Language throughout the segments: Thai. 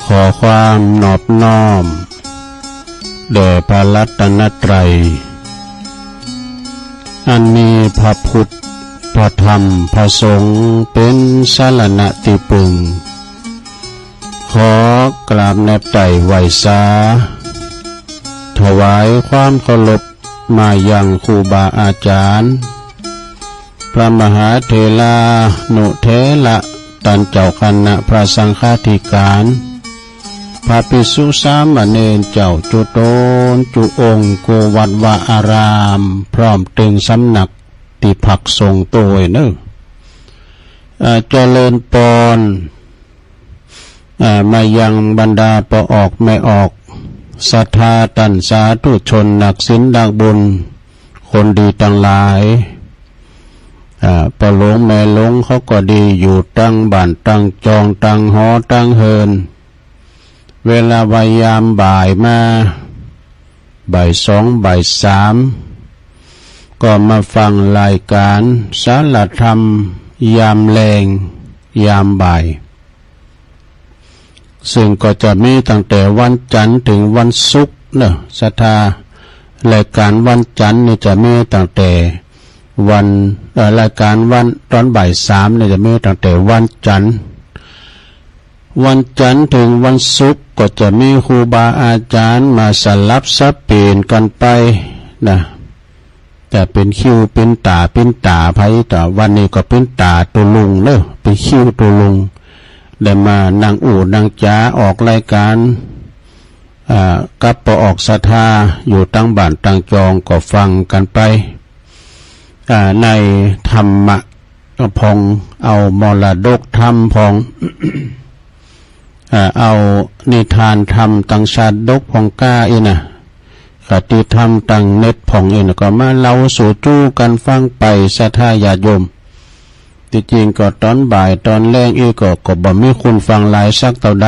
ขอความนอบน้อมแด่พระรัตนตรัยอันมีพระพุทธพระธรรมพระสงฆ์เป็นสรณะที่พึ่งขอกราบแนบไต่ไหวสาถวายความเคารพมายังครูบาอาจารย์พระมหาเถรานุเถระท่านเจ้าคณะพระสังฆาธิการพระภิกษุสามเณรเจ้าจุโตนจุองค์โกวัดวาอารามพร้อมตึงสำนักที่ผักทรงโตยเนอะเจริญปอนมายังบรรดาปออกไม่ออกศรัทธาตันสาธุชนนักศีลนักบุญคนดีทั้งหลายปะหลงแม่หลงเขาก็ดีอยู่ตั้งบ้านตั้งจองตั้งหอตั้งเฮินเวลาพยายามบ่ายมาบ่ายสองบ่ายสามก็มาฟังรายการสารธรรมยามแลงยามบ่ายซึ่งก็จะมีตั้งแต่วันจันทร์ถึงวันศุกร์เนอะศรัทธารายการวันจันทร์นี่จะมีตั้งแต่วันรายการวันตอนบ่ายสามเนี่ยจะมีตั้งแต่วันจันทร์ถึงวันศุกร์ก็จะมีครูบาอาจารย์มาสลับสับเปลี่ยนกันไปนะแต่เป็นคิวเป็นตาไผแต่วันนี้ก็เป็นตาตัวลุงเนอะเป็นคิวตัวลุงได้มานางอู่นางจ๋าออกรายการกับปออกศรัทธาอยู่ตั้งบ้านตั้งจองก็ฟังกันไปในธรรมะพองเอามรดกธรรมพอง เอานิทานธรรมตังชาดกพองก้าอีนะคติธรรมตังเน็ตพองอีนะก็มาเล่าสู่จู้กันฟังไปศรัทธาญาติโยมที่จริงก็ตอนบ่ายตอนแรงอีก็บ่มีคุณฟังหลายสักเท่าใด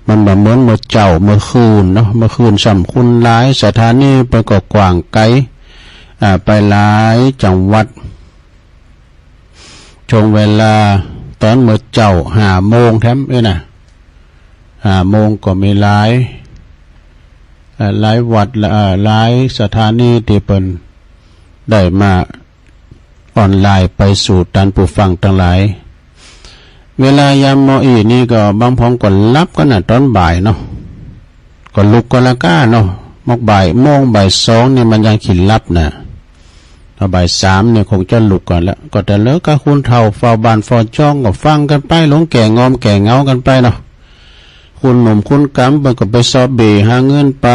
มันแบบเหมือนเมื่อเจ้าเมื่อคืนเนาะเมื่อคืนสำคุณหลายสถานีไปก็กว้างไกลไปหลายจังหวัดช่วงเวลาตอนเมื่อเจ้า5 โมงแถมนะ5 โมงก็มีหลายวัดหลายสถานีที่เปิ้นได้มาออนไลน์ไปสู่ท่านผู้ฟังทั้งหลายเวลายามมออีนี่ก็บางพองก็รับกันตอนบ่ายเนาะก็ลุกก็ละก้าเนาะมอกบ่ายโมงบ่ายสองนี่มันยังขินรับนะถ้าบ่ายสามเนี่ยคงจะลุกก่อนแล้วก็แต่เลิกกับคุณเฒ่าเฝ้าบ้านเฝ้าจ้องก็ฟังกันไปหลงแก่งอมแก่เงากันไปเนาะคุณหนุ่มคุณกำมันก็ไปสอบเบหาเงินไป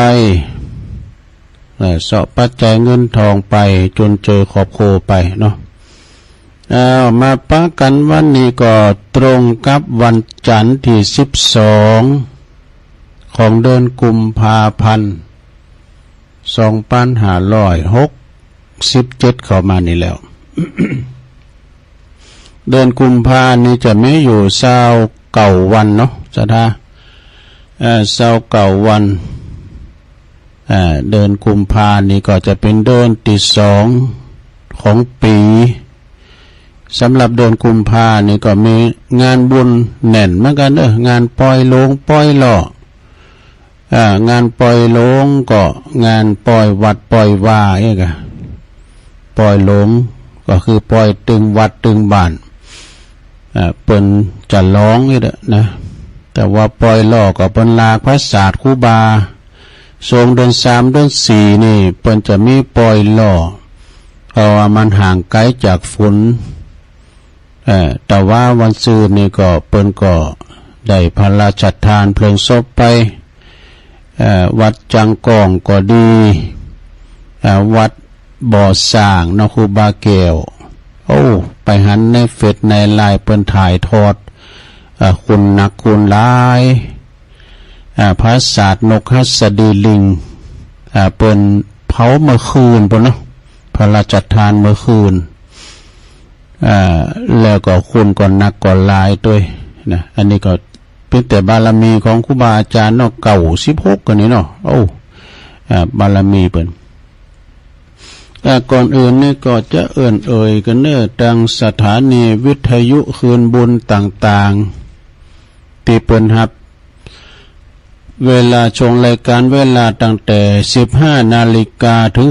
สอบปัจจัยเงินทองไปจนเจอขอบโคไปเนาะมาปะกันวันนี้ก็ตรงกับวันจันทร์ที่12ของเดือนกุมภาพันธ์2567เข้ามานี่แล้ว เดือนกุมภานี้จะไม่อยู่29 วันเนาะจ้ะท่า29 วันเดือนกุมภานี้ก็จะเป็นเดือนที่2ของปีสำหรับเดือนกุมภานี่ก็มีงานบุญแน่นเหมือนกันงานปล่อยโลงปล่อยหล่องานปล่อยโลงก็งานปล่อยวัดปล่อยวาเองปล่อยโลงก็คือปล่อยตึงวัดตึงบ้านเปิ้นจะร้องนี่แหละนะแต่ว่าปล่อยหล่อก็เปิ้นลากพระศาสตร์ครูบาทรงเดือน3เดือน4นี่เปิ้นจะมีปล่อยหล่อเพราะว่ามันห่างไกลจากฝนแต่ว่าวันซื่อนี่ก็เปิ้นก็ได้พระราชทานเพลิงศพไปวัดจังกองก็ดีวัดบ่อสร้างนครูบาแก้วไปหันในเฟซในไลน์เปิ้นถ่ายทอดคุณนักคุณหลายพระศาสตร์นกหัสดีลิงเปิ้นเผาเมื่อคืนพุ่นเนาะพระราชทานเมื่อคืนแล้วก็คุณก็นักก็หลายด้วยนะอันนี้ก็เป็นแต่บารมีของครูบาอาจารย์เนาะเก่า16กันนี่เนาะบารมีเปิ้นก่อนอื่นนี่ก็จะเอ่ยกันเด้อทางสถานีวิทยุคืนบุญต่างๆ ที่เปิ้นรับเวลาชงรายการเวลาตั้งแต่15 นาฬิกาถึง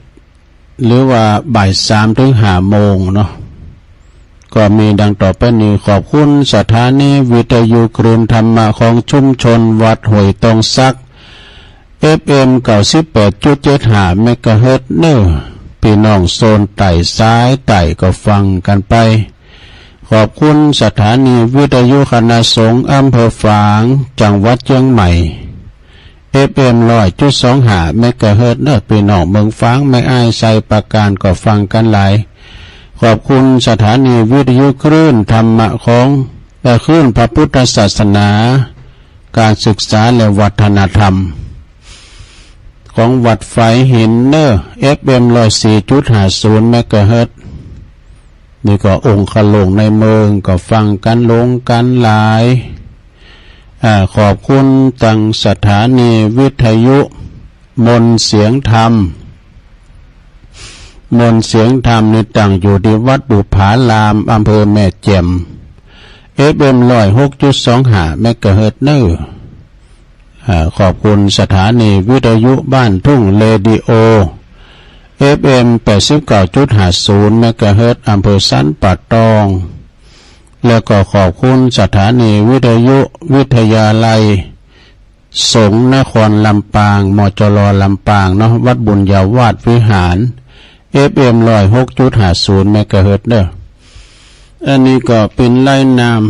17หรือว่าบ่าย3ถึง5 โมงเนาะก็มีดังต่อไปนี้ขอบคุณสถานีวิทยุคลื่นธรรมะของชุมชนวัดห้วยตองซัก FM 98.75 เมกะเฮิรตซ์เนอพี่น้องโซนไต่ซ้ายไต่ก็ฟังกันไปขอบคุณสถานีวิทยุคณะสงฆ์อำเภอฝางจังหวัดเชียงใหม่ FM 100.25 เมกะเฮิรตซ์เนอพี่น้องเมืองฝางไม่อ้ายใส่ประการก็ฟังกันหลายขอบคุณสถานีวิทยุคลื่นธรรมะของและคลื่นพระพุทธศาสนาการศึกษาและวัฒนธรรมของวัดไฟหินเนอร์ FM 104.50 เมกะเฮิรตซ์นี่ก็องค์ขลงในเมืองก็ฟังกันลงกันหลายขอบคุณตังสถานีวิทยุมนต์เสียงธรรมมนต์เสียงธรรมนี่ตั้งอยู่ที่วัดบุผารามอำเภอแม่แจ่ม FM 106.25 เมกะเฮิรตซ์เนอร์ขอบคุณสถานีวิทยุบ้านทุ่งเรดิโอ FM 89.50 เมกะเฮิรตซ์อำเภอสันป่าตองแล้วก็ขอบคุณสถานีวิทยุวิทยาลัยสงฆ์นครลำปางมจรลำปางเนาะวัดบุญญาวาสวิหาร FM 106.50 เมกะเฮิรตซ์เด้ออันนี้ก็เป็นรายนาม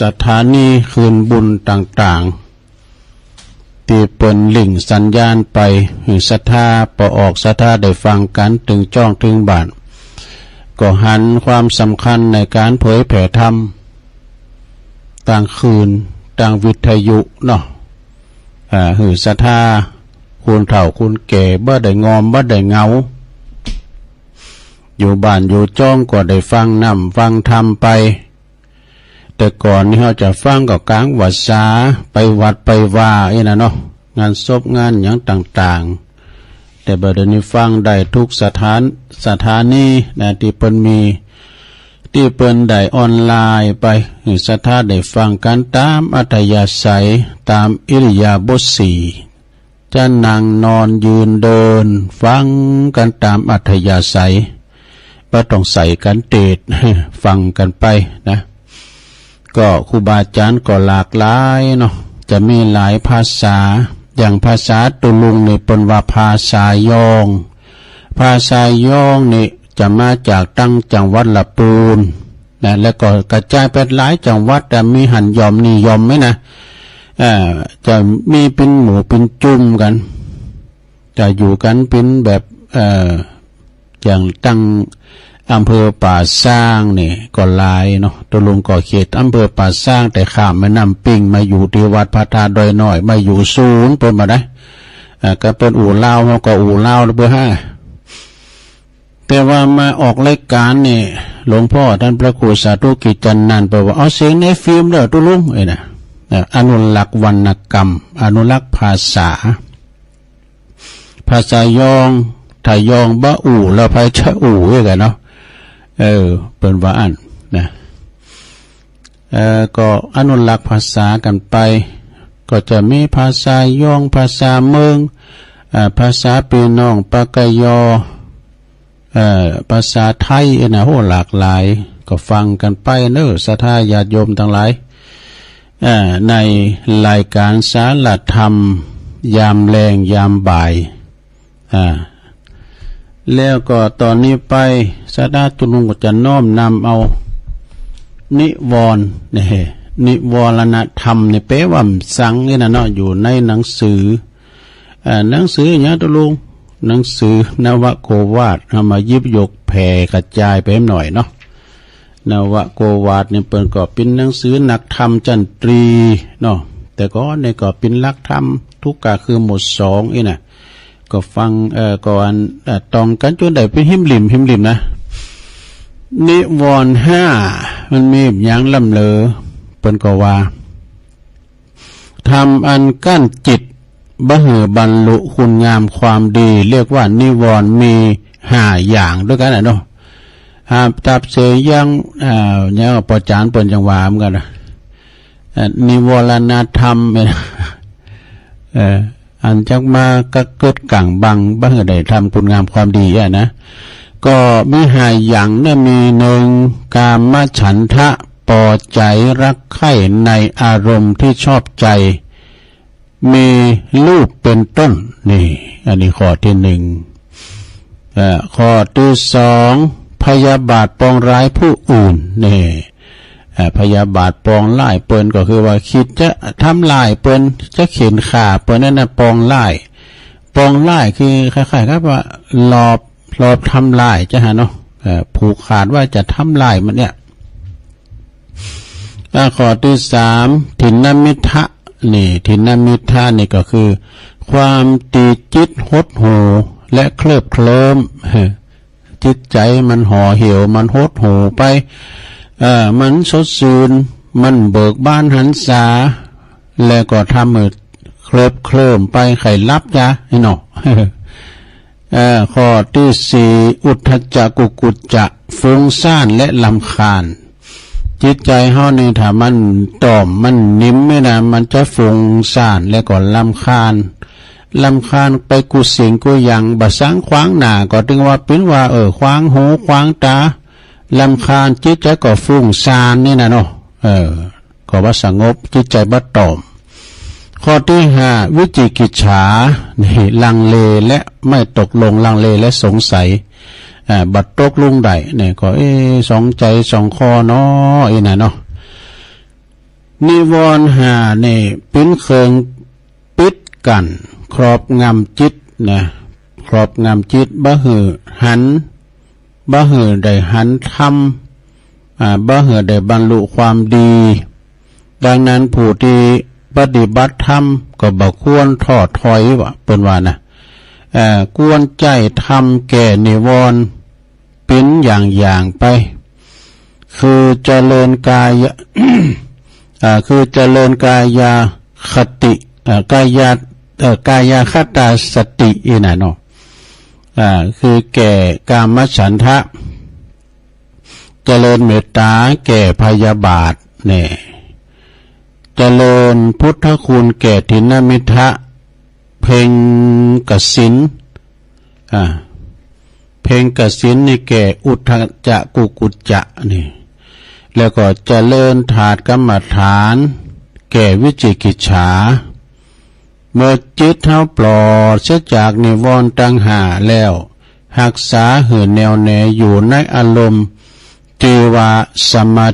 สถานีคืนบุญต่างๆที่เปิ้นลิงก์สัญญาณไปให้ศรัทธาปออกศรัทธาได้ฟังกันถึงจ้องถึงบ้านก็หันความสำคัญในการเผยแผ่ธรรมต่างคืนต่างวิทยุเนาะหือศรัทธาคุณเฒ่าคุณแก่บ่ได้งอมบ่ได้เงาอยู่บ้านอยู่จ้องก็ได้ฟังนำฟังธรรมไปแต่ก่อนนี่เขาจะฟังกับกลางวัดสาไปวัดไปว่านะเนาะงานศพงานอย่างต่างๆแต่บัดนี้ฟังได้ทุกสถานีนะที่เปิ้นมีที่เปิ้นได้ออนไลน์ไปให้ศรัทธาได้ฟังกันตามอัธยาศัยตามอิริยาบถสี่จะนั่งนอนยืนเดินฟังกันตามอัธยาศัยบ่ต้องใส่กันเตดฟังกันไปนะก็ครูบาอาจารย์ก็หลากหลายเนาะจะมีหลายภาษาอย่างภาษาตุลุงนี่เป็นว่าภาษายองภาษายองนี่จะมาจากตั้งจังหวัดละปูนนะแล้วก็กระจายไปหลายจังหวัดแต่มีหันยอมนิยมไหมนะจะมีเป็นหมู่เป็นจุ่มกันจะอยู่กันเป็นแบบอย่างตั้งอำเภอป่าสร้างนี่ก็หลายเนาะตุลุงก็เขตอำเภอป่าสร้างแต่ข้ามแม่น้ำปิงมาอยู่ที่วัดพระธาตุดอยน้อยมาอยู่ศูนย์เปิ้นมาได้ก็เป็นอู่เล่าเฮาก็อู่เล่าเบอร์5แต่ว่ามาออกรายการนี่หลวงพ่อท่านพระครูสาธุกิจจันนันท์บอกว่าเอาเสียงในฟิล์มเด้อตุลุงนะอนุรักษ์วรรณกรรมอนุรักษ์ภาษายองถ้ายองบ่อู่แล้วไปจะอู่กันเนาะเป็นว่าอันนะก็อนุรักษ์ภาษากันไปก็จะมีภาษายองภาษาเมืองภาษาพี่น้องปากยอภาษาไทยนะโหหลากหลายก็ฟังกันไปเนอะศรัทธาญาติโยมทั้งหลายในรายการสารธรรมยามแรงยามบ่ายแล้วก็ตอนนี้ไปสาธาตุลุงก็จะน้อมนำเอานิวรณ์นิวรณธรรมเนี่ยแปลว่าสังนี่นะเนาะอยู่ในหนังสืออย่างตุลุงหนังสือนวโกวาทเอามายิบยกแผ่กระจายไปหน่อยเนาะนวโกวาทเนี่ยเปิ้นก็เป็นหนังสือนักธรรมจันตรีเนาะแต่ก็ในก็เป็นหลักธรรมทุกกะคือหมด2นี่นะก็ฟังก่อนตองกันจนได้เป็นหิมหลิมนะนิวรณ์5มันมีอย่างลำเลอเปิ้นก็ว่าทำอันกั้นจิตบ่ให้บรรลุคุณงามความดีเรียกว่านิวรณ์มี5อย่างด้วยกันเนาะหาบตับเสยยังเนี่ยปอจานเปิ้นจังหวาเหมือนกันนะ นิวรณธรรมอันจักมาก็เกิดกังบังบ้างได้ทำคุณงามความดีนะก็ไม่หายอย่างเนี่ยมีหนึ่งกามฉันทะพอใจรักใคร่ในอารมณ์ที่ชอบใจมีรูปเป็นต้นนี่อันนี้ข้อที่หนึ่งข้อที่สองพยาบาทปองร้ายผู้อื่นนี่พยาบาทปองไล่เปิ้นก็คือว่าคิดจะทำลายเปิ้นจะเข็นขาเปิ้นนั่นนะปองไล่คือคล้ายๆครับว่าหลอบทำลายจะหาเนาะผูกขาดว่าจะทำลายมันเนี่ยข้อที่สามถินนมิทะนี่ถินนมิทะนี่ก็คือความตีจิตหดหูและเคลิบเคลิ้มจิตใจมันห่อเหี่ยวมันหดหูไปมันสดชื่นมันเบิกบานหันษาแล้วก็ทำให้เคลิบเคลิ้มไปไข่ลับจ้ะไอ้หนอข้อที่สี่อุทธัจจกุกุจจะฟุ้งซ่านและรำคาญจิตใจเฮานี่ถ้ามันต่อมมันนิ่มไม่นะมันจะฟุ้งซ่านและก็รำคาญไปกุสิ่งกุอย่างบะสังขวางหน้าก็ถึงว่าเป็นว่าขวางหูขวางตารำคาญจิตใจก็ฟุ้งซ่านนี่นะเนาะก็ว่าสงบจิตใจบ่ต่อมข้อที่ห้าวิจิกิจฉานี่ลังเลและไม่ตกลงลังเลและสงสัยบัดตกลุงใดเนี่ยก็สองใจสองคอเนาะนะเนาะนิวรณ์ห้านี่เป็นเครื่องปิดกันครอบงำจิตนะครอบงำจิตบ่หือหันบ่หือได้หันทำบ่หือได้บรรลุความดีดังนั้นผู้ที่ปฏิบัติธรรมก็บ่ควรท้อถอยว่าเปิ้นว่านะควรใจทำแก่นิวรณ์เป็นอย่างไปคือเจริญกาย คือเจริญกายาคติกายาคตาสติอีน่ะเนาะคือแก่กามฉันทะเจริญเมตตาแก่พยาบาทเนี่ยเจริญพุทธคุณแก่ถินมิทะเพ่งกสินเพ่งกสินนี่แก่อุทธัจจกุกุจจะนี่แล้วก็เจริญถาดกรรมฐานแก่วิจิกิจฉาเมื่อจิตเท้าปลอดเสียจากนิวรณ์ตังหาแล้วหักษาหื่นแนวแน่อยู่ในอารมณ์จีวาสมา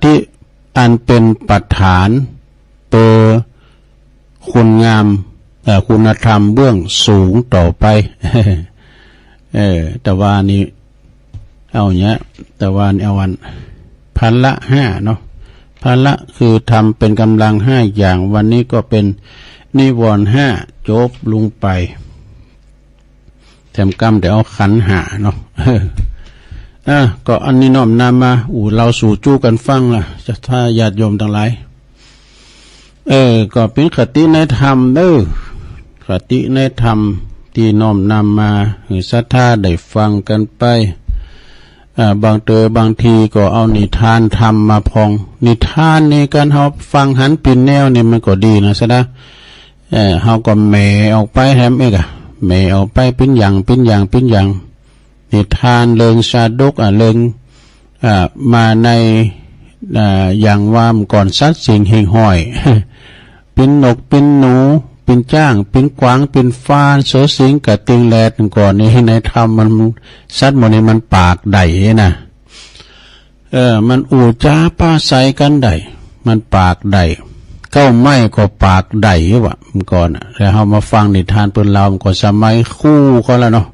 ธิอันเป็นปัจฐานเปอคุณงามคุณธรรมเบื้องสูงต่อไปแต่ว่านี้เอาเนี้ยแต่ว่าเอาวันพันละ5เนาะพันละคือทำเป็นกำลัง5อย่างวันนี้ก็เป็นนิวรณ์5จบลงไปแถมกรรมแต่เอาขันหาเนาะก็อันนี้น้อมนำมาเราสู่จู้กันฟังล่ะจะถ้าญาติโยมทั้งหลายก็เป็นคติในธรรมคติในธรรมที่น้อมนำมาให้ศรัทธาได้ฟังกันไปบางทีก็เอานิทานธรรมมาพองนิทานนี่การเฮาฟังหันปินแนวนี่มันก็ดีนะซะนะเฮาก็แหมออกไปแฮมอีกแหมออกไปเป็นอย่างนิทานเรื่องชาดกเรื่องมาในอย่างว่ามก่อนสัตว์สิ่งหิ่งห้อย เป็นนกเป็นหนูเป็นจ้างเป็นกวางเป็นฟ้านโสสิงกับติงแลดก่อนนี้ในธรรมมันสัตว์หมดนี้มันปากใดนะมันอู่จ้าป้าใสกันใดมันปากใดเก้าไม้ก็ปากใดวะมันก่อนแล้วเฮามาฟังนิทานเปิ้นเราก็สมัยคู่เขาแล้วเนาะ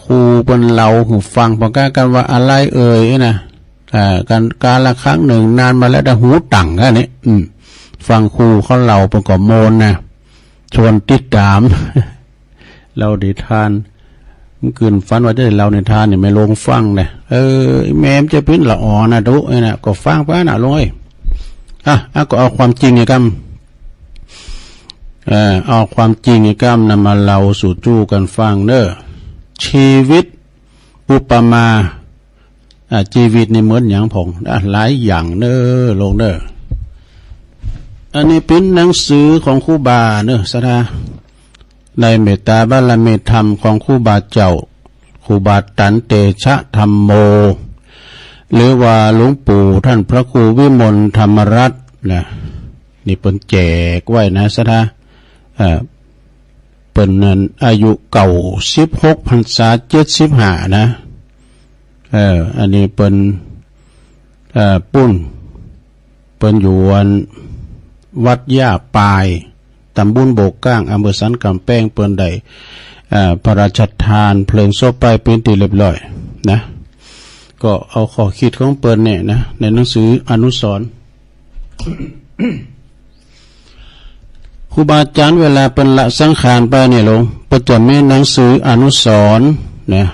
ครูเปิ้นเราหูฟังพอกันว่าอะไรนะการละครั้งหนึ่งนานมาแล้วแต่หูตังอันนี้ฟังครูเขาเล่าเปิ้นก็โมนนะชวนติดตาม เรานิทานมันคืนฝันว่าจะได้เรานิทานนี่ไม่ลงฟังนะแม่มจะเป็นละอ่อนะดุนะก็ฟังไปนะลงก็เอาความจริงไอ้กำเอาความจริงไอ้กำนำมาเล่าสู่จู้กันฟังเด้อชีวิตอุปมาชีวิตนี่เหมือนอย่างผงหลายอย่างเด้อลงเด้อ อันนี้เป็นหนังสือของครูบาเนอะสถาในเมตตาบารมีธรรมของครูบาเจ้าครูบาตันเตชะธรรมโมหรือว่าหลวงปู่ท่านพระครูวิมลธรรมรัตน์นะนี่เป็นแจกไว้นะสถาเป็นนั้นอายุเก่า16 พรรษา75นะอันนี้เป็นปุ้นเป็นอยู่วัดย่าปายตำบลโบกก้างอำเภอสันกำแพงเปิ้นได้พระราชทานเพลิงศพไปเป็นที่เรียบร้อยนะก็เอาข้อคิดของเปิ้นเนี่ยนะในหนังสืออนุสรณ์ ครูบาอาจารย์เวลาเป็นละสังขารไปเนี่ยลงก็จะมีหนังสืออนุสรณ์เนี่ย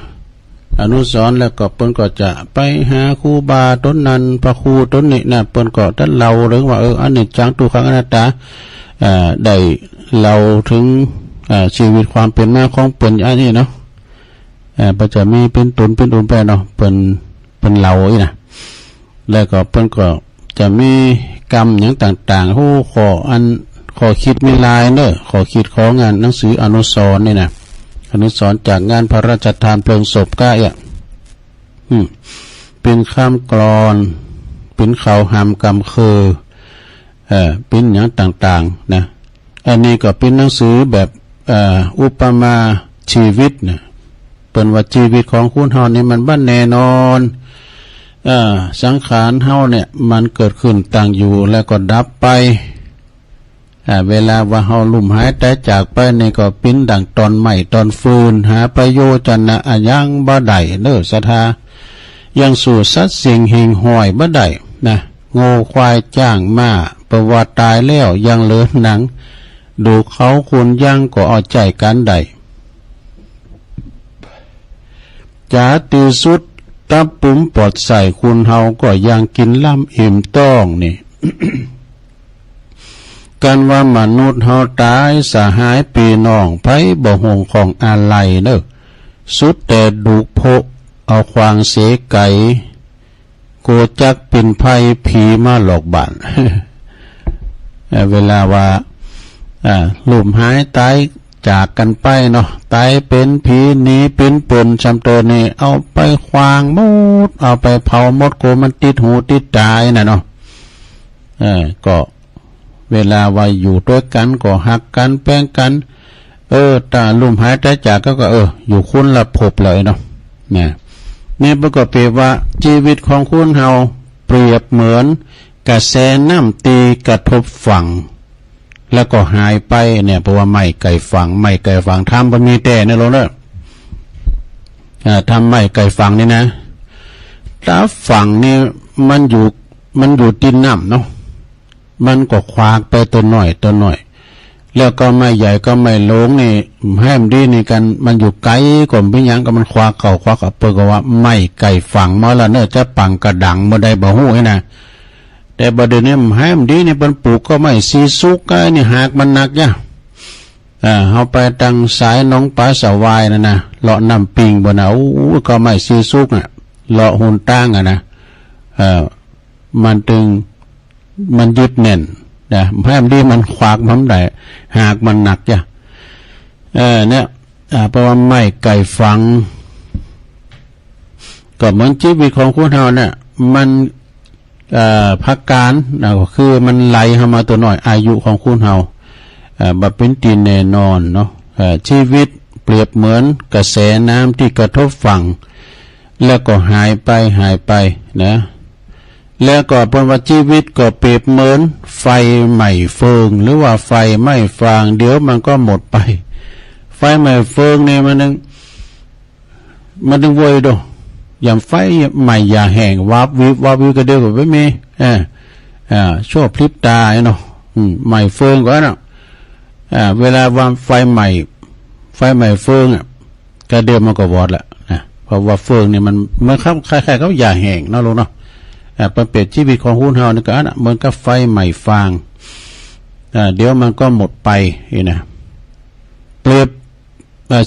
อนุสรณ์แล้วก็เปิ้นก็จะไปหาครูบาต้นนั้นพระครูต้นนี้นะเปิ้นก็ท่านเล่าเรื่องว่าอันนี้จังทุกขังอนัตตาได้เล่าถึงชีวิตความเป็นมาของเปิ้นอันนี้เนาะก็จะมีเป็นตุนไปเนาะเปิ้นเล่าอีนะแล้วก็เปิ้นก็จะมีกรรมอย่างต่างๆผู้ขอคิดมีลายเนอะขอคิดของงานหนังสืออนุสรณ์นี่นะอนุสรณ์จากงานพระราชทานเพลิงศพก้าเป็นข้ามกรอนเป็นข่าวหามกำคือเป็นอย่างต่างๆนะอันนี้ก็เป็นหนังสือแบบอุปมาชีวิตนะเป็นว่าชีวิตของคุณเฮานี่มันบ้านแน่นอนสังขารเฮาเนี่ยมันเกิดขึ้นตั้งอยู่แล้วก็ดับไปเวลาว่าเฮาลุ่มหายแต่จากไปนี่ก็ปิ้นดังตอนใหม่ตอนฟืนหาประโยชน์จันนะยังบ่ได้เด้อศรัทธายังสู่สัตว์สิ่งหิ่งห้อยบ่ได้นะโง่ควายจ้างมาประวัติตายแล้วยังเหลือหนังดูเขาคุณยังก็เอาใจกันได้จ๋าตีสุดตับปุ๋มปอดใส่คุณเฮาก็ยังกินล่ำอิ่มต้องนี่ กันว่ามนุษย์เฮาตายสหายปีน้องไผบ่ห่วงของอะไรเด้อสุดแต่ดุโพเอาควางเสไก่โกจักเป็นไผผีมาหลอกบ้าน เวลาว่าลุ่มหายตายจากกันไปเนาะตายเป็นผีหนีเป็นปนชำตัวนี่เอาไปควางหมดเอาไปเผาหมดโกมันติดหูติดตายน่ะเนาะก็เวลาว่าอยู่ด้วยกันก็หักกันแป้งกันตาลุ่มหายใจจากก็อยู่คุณละภพเลยเนาะนี่ประกอบเปรียบว่าชีวิตของคุณเฮาเปรียบเหมือนกระแสน้ำตีกระทบฝั่งแล้วก็หายไปเนี่ยเพราะว่าไม่ไก่ฝั่งทำมันมีแต่ในโลกเนี่ยทำไม่ไก่ฝั่งนี่นะถ้าฝั่งนี่มันอยู่ดินน้ำเนาะมันก็ควากไปตัวหน่อยแล้วก็ไม่ใหญ่ก็ไม่ลงนี่ให้มันดีนี่กันมันอยู่ไกลกว่าพี่ยังก็มันควากเก่าควากกับเปิดก็ว่าไม่ไก่ฝั่งมาละเนอะจะปังกระดังบ่ได้บ่ฮู้ไอ้นะแต่บ่เดี๋ยวนี้ให้มันดีนี่เป็นปลูกก็ไม่ซีซุกก็นี่หากมันหนักจ้ะเฮาไปทางสายน้องปลาสวายนะเลาะน้ำปิงบ่นะก็ไม่ซีซุกน่ะเลาะหุ่นตั้งนะมันตึงมันยึดแน่นนะแม้ดีมันขวากมันได้หากมันหนักจ้ะเนี่ยเพราะว่าไม่ไก่ฟังก็เหมือนชีวิตของคุณเฮาเนี่ยมันพักการก็คือมันไหลเข้ามาตัวหน่อยอายุของคุณเฮาบัดเป็นตีแน่นอนเนาะชีวิตเปรียบเหมือนกระแสน้ำที่กระทบฝั่งแล้วก็หายไปนะแล้วก็เป็นว่าชีวิตก็เปรียบเหมือนไฟใหม่เฟืองหรือว่าไฟไม่ฟางเดี๋ยวมันก็หมดไปไฟใหม่เฟืองเนี่ยมันนึงโวยดูอย่างไฟใหม่อย่าแห้งวาบวิวก็เดียวกับไม่มีชั่วพริบตาเนาะใหม่เฟืองก็เนาะเวลาวางไฟใหม่เฟืองก็เดียวมันก็วอดละเพราะว่าเฟืองเนี่ยมันเหมือนคล้ายๆเขาอย่าแห้งเนาะลูกเนาะเป็นเปรียบชีวิตของคุณเฮานี่ก็เหมือนกับไฟใหม่ฟางเดี๋ยวมันก็หมดไปนะเปรียบ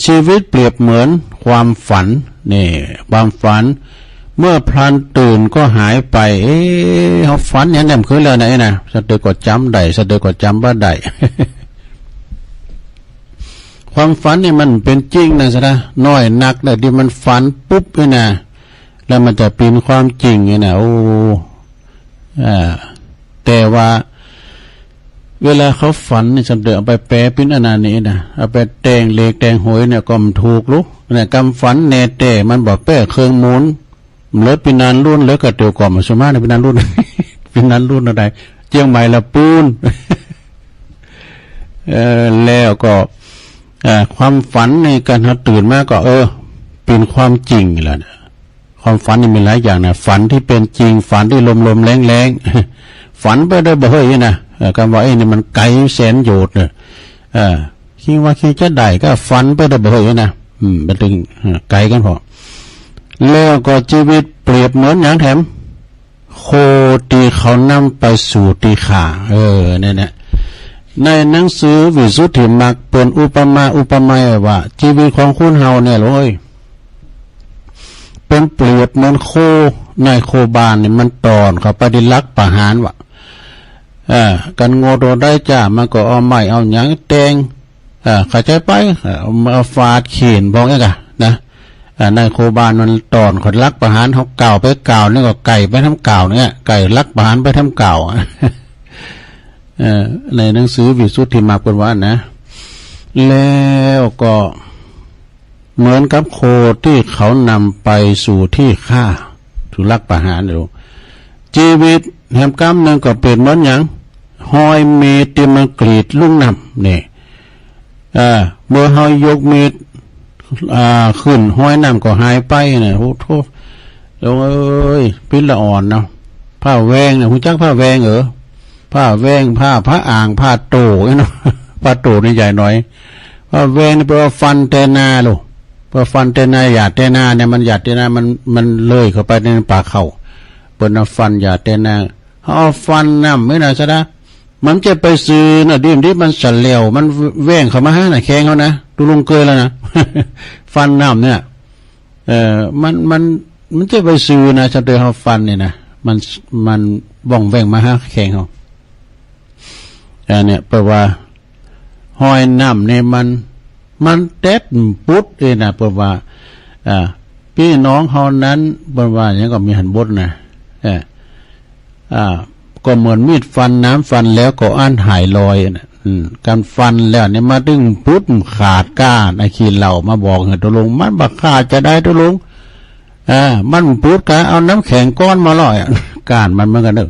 ชีวิตเปรียบเหมือนความฝันนี่ความฝัน เมื่อพลันตื่นก็หายไปเขาฝันอย่างนั้นคือแล้วไหนนะสะเดือก็จำได้สะเดือก็จำบ่ได้ ความฝันนี่มันเป็นจริงนะสินะน้อยนักแต่ที่มันฝันปุ๊บเลยนะแล้วมันจะเป็นความจริงไงนะโอ้แต่ว่าเวลาเขาฝันนี่สำเร็จเอาไปแปลเป็นอนานี้นะเอาไปแต่งเลขแต่งหวยเนี่ยก็มันถูกลูกเนี่ยกำฝันเนเตมันบอกแป้เครื่องหมุนเหลือเป็นนานรุ่นเหลือกระเตียวก่อมสมาเนี่ยเป็นนานรุ่น เป็นนานรุ่นอะไรเจียงใหม่ละปูน แล้วก็ความฝันในการตื่นมาก็เป็นความจริงแหละนะความฝันนี่มีหลายอย่างนะฝันที่เป็นจริงฝันที่ลมๆแรงๆ ฝันไปได้บ่เฮ้ยนะคำว่านี่มันไกลแสนโยชน์เนี่ยคิดว่าคิดจะได้ก็ฝันไปได้บ่เฮ้ยนะมันถึงไกลกันพอแล้วก็ชีวิตเปรียบเหมือนอย่างแถมโคตีเขานำไปสู่ตีขาเนี่ยในหนังสือวิสุทธิมรรคเป็นอุปมาว่าชีวิตของคุณเฮาเนี่ยเลยเป็นเปรียบเหมือนโคในโคบานเนี่ยมันตอนเขาปฏิลักษ์ประหารว่ะกันโงโดได้จ้ามันก็เอาไม้เอาหยังแตงเข้าใจไปเอาฟาดเขียนบอกไงกะนะในโคบานมันตอนคนลักประหารเขาเก่าไปเก่านี่ก็ไก่ไปทำเก่าเนี่ยไก่ลักประหารไปทำเก่าในหนังสือวิสุทธิมรรคเป็นว่านะแล้วก็เหมือนกับโคที่เขานำไปสู่ที่ฆ่าถูกลักประหารอยู่ชีวิตแห่งกรรมนึงก็เป็นเหมือนอย่างหอยเมตที่มันกรีดลุ่งน้ำเนี่ยเมื่อหอยยกเมตขึ้นหอยน้ำก็หายไปเนี่ยโอ้โหแล้วพิษละอ่อนเนาะผ้าแวงเนี่ยคุณจักผ้าแวงผ้าแวงผ้าพระอ่างผ้าโตเนาะผ้าโตนี่ใหญ่หน่อยผ้าแวงนี่แปลว่าฟันเตนาลูกเพราะฟันเตนาหยาดเตนาเนี่ยมันหยาดเตนามันเลยเข้าไปในปากเข่าเปิดฟันหยาดเตนาเอาฟันน้ำไม่น่าจะได้มันจะไปซื้อน่ะดิมที่มันสั่นเหลวมันแว่งเข้ามาหาน่ะแข้งเขานะดูลงเกยแล้วนะ ฟันน้ำเนี่ยมันจะไปซื้อนะจะเดินเขาฟันเนี่ยนะมันว่องแว่งมาหาแข้งเขาเนี่ยแปลว่าหอยน้ำเนี่ยมันเต็ดปุ๊ดเลยนะแปลว่าพี่น้องเขานั้นแปลว่าอย่างนี้ก็มีหันบดนะก็เหมือนมีดฟันน้ำฟันแล้วก็อั้นหายลอยนะการฟันแล้วเนี่ยมาดึงปุ๊บขาดก้านไอ้ขี้เหล่ามาบอกให้ตัวลงมันบักขาดจะได้ตัวลงมันปุ๊บกะเอาน้ำแข็งก้อนมาล่อยก้านมันเหมือนกันเด้อ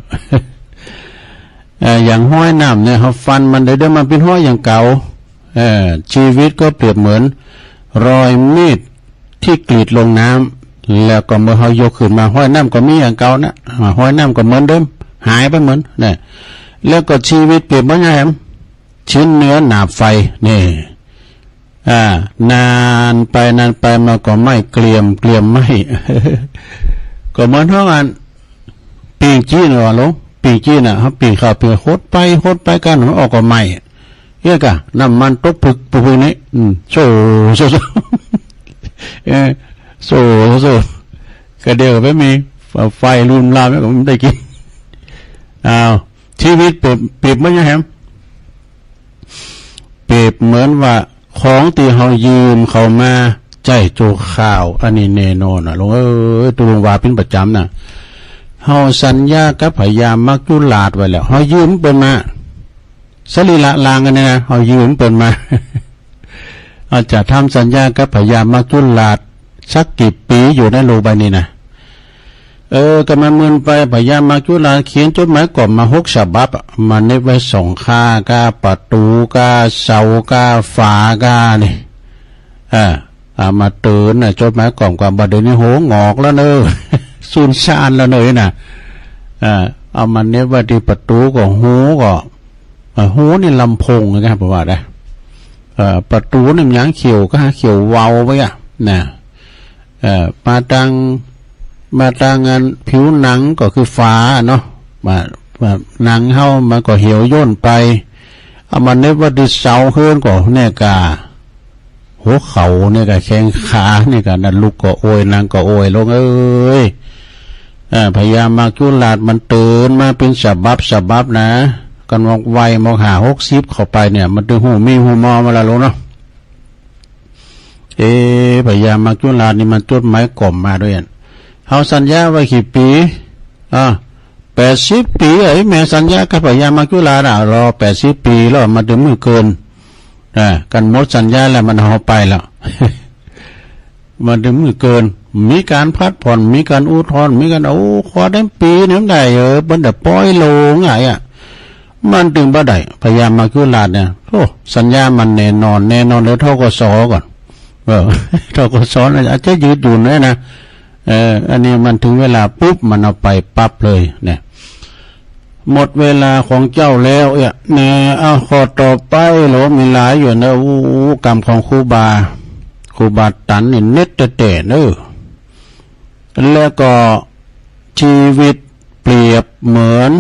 อย่างห้อยน้ำเนี่ยเขาฟันมันเดี๋ยวมันเป็นห้อยอย่างเก่าชีวิตก็เปรียบเหมือนรอยมีดที่กรีดลงน้ำแล้วก็เมื่อเขายกขึ้นมาห้อยน้ำก็มีอย่างเก่านะห้อยน้ำก็เหมือนเดิมหายไปเหมือนเนี่ยแล้วก็ชีวิตเปรียบเหมือนไงครับชิ้นเนื้อหนาบไฟนี่นานไปมาก็ไม่เกลียมไม่ ก็เหมือนเท่ากันปีกจี้น่ะลงปีกจี้น่ะเขาปีกเข้าปีกโคตรไปกันมันออกก็ไหม้เยอะกะน้ำมันตกผึกนี้โซ่กระเดียวไปมีไฟรุนแรงแล้วก็ไม่ได้กินชีวิตเปรียบเหมือนยังไงเปรียบเหมือนว่าของที่เขายืมเขามาใจโจข่าวอันนี้แน่นอนนะลุงตัวลุงว่าเป็นประจำนะเขาสัญญากับพยามมักจุลาดไว้แล้วเขายืมเป็นมาสรีละลางกันนะเขายืมเป็นมาอาจจะทำสัญญากับพยามมักจุลาดสักกี่ปีอยู่ในโลกใบนี้นะก็มันมึนไปพยายามมาจุฬาเขียนจดหมายก่อนมา6 ฉบับมันได้ไว้2 ค่ากาประตูกาเสากาฝากานี่มาเตือนจดหมายก่อนกว่าบัดเดี๋ยวนี้โหงอกแล้วเนอะสูญชานแล้วเนอะน่ะเอามันเนี่ยว่าที่ประตูก็หูนี่ลำโพงนะครับผมว่าได้ประตูนี่มันยังเขียวก็เขียววาวไว้นะมาตังงานผิวหนังก็คือฟ้าเนาะมาหนังเฮามันก็เหี่ยวย่นไปเอามันเนบว่าดิเสาเฮือนก็เนี่ยกาหัวเข่าเนี่ยกาแข้งขาเนี่ยกานั่นลูกก็โอยนางก็โอยลง พยายามมาจุลาดมันตื่นมาเป็นฉบับนะกันมองไวมองหา60เข้าไปเนี่ยมันถึงหูมีหูมอมาแล้วเนาะพยายามมาจุลาดนี่มันจดหมายกล่อมมาด้วยเฮาสัญญาไว้กี่ปี80 ปีแม่สัญญากับพยายามมาจุลาดรอ80 ปีแล้วมาถึงมือเกินกันหมดสัญญาแล้วมันเอาไปแล้ว มันถึงมือเกินมีการพัดผ่อนมีการอุทธรณ์มีการขอได้ปีนึงได้บันเดปล่อยลงไงมันถึงบ่ได้พยายามมาจุลาดเนี่ยสัญญามันแน่นอนแล้วเท่าก็สอก่อนเท่าก็สอนอาจจะยืดหยุ่นเลยนะอันนี้มันถึงเวลาปุ๊บมันเอาไปปั๊บเลยเนี่ยหมดเวลาของเจ้าแล้วเนี่ยเอาขอต่อไปหรอมีหลายอยู่นะกรรมของครูบาตันนี่เน็ตเตะแล้วก็ชีวิตเปรียบเหมือน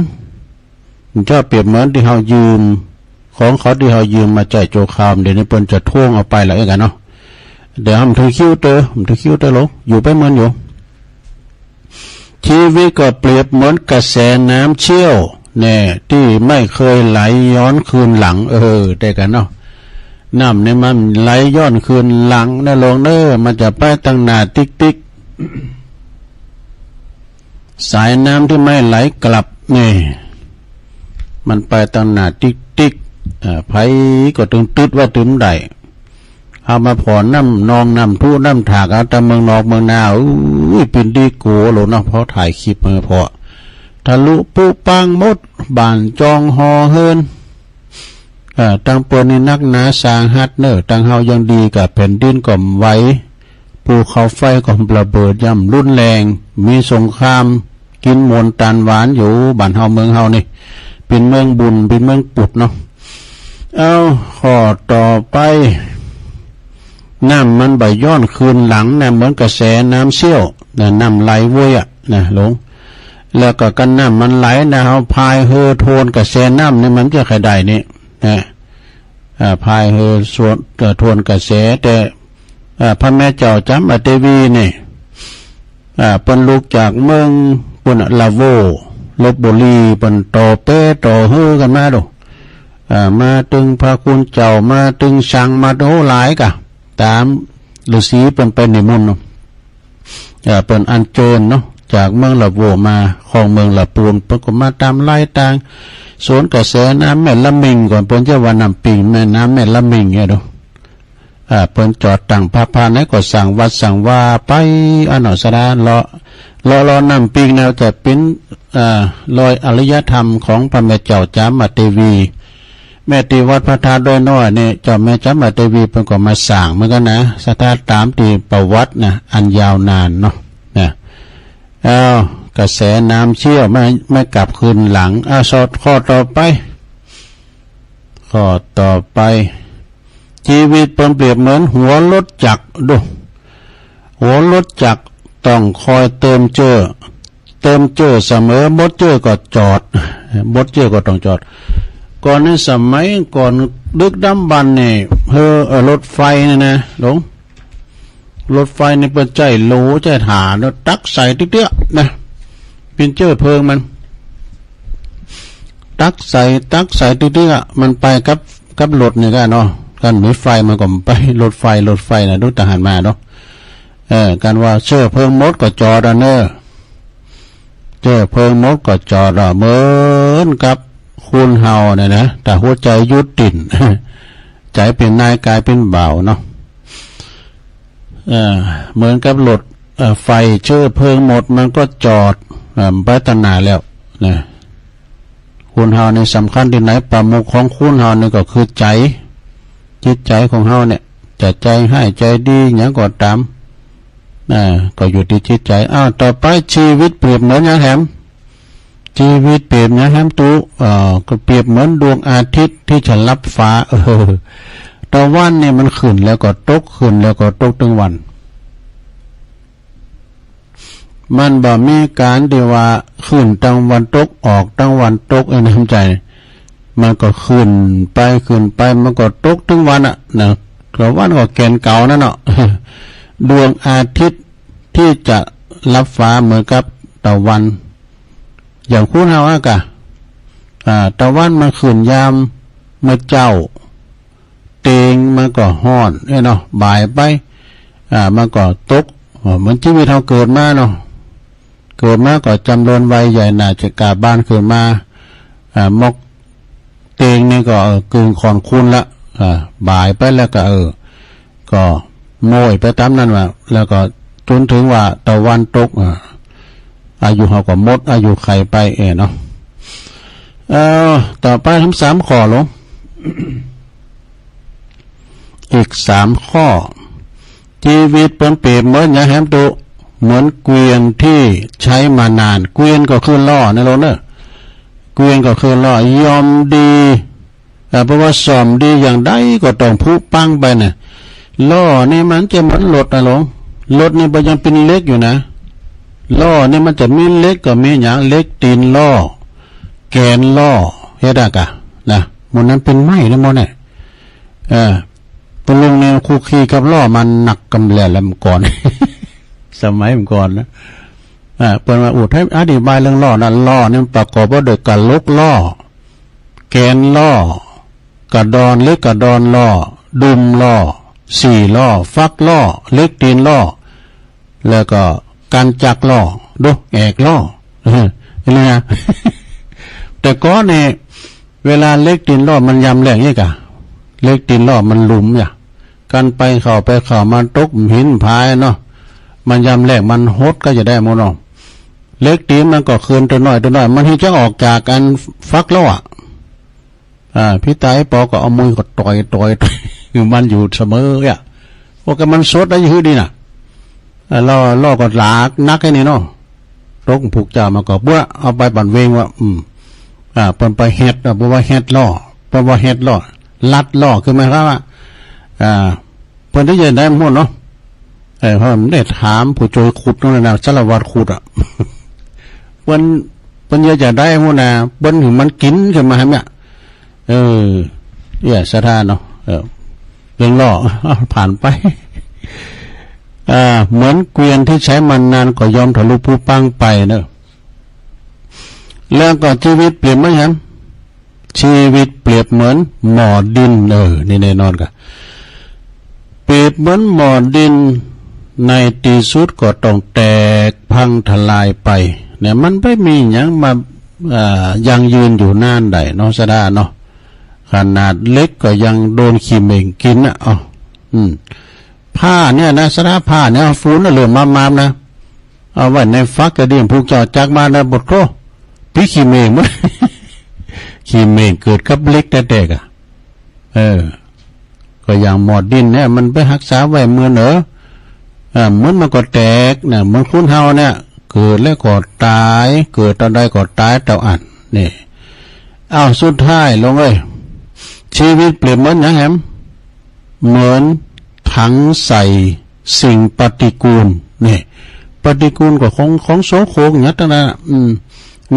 เปรียบเหมือนที่เขายืมของเขาที่เขายืมมาจ่ายโจคามเดี๋ยวนี้เปิ้นจะท่วงเอาไปแล้วกันเนาะเดี๋ยวมันถือคิ้วเตอหรออยู่ไปเหมือนอยู่ชีวิตก็เปรียบเหมือนกระแสน้ำเชี่ยวเนี่ยที่ไม่เคยไหลย้อนคืนหลังได้กันเนาะน้ำเนี่ยมันไหลย้อนคืนหลังนะลงมันจะไปตั้งหน้าติ๊กสายน้ำที่ไม่ไหลกลับนี่มันไปตั้งหน้าติ๊กไผก็ตึงตึดว่าตึมได้เอามาผ่อนน้ำนองน้ำทูน้ำถากเอาแต่เมืองนอกเมืองนาเป็นดีโกโหลเนาะเพราะถ่ายคลิปมาพอทะลุปุปังมดบานจองหอเฮินตั้งเปิดนี่นักหนาสางฮัดตั้งเฮายังดีกับแผ่นดินก่อมไว้ภูเขาไฟก่อมระเบิดย่ำรุนแรงมีสงครามกินมวลตานหวานอยู่บ้านเฮาเมืองเฮานี่เป็นเมืองบุญเป็นเมืองปุดเนาะเอาข้อต่อไปน้ำมันใบย้อนคืนหลังนะเหมือนกระแสน้ำเชี่ยวน้ำไหลเว้ยหลงแล้วก็กันน้ำมันไหลนะเฮาพายเฮอโทนกระแสน้ำนี่มันจะใครได้นี่พายเฮอส่วนโทนกระแสแต่พระแม่เจ้าจำอเทวีนี่เปิ้นลูกจากเมืองปุ่นลาโวลพบุรีเปิ้นต่อเป้ต่อเฮอกันมาดูมาตึงพระคุณเจ้ามาตึงชังมาโหหลายกะตามฤาษีเป็นไปนิมนต์เนาะเป็นอันเจิญเนาะจากเมืองละโวมาของเมืองละปูนเพิ่นก็มาตามไล่ต่างสวนกระแสน้ำแม่ละมิงก่อนเพิ่นจะว่าน้ำปิงแม่น้ำแม่ละมิงเด้อเพิ่นจอดตั้งพระพาไหนก็สั่งวัดสั่งว่าไปอันนสดารอน้ำปิงแนวจะเป็นรอยอริยธรรมของพระแม่เจ้าจามเทวีแม่ตีวัดพระธาตุด้วยน้อยเนี่ยเจ้าแม่จามเทวีเพิ่นก็มาสร้างเหมือนกันนะสถานตามที่ประวัตินะอันยาวนานเนาะกระแสน้ำเชี่ยวไม่กลับคืนหลังสอดข้อต่อไปชีวิตเปรียบเหมือนหัวรถจักรดูหัวรถจักรต้องคอยเติมเจือเสมอหมดเจือก็จอดหมดเจือก็ต้องจอดก่อนในสมัยก่อนดึกดำบรรพ์นี่รถไฟนี่นะหลงรถไฟนี่เป็นใจโหลใจถาแล้วตักใส่เตี้ยๆนะเป็นเจือเพลิงมันตักใส่เตี้ยๆมันไปกับรถนี่ก็เนาะกันมีไฟมันก็ไปรถไฟนะดูทหารมาเนาะกันว่าเชื้อเพลิงมดก็จอดเนอะเชื้อเพลิงมดก็จอดเหมือนกับคุณเฮาเนี่ยนะแต่หัวใจยุดติ่น ใจเป็นนายกายเป็นบ่าวเนาะเหมือนกับรถไฟเชื้อเพลิงหมดมันก็จอดไปตั้งนานแล้วนะคุณเฮาในสำคัญที่ไหนประมุขของคุณเฮานี่ก็คือใจจิตใจของเฮาเนี่ยจะใจให้ใจดีอย่างก็ตามก็อยู่ที่จิตใจต่อไปชีวิตเปรียบเหมือนอย่างแหมชีวิตเปรียบอย่างแหมตู้ก็เปรียบเหมือนดวงอาทิตย์ที่จะรับฟ้าตะวันเนี่ยมันขึ้นแล้วก็ตกขึ้นแล้วก็ตกทั้งวันมันบ่มีการที่ว่าขึ้นตั้งวันตกออกตั้งวันตกน้ำใจมันก็ขึ้นไปมันก็ตกทั้งวันนะตะวันก็แกนเก่านั่นเนาะดวงอาทิตย์ที่จะรับฟ้าเหมือนกับ ตะวันอย่างคู่เฮาอะกะตะวันมันขึ้นยามเมื่อเจ้าเตงมันก็ฮ้อนเนาะบ่ายไปมันก็ตกเหมือนชีวิตเราเกิดมาเนาะเกิดมาก็จำเริญวัยใหญ่น่าจะกาบ้านเกิดมามกเตงนี่ก็กึ่งขอนคุณละบ่ายไปแล้วก็ก็โมยไปตามนั้นว่าแล้วก็จนถึงว่าตะวันตกอายุเขาก็หมดอายุไขไปเนาะต่อไปทั้ง3ข้อลง อีก3ข้อชีวิตเปลี่ยนเปลี่ยนเหมือนอย่างแฮมตุเหมือนเกวียนที่ใช้มานานเกวียนก็คือล้อนะเราเนอะเกวียนก็คือล้อยอมดีเพราะว่าสอมดีอย่างใดก็ต้องผู้ปังไปเนี่ยล้อนี่มันจะเหมือนรถนะหลงรถนี่มันยังเป็นเล็กอยู่นะล้อนี่มันจะมีเล็กก็มีอย่างเล็กตีนล้อแกนล้อเฮ็ดอะกะนะมันนั้นเป็นไม้นะมันเนี่ยปลุงเนี่ยคู่ขี่กับล้อมันหนักกำแหลมก่อน สมัยก่อนนะเปิดมาอุดให้อธิบายเรื่องล้อนะล้อนี่ประกอบด้วยกระลกล้อแกนล้อกระดอนเล็กกระดอนล้อดุมล้อ4ล้อฟักล้อเล็กตีนล้อแล้วก็การจักรล้อดูแอกล้อเห็นไหมนะ แต่ก้อนเนี่ยเวลาเล็กตีนล้อมันยำแรงนี่กะเล็กตีนล้อมันหลุมอย่ากันไปเข้ามันตกหินพายเนาะมันยำแรงมันฮดก็จะได้โมโนเล็กตีนมันก็คืนตัวน้อยมันที่จะออกจากการฟักล้อพี่ตายปอก็เอามือก็ต่อยคือมันอยู่เสมออ่ะพวกมันสดได้ยืดดีน่ะล่อก็หลากนักไอ้นี่เนาะตกผูกจ่ามาก็เบื่อเอาไปบั่นเวงว่าเปิ้นไปเฮ็ดเพราะว่าเฮ็ดล่อเพราะว่าเฮ็ดล่อลัดล่อคือหมายความว่าเพิ่นได้ยินได้หมดเนาะเพราะมันได้ถามผู้โจยขุดนั่นน่ะสารวัตรขุดอ่ะเพิ่นจะได้หมดน่ะเปิ้นถึงมันกินขึ้นมาให้แม่สถานเนาะเรื่องล่อผ่านไปเหมือนเกวียนที่ใช้มันนานก็ยอมทะลุผู้ปังไปเนอะแล้วก็ชีวิตเปลี่ยนไหมครับชีวิตเปรียบเหมือนหมอดินนี่แน่นอนกันเปรียบเหมือนหมอดินในที่สุดก็ต้องแตกพังทลายไปเนี่ยมันไม่มีอย่างมายังยืนอยู่นานใดเนาะสดาเนาะขนาดเล็กก็ยังโดนขี้เหม่งกินนะผ้าเนี่ยนะสระผ้าเนี่ยฟูนเหลือมานะเอาไว้ในฟักกระดิ่งผูกจอดจักมานะบทโคพี่ขี้เมงมั้ย ขี้เมงเกิดกับเล็กแต่เด็กก็อย่างหมอดดินเนี่ยมันไปรักษาไว้เหมือนเหมือนมันก็แตกเนี่ยเหมือนคุณเฮาเนี่ยเกิดแล้วก็ตายเกิดตอนใดก็ตายเต่าอันนี่สุดท้ายลงเลยชีวิตเปลี่ยนเหมือนอย่างแหมเหมือนถังใส่สิ่งปฏิกูลนี่ปฏิกูลก็ของโสโครกอย่างนั้น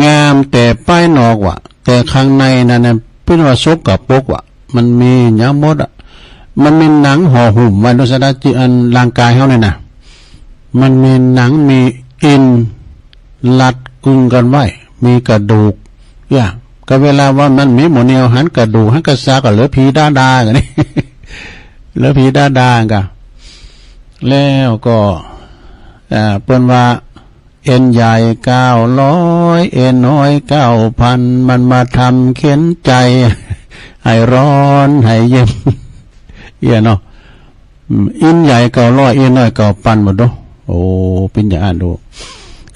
งามแต่ป้ายนอกว่ะแต่ข้างในนั่นน่ะเป็นว่าซกกับปกว่ะมันมีหยังหมดมันมีหนังห่อหุ้มไว้โดยสดาจิอันร่างกายเฮานี่น่ะมันมีหนังมีอินลัดกึ่งกันไว้มีกระดูกก็เวลาว่ามันมีหมดแนวหันกระดูกหันกระซาก็เหลือผีดากันนี่ แล้วผีดากันแล้วก็เปิ้นว่าเอ็นใหญ่900เอ็นน้อย9,000มันมาทำเข็นใจให้ร้อนให้เย็นเนาะอินใหญ่900เอ็นน้อย9,000หมดดูโอ้เป็นอย่างอ่านดู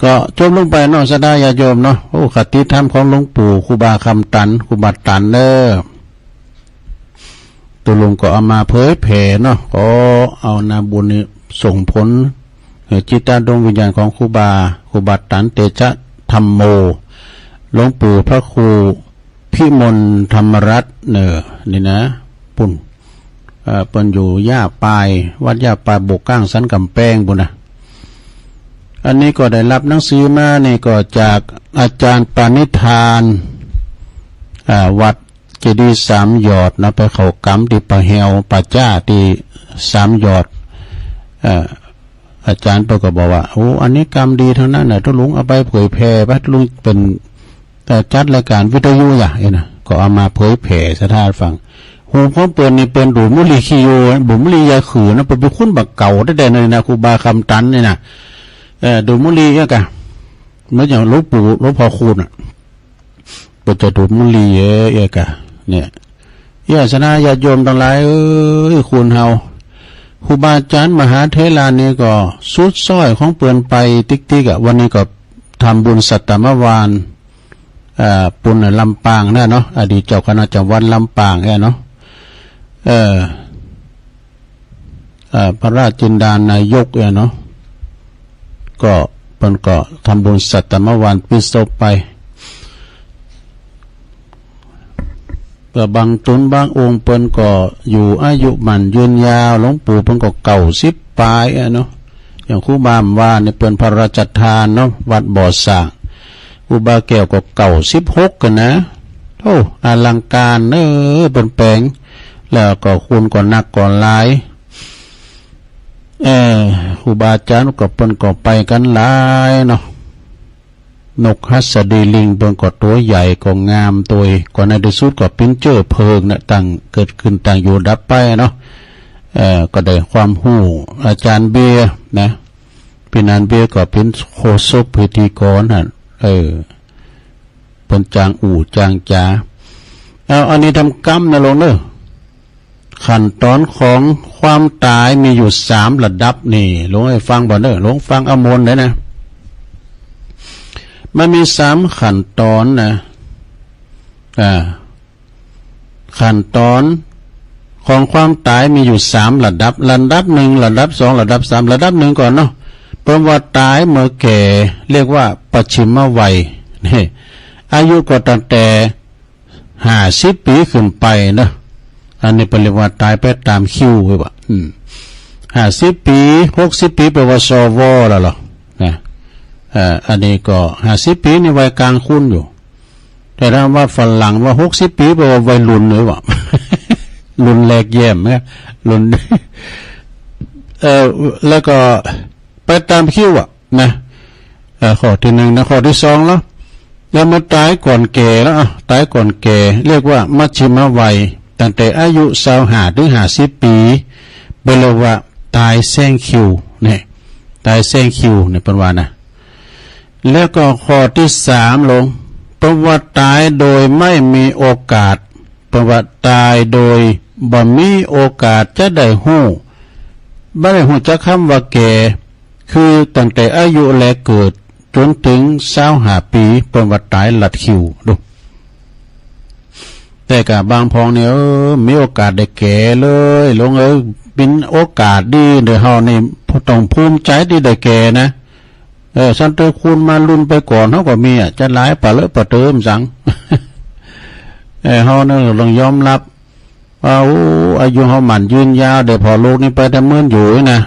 ก็จบลงไปเนาะสดาญาโยมเนาะโอ้คติธรรมของหลวงปู่ครูบาคำตันครูบาตันตัวลุงก็เอามาเผยแผ่เนาะก็เอานาบุญนี่ส่งผลจิตดวงวิญญาณของครูบาตันเตชะธรรมโมหลวงปู่พระครูพิมลธรรมรัตน์นี่นะปุ่นเปิ้นอยู่ย่าปายวัดย่าปายบกก้างสันกำแพงบุญนะอันนี้ก็ได้รับหนังสือมานี่ก็จากอาจารย์ปานิธานวัดเจดีย์3 ยอดนะไปเข้ากรรมที่ปะแหวปะจ้าที่3 ยอด อาจารย์เปิ่นก็บอกว่าโอ้อันนี้กรรมดีทั้งนั้นน่ะทุลุงเอาไปเผยแพร่บัดลุงเป็นแต่จัดรายการวิทยุอ่ะนะก็เอามาเผยแผ่สถานฟังหูพร้อมเปิ้นนี่เปิ้นดูดมุลีขี้โยบุมุลียาขือนะเปิ้นเป็นคนบักเก่าได้ๆเลยนะครูบาคำตันนี่นะดูดมุลีก็กะเหมือนอย่างหลวงปู่หลวงพ่อคูณน่ะเปิ้นจะดูดมุลีเยอะกะเนี่ยญาติญาติโยมทั้งหลายเอ้ยคุณเฮาครูบาอาจารย์มหาเถรานี่ก็สุดซ้อยของเปิ้นไปติ๊กๆอ่ะวันนี้ก็ทำบุญสัตตมวานปุณณลำปางนะเนาะอดีตเจ้าคณะจังหวัดลำปางเนาะพระราชจินดานายกเนาะก็เปิ้นก็ทำบุญสัตตมวานปิศพไปเพื่อบางตุนบางองค์เปิ้นก็อยู่อายุมันยืนยาวหลวงปู่เปิ้นก็90ปลายเนาะอย่างครูบามว่านี่เปิ้นพระราชทานเนาะวัดบ่อสร้างครูบาแก้วก็96กันนะโอ้อลังการเปิ้นแปลงแล้วก็คุณก็นักก็หลายครูบาอาจารย์ก็เปิ้นก็ไปกันหลายเนาะนกฮัสดีลิงเปิ้นก็ตัวใหญ่ก็งามตัวก็ในที่สุดก็เป็นเจ้าเพลิงนะตั้งเกิดขึ้นตั้งอยู่ดับไปเนาะก็ได้ความรู้อาจารย์เบียนะพี่นันเบียก็เป็นโฆษกพิธีกรน่ะเป็นจางอู่จางจ๋าอันนี้ทำกรรมนะลงเด้อขั้นตอนของความตายมีอยู่3ระดับนี่ลงให้ฟังบ่เด้อลงฟังอมนได้นะมันมี3ขั้นตอนนะขั้นตอนของความตายมีอยู่3ระดับระดับ1ระดับ2ระดับ3ระดับ1ก่อนเนาะเพราะว่าตายเมื่อแก่เรียกว่าปัจฉิมวัยนี่อายุก็ตั้งแต่50ปีขึ้นไปนะอันนี้เป็นเรียกว่าตายไปตามคิวไว้ว่า50ปี60ปีแปลว่าสวแล้วหรอนะอันนี้ก็50ปีในวัยกลางคุณอยู่แต่ถ้าว่าฝรั่งว่า60ปีแปลว่าวัยรุ่นเลยว่ะ รุ่นแรกแย้มนะรุ่น แล้วก็ไปตามคิวอ่ะนะข้อที่1นะข้อที่2แล้วมาตายก่อนแก่แล้วตายก่อนแก่เรียกว่ามัชฌิมวัยตั้งแต่อายุ25ถึง50ปีเรียกว่าตายแซงคิวเนี่ยตายแซงคิวเนี่ยเป็นว่านะแล้วก็ข้อที่3ลงประวัติตายโดยไม่มีโอกาสประวัติตายโดยบ่มีโอกาสจะได้ฮู้บ่ได้ฮู้จักคำว่าแก่คือตั้งแต่อายุแรกเกิดจนถึง25ปีประวัติตายลัดคิวดูแต่กับบางพองเนี่ยมีโอกาสได้แก่เลยลงเป็นโอกาสดีเดี๋ยวเฮานี่ต้องภูมิใจที่ได้แก่นะสันเตคุณมาลุ่นไปก่อนเฮาก็มีจะหลายปะเลอะปะเติมสัง เฮาเนี่ยต้องยอมรับว่าอายุเฮามันยืนยาวได้พอโลกนี้ไปแต่เมื่อนอยู่นะ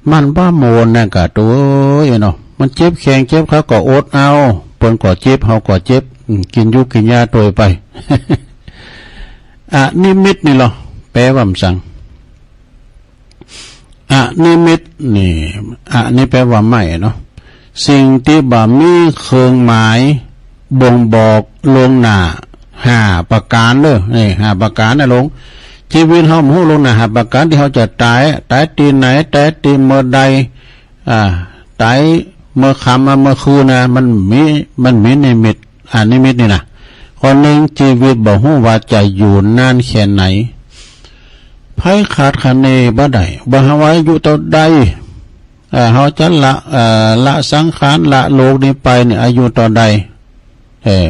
มันบ้าโมนนะกะตัวเนาะมันเจ็บแข้งเจ็บขาก็อดเอาเปิ้นก็เจ็บเฮาก็เจ็บกินยุกินยาตัวไป นิมิตนี่เหรอแปลว่าสั่งนิมิตนี่นี่แปลว่าไม่เนาะสิ่งที่บ่มีเครื่องหมายบ่งบอกลวงหน้า5ประการเด้อนี่5ประการนะลงชีวิตเฮาฮู้ลงหน้า5ประการที่เฮาจะตายที่ไหนตายที่เมื่อใดตายเมื่อค่ำเมื่อคืนนะมันมีนิมิตนิมิตนี่นะคนหนึ่งชีวิตบ่ฮู้ว่าจะอยู่นานแค่ไหนไผขาดคะเนบ่ได้บ่ฮาว่าอยู่ต่อใดเฮาจะละสังขารละโลกนี้ไปเนี่ยอายุต่อใด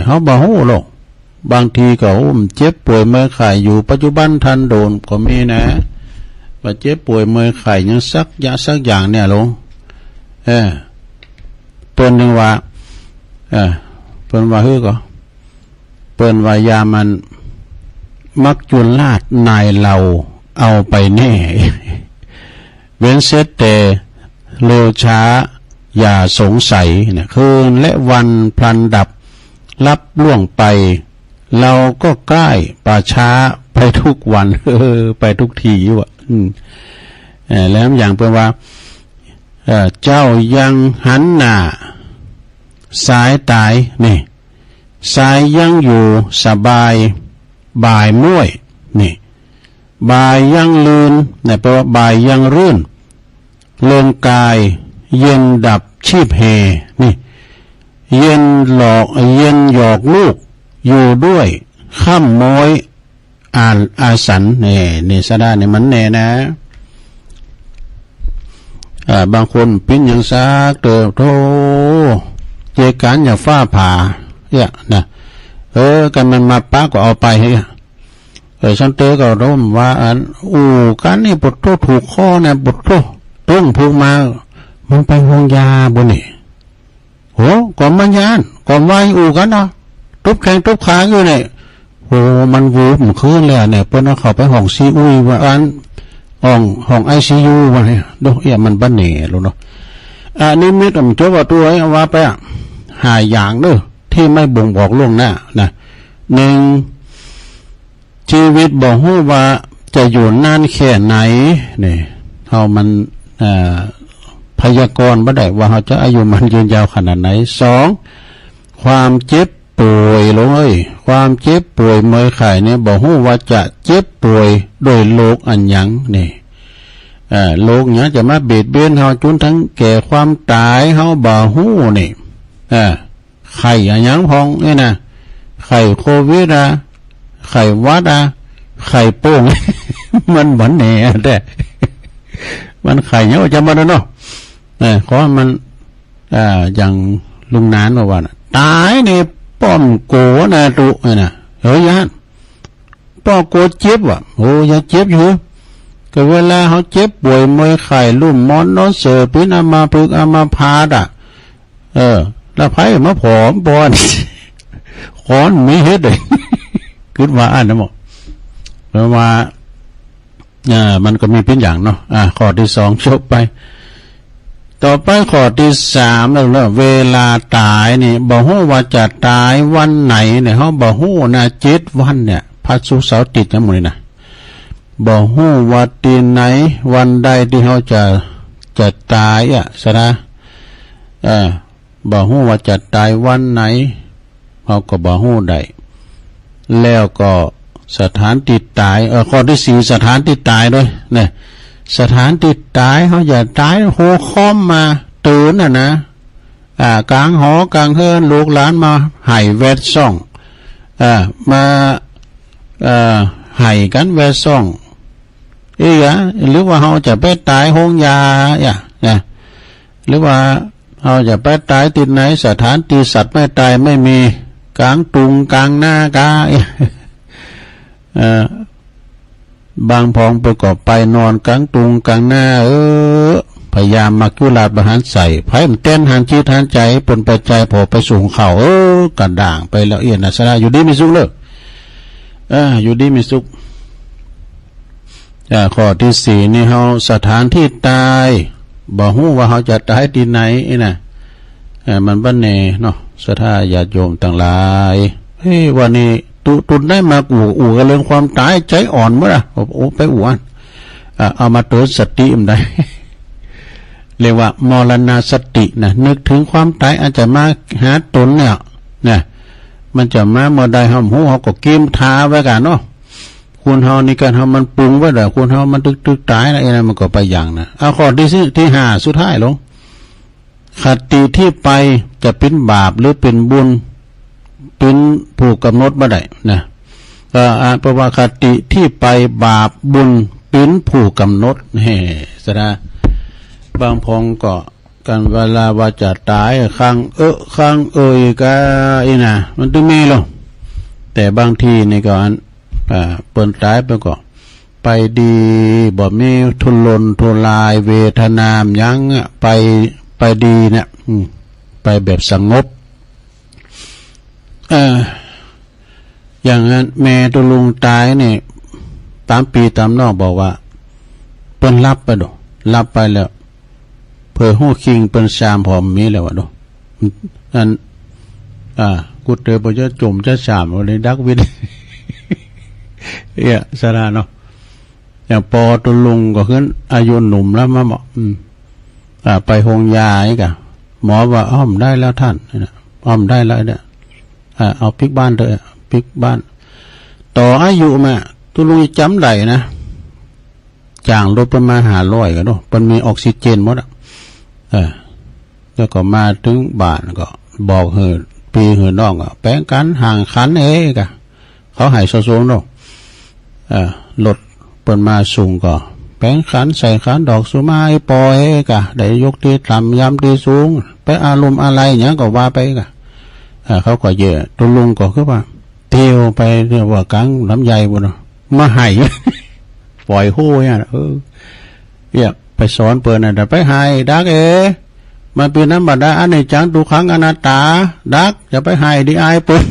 เฮาบ่ฮู้หรอกบางทีก็เจ็บป่วยเมื่อยไข้อยู่ปัจจุบันทันโดนก็มีนะว่าเจ็บป่วยเมื่อยไข้ยังสักอย่างเนี่ยลงเปิ้นนึงว่าเปิ้นว่าก็เปิ้นว่ายามันมักจุลลาดนายเราเอาไปแน่เว้นเสียแต่เร็วช้าอย่าสงสัยเนี่ยคืนและวันพลันดับรับล่วงไปเราก็ใกล้ป่าช้าไปทุกวันไปทุกทีว่ะแล้วอย่างเปิ้นว่า เจ้ายังหันหน้าสายตายนี่สายยังอยู่สบายบ่ายม้วยนี่บ่ายยังลืนนี่แปลว่าบ่ายยังรื่นเลื่อนกายเย็นดับชีพเฮนี่เย็นหลอกเย็นหยอกลูกอยู่ด้วยข้ามม้อยอ่านอาสันนี่สะได้เนี่ยมันแน่นะบางคนปิ้นอย่างซากเติบโตเจกันอย่าฟ้าผ่าเนี่ยนะกันมันมาป้าก็เอาไปให้ฉันเตอก็ร่มว่ากันนี่ปวดโตถูกข้อเนี่ยปวดโตต้งพูมามึงไปห้องยาบนนี่โหก่อนมันยานก่อนไว้กันเนาะทุบแข้งทุบขาอยู่เนี่ยโหมันวูบมันขึ้นเลยเนี่ยเปิ้นเอาเข้าไปห้องซีอุยว่าห้องICU ว่าเนี่ยดูมันบ้านเหน่รู้เนาะนิมิตมันเจ้าว่าตัวไอ้ว่าไปหาอย่างเด้อที่ไม่บ่งบอกล่วงหน้านะหนึ่งชีวิตบอกฮู้ว่าจะอยู่นานแค่ไหนนี่เฮามันพยากรณ์บ่ได้ว่าเฮาจะอายุมันยืนยาวขนาดไหนสองความเจ็บป่วยเลยความเจ็บป่วยเมื่อไข้เนี่ยบอกฮู้ว่าจะเจ็บป่วยโดยโรคอันหยังนี่โรคเนี้ยจะมาเบียดเบียนเฮาจนทั้งแก่ความตายเฮาบ่ฮู้นี่ไข้อันหยังพองนี่นะไข้โควิดไข้หวัดไข่โป้ง มันเหมือนแหน่แต่มันไข่เนี้ยจะมาแล้วเนาะขอมันอย่างลุงนานว่าตายเนี่ยป้อมโกนะตุนะยันป้อโกเจ็บว่ะโอ้ยเจ็บอยู่ก็เวลาเขาเจ็บป่วยเมื่อไข้ลุ่มมอนนอนเสือปิ้นอามาพึกอามาพาดแล้วไผ่มาผอมบอนขอนมีเฮ็ดเลยคิดว่าอ่านนะหมอเพราะว่ามันก็มีเป็นอย่างเนาะข้อที่สองจบไปต่อไปข้อที่สามแล้วเวลาตายนี่บ่ฮู้ว่าจะตายวันไหนเนี่ยเขาบ่ฮู้นะ7 วันเนี่ยพระศุกร์เสาร์ติดนะหมดเลยนะบ่ฮู้ว่าตีไหนวันใดที่เขาจะตายซะนะบ่ฮู้ว่าจะตายวันไหนเขาก็บ่ฮู้ได้แล้วก็สถานที่ตายข้อที่สี่สถานที่ตายด้วยเนี่ยสถานที่ตายเขาอย่าตายโหค้อมมาตื่นนะกลางหอกลางเฮือนลูกหลานมาไห้แวดซ่องมาไห้กันแวดซ่องหรือว่าเขาจะไปตายห้องยาเนี่ยหรือว่าเขาจะไปตายติดไหนสถานที่สัตว์ไม่ตายไม่มีกลางตุงกลางหน้ากาบางพองไปก็ไปนอนกลางตุงกลางหน้าพยายามมักยุลาบหันใส่ไผ่มันเต้นหันชีทหันใจปนไปใจพอไปสูงเข่ากระด่างไปแล้วเอียนนะสระอยู่ดีมีสุขเลยอยู่ดีมีสุขข้อที่สี่นี่เขาสถานที่ตายบอกฮู้ว่าเขาจะตายที่ไหนนะมันบ้านเนเนาะสถาญาติโยมต่างหลายวันนี้ตุนได้มาอู่กันเรื่องความตายใจอ่อนเมื่อไปอู่เอามาเตือนสติมันได้เรียกว่ามรณสตินะนึกถึงความตายอาจจะมาหาตนเนี่ยมันจะมาเมื่อใดห้องหูเขาก็เกมทาไว้กันเนาะคุณเฮานี่กันเฮามันปรุงไว้แต่คุณเฮามันตึกตายอะไรนะมันก็ไปอย่างนะเอาข้อที่ห้าสุดท้ายลงคติที่ไปจะเป็นบาปหรือเป็นบุญเป็นผู้กำหนดบ่ได้นะเพราะว่าคติที่ไปบาปบุญเป็นผู้กำหนดสระบางพงก็กันเวลาว่าจะตายข้างก็นะมันต้องมีหรอกแต่บางทีนี่ก็เปิดตายไปก็ไปดีบ่มีทุรนทุรายเวทนามยังไปดีเนี่ยไปแบบสงบอย่างนั้นแม่ตัวลุงตายนี่ตามปีตามนอกบอกว่าเปิ้นรับไปดูรับไปแล้วเพื่อหู้คิงเปิ้นชามพร้อมมีแล้ววะดูอันกูเตอบ่จะจมจะชามเลยดักวินสาราเนาะอย่างปอตัวลุงก็ขึ้นอายุหนุ่มแล้วมาบอก ไปโรงยาอีกอะหมอว่าอ้อมได้แล้วท่านอ้อมได้แล้วเนี่ยเอาพลิกบ้านเถอะพลิกบ้านต่ออายุมาตุลุงจำได้นะจางลดประมาณ500กันเนาะมันมีออกซิเจนหมดอ่ะแล้วก็มาถึงบ้านก็บอกเฮอปีเฮอน้องอ่ะแป้งกันห่างขันกะเขาหายสูงเนาะลดเปิดมาสูงก็แป้งขันใส่ขันดอกสุมาไอปอยกะได้ยกที่ต่ำย้ำที่สูงไปอารมณ์อะไรเนี้ยก็ว่าไปกะเขาก็เยอะตุลุงก็คือว่าเที่ยวไปเรียกว่ากังลำไยบุญมาหายปล่อยหู้เนี่ยอยากไปสอนเปิดน่ะแต่ไปหายดักมันเป็นน้ำบาดาอันนี้จังทุกครั้งอนัตตาดักจะไปหายดีไอเปิด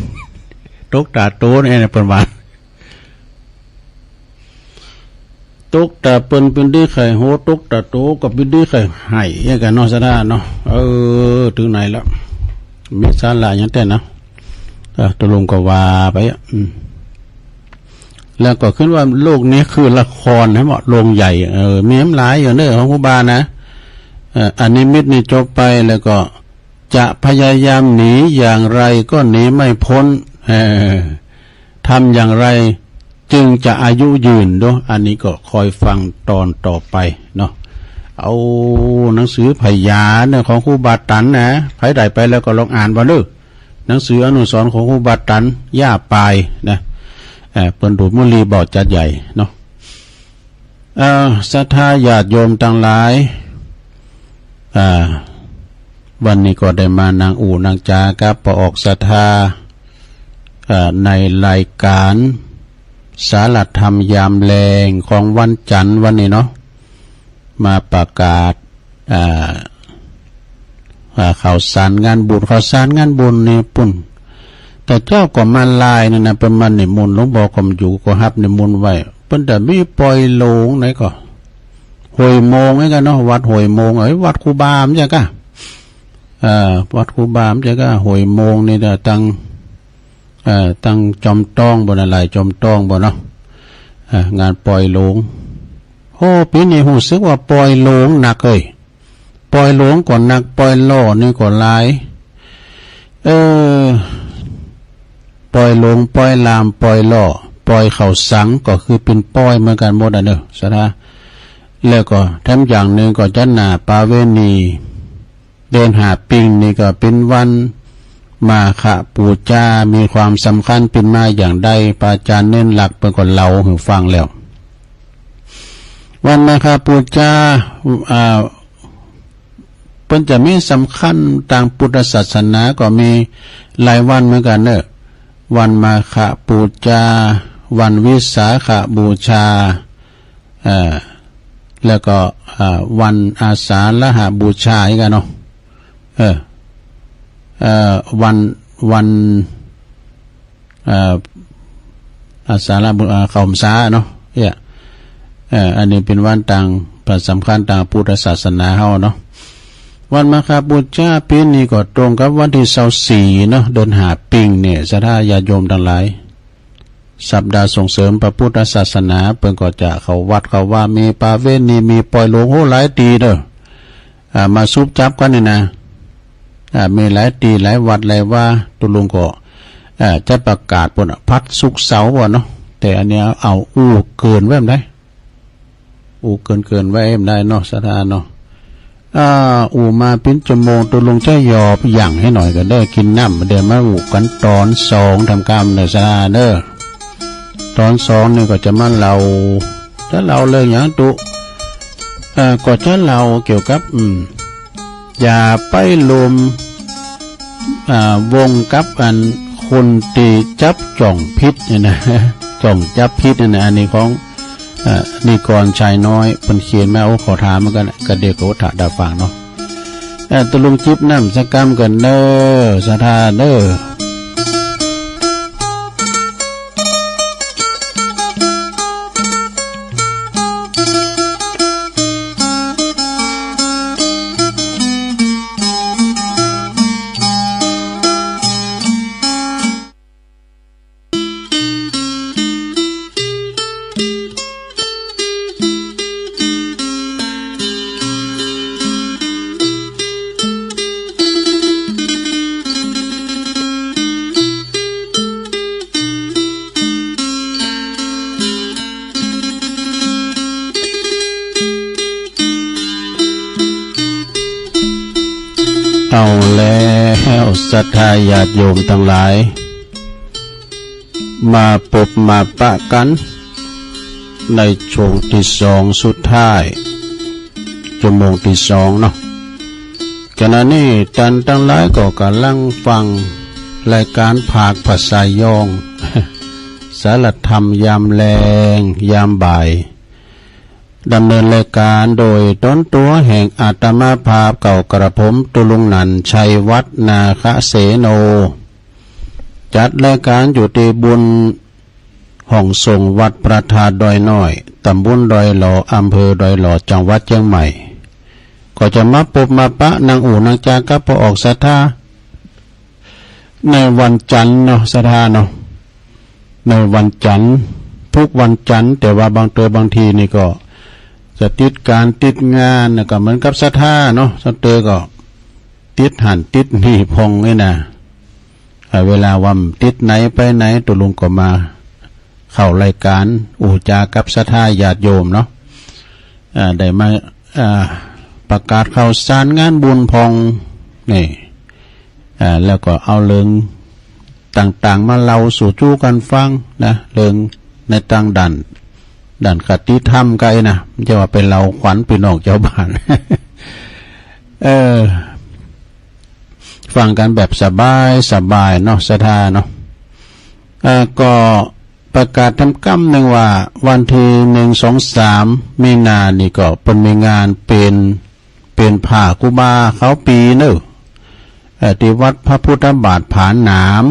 ตกตาโตเนี่ยเปิดว่าตกตาเปินเป็นดีไข่โหตกตาโตกับเป็นดีไข่หายอย่างกันนอสดาเนาะถึงไหนแล้วมีสาระอย่างแต่นะตัวลงก็ว่าไปแล้วก็ขึ้นว่าโลกนี้คือละครนะเหมาะโรงใหญ่มีน้ำลายอย่างเด้อของครูบานะอันนี้มิตรนี่จบไปแล้วก็จะพยายามหนีอย่างไรก็หนีไม่พ้นทำอย่างไรจึงจะอายุยืนด้วยอันนี้ก็คอยฟังตอนต่อไปเนาะเอาหนังสือพยานเนี่ยของครูบาตันนะใครได้ไปแล้วก็ลองอ่านบ้างเด้อหนังสืออนุสรณ์ของครูบาตันย่าปลายนะเปิ่นดูดมุลีบอดจัดใหญ่เนาะศรัทธาญาติโยมต่างหลายวันนี้ก็ได้มานางอู่นางจากับประออกศรัทธาในรายการสารธรรมยามแรงของวันจันทร์วันนี้เนาะมาประกาศข่าวสารงานบุญข่าวสารงานบุญนี่ปุ่นแต่เจ้าก็มาลายนั่นนะเป็นมันนิมนต์หลวงพ่อก็อยู่ก็ฮับนิมนต์ไว้เพิ่นแต่มีปล่อยโลงไหนก็หอยโมงไอ้กันเนาะวัดหอยโมงวัดครูบามใช่กะวัดครูบามใช่กะหอยโมงนี่เด้อตั้งจอมต้องบนอะไรจอมต้องบนเนาะงานปล่อยโลงโอ้ปีนี้หูซึกว่าปล่อยโลงหนักเลยปล่อยโลงก่อนหนักปล่อยล่อนี่ก่อนลายปล่อยลงปล่อยลามปล่อยล่อปล่อยเข่าสังก็คือเป็นปล่อยเหมือนกันหมดเนอะสะนะแล้วก็แถมอย่างหนึ่งก็จันนาปาเวณีเดินหาปิงนี่ก็เป็นวันมาฆปูจามีความสำคัญเป็นมาอย่างใดปาจารย์เน้นหลักเป็นคนเราให้ฟังแล้ววันมาฆปูจาเป็นจะมีสำคัญทางพุทธศาสนาก็มีหลายวันเหมือนกันเนอะวันมาฆปูจาวันวิสาขบูชาแล้วก็วันอาสาฬหบูชาอีกกันเนาะวันอาสาฬบูชาเข้าพรรษาเนาะอันนี้เป็นวันต่างสำคัญต่างพุทธศาสนาเฮาเนาะวันมาฆบูชาปีนี้ก็ตรงกับวันที่24เนาะเดินหาปิงเนี่ยศรัทธาญาติโยมทั้งหลายสัปดาห์ส่งเสริมพระพุทธศาสนาเพิ่นก็จะเข้าวัดเข้าว่ามีปาเวณีมีปล่อยโลงโหหลายตีเด้อมาซุบจับกันนี่นะมีหลายตีหลายวัดหลายว่าตุลุงก็จะประกาศปุ่นพัดสุกเสาร์บ่เนาะแต่อันเนี้ยเอาอู้เกินไว้ได้อู้เกินไว้ได้เนาะศรัทธาเนาะอูมาเป็นชั่วโมงตุลุงจะยอบอย่างให้หน่อยก็ได้กินน้ำเดี๋ยวมาอูกันตอน2ทำกรรมเด้อศรัทธาเด้อตอน2นี่ก็จะมาเราถ้าเราเลยอย่างตุก็จะเราเกี่ยวกับอย่าไปลมวงกับอันคนตีจับจ่องพิษเนี่ยนะจ่องจับพิษเนี่ยนะอันนี้ของนิกรชายน้อยเป็นเขียนมาโอ้ขอถามเหมือนกันกระเดียกโอถาดาฟังเนาะตะลุงจิบน้ำสักกรรมกันเด้อศรัทธาเด้อ เอาแล้วศรัทธาญาติโยมทั้งหลายมาพบมาปะกันในช่วงที่สองสุดท้ายชั่วโมงที่สองเนาะขณะนี้ท่านทั้งหลายก็กำลังฟังรายการภาคภาษายองสารธรรมยามแลงยามบ่ายดำเนินรายการโดยต้นตัวแห่งอาตมาภาพเก่ากระผมตุลุงนันชัยวัฒนาคเสโนจัดรายการอยู่ที่บุญห้องส่งวัดประทาดอยน้อยตำบลดอยหล่ออำเภอดอยหล่อจังหวัดเชียงใหม่ก็จะมาพบมาปะนางอู่นางจากัพอออกศรัทธาในวันจันทร์เนาะศรัทธาเนาะในวันจันทร์ทุกวันจันทร์แต่ว่าบางทีนี่ก็จะติดการติดงานนะก็เหมือนกับศรัทธาเนาะศรัทธาก็ติดหันติดนี่พองนี่นะเวลาวันติดไหนไปไหนตุลุงก็มาเข้ารายการอู่จากับศรัทธาญาติโยมเนาะได้มาประกาศข่าวสารงานบุญพองนี่แล้วก็เอาเรื่องต่างๆมาเล่าสู่จู้กันฟังนะเรื่องในต่างด่านคติธรรมไกลนะจะว่าเป็นเราขวัญพี่น้องเจ้าบ้าน ฟังกันแบบสบายเนาะศรัทธาเนาะก็ประกาศทำกรรมหนึ่งว่าวันที่1-2-3มีนานี่ก็เป็นมีงานเป็นผ่ากุบาเขาปีเนอะที่วัดพระพุทธบาทผาหนาม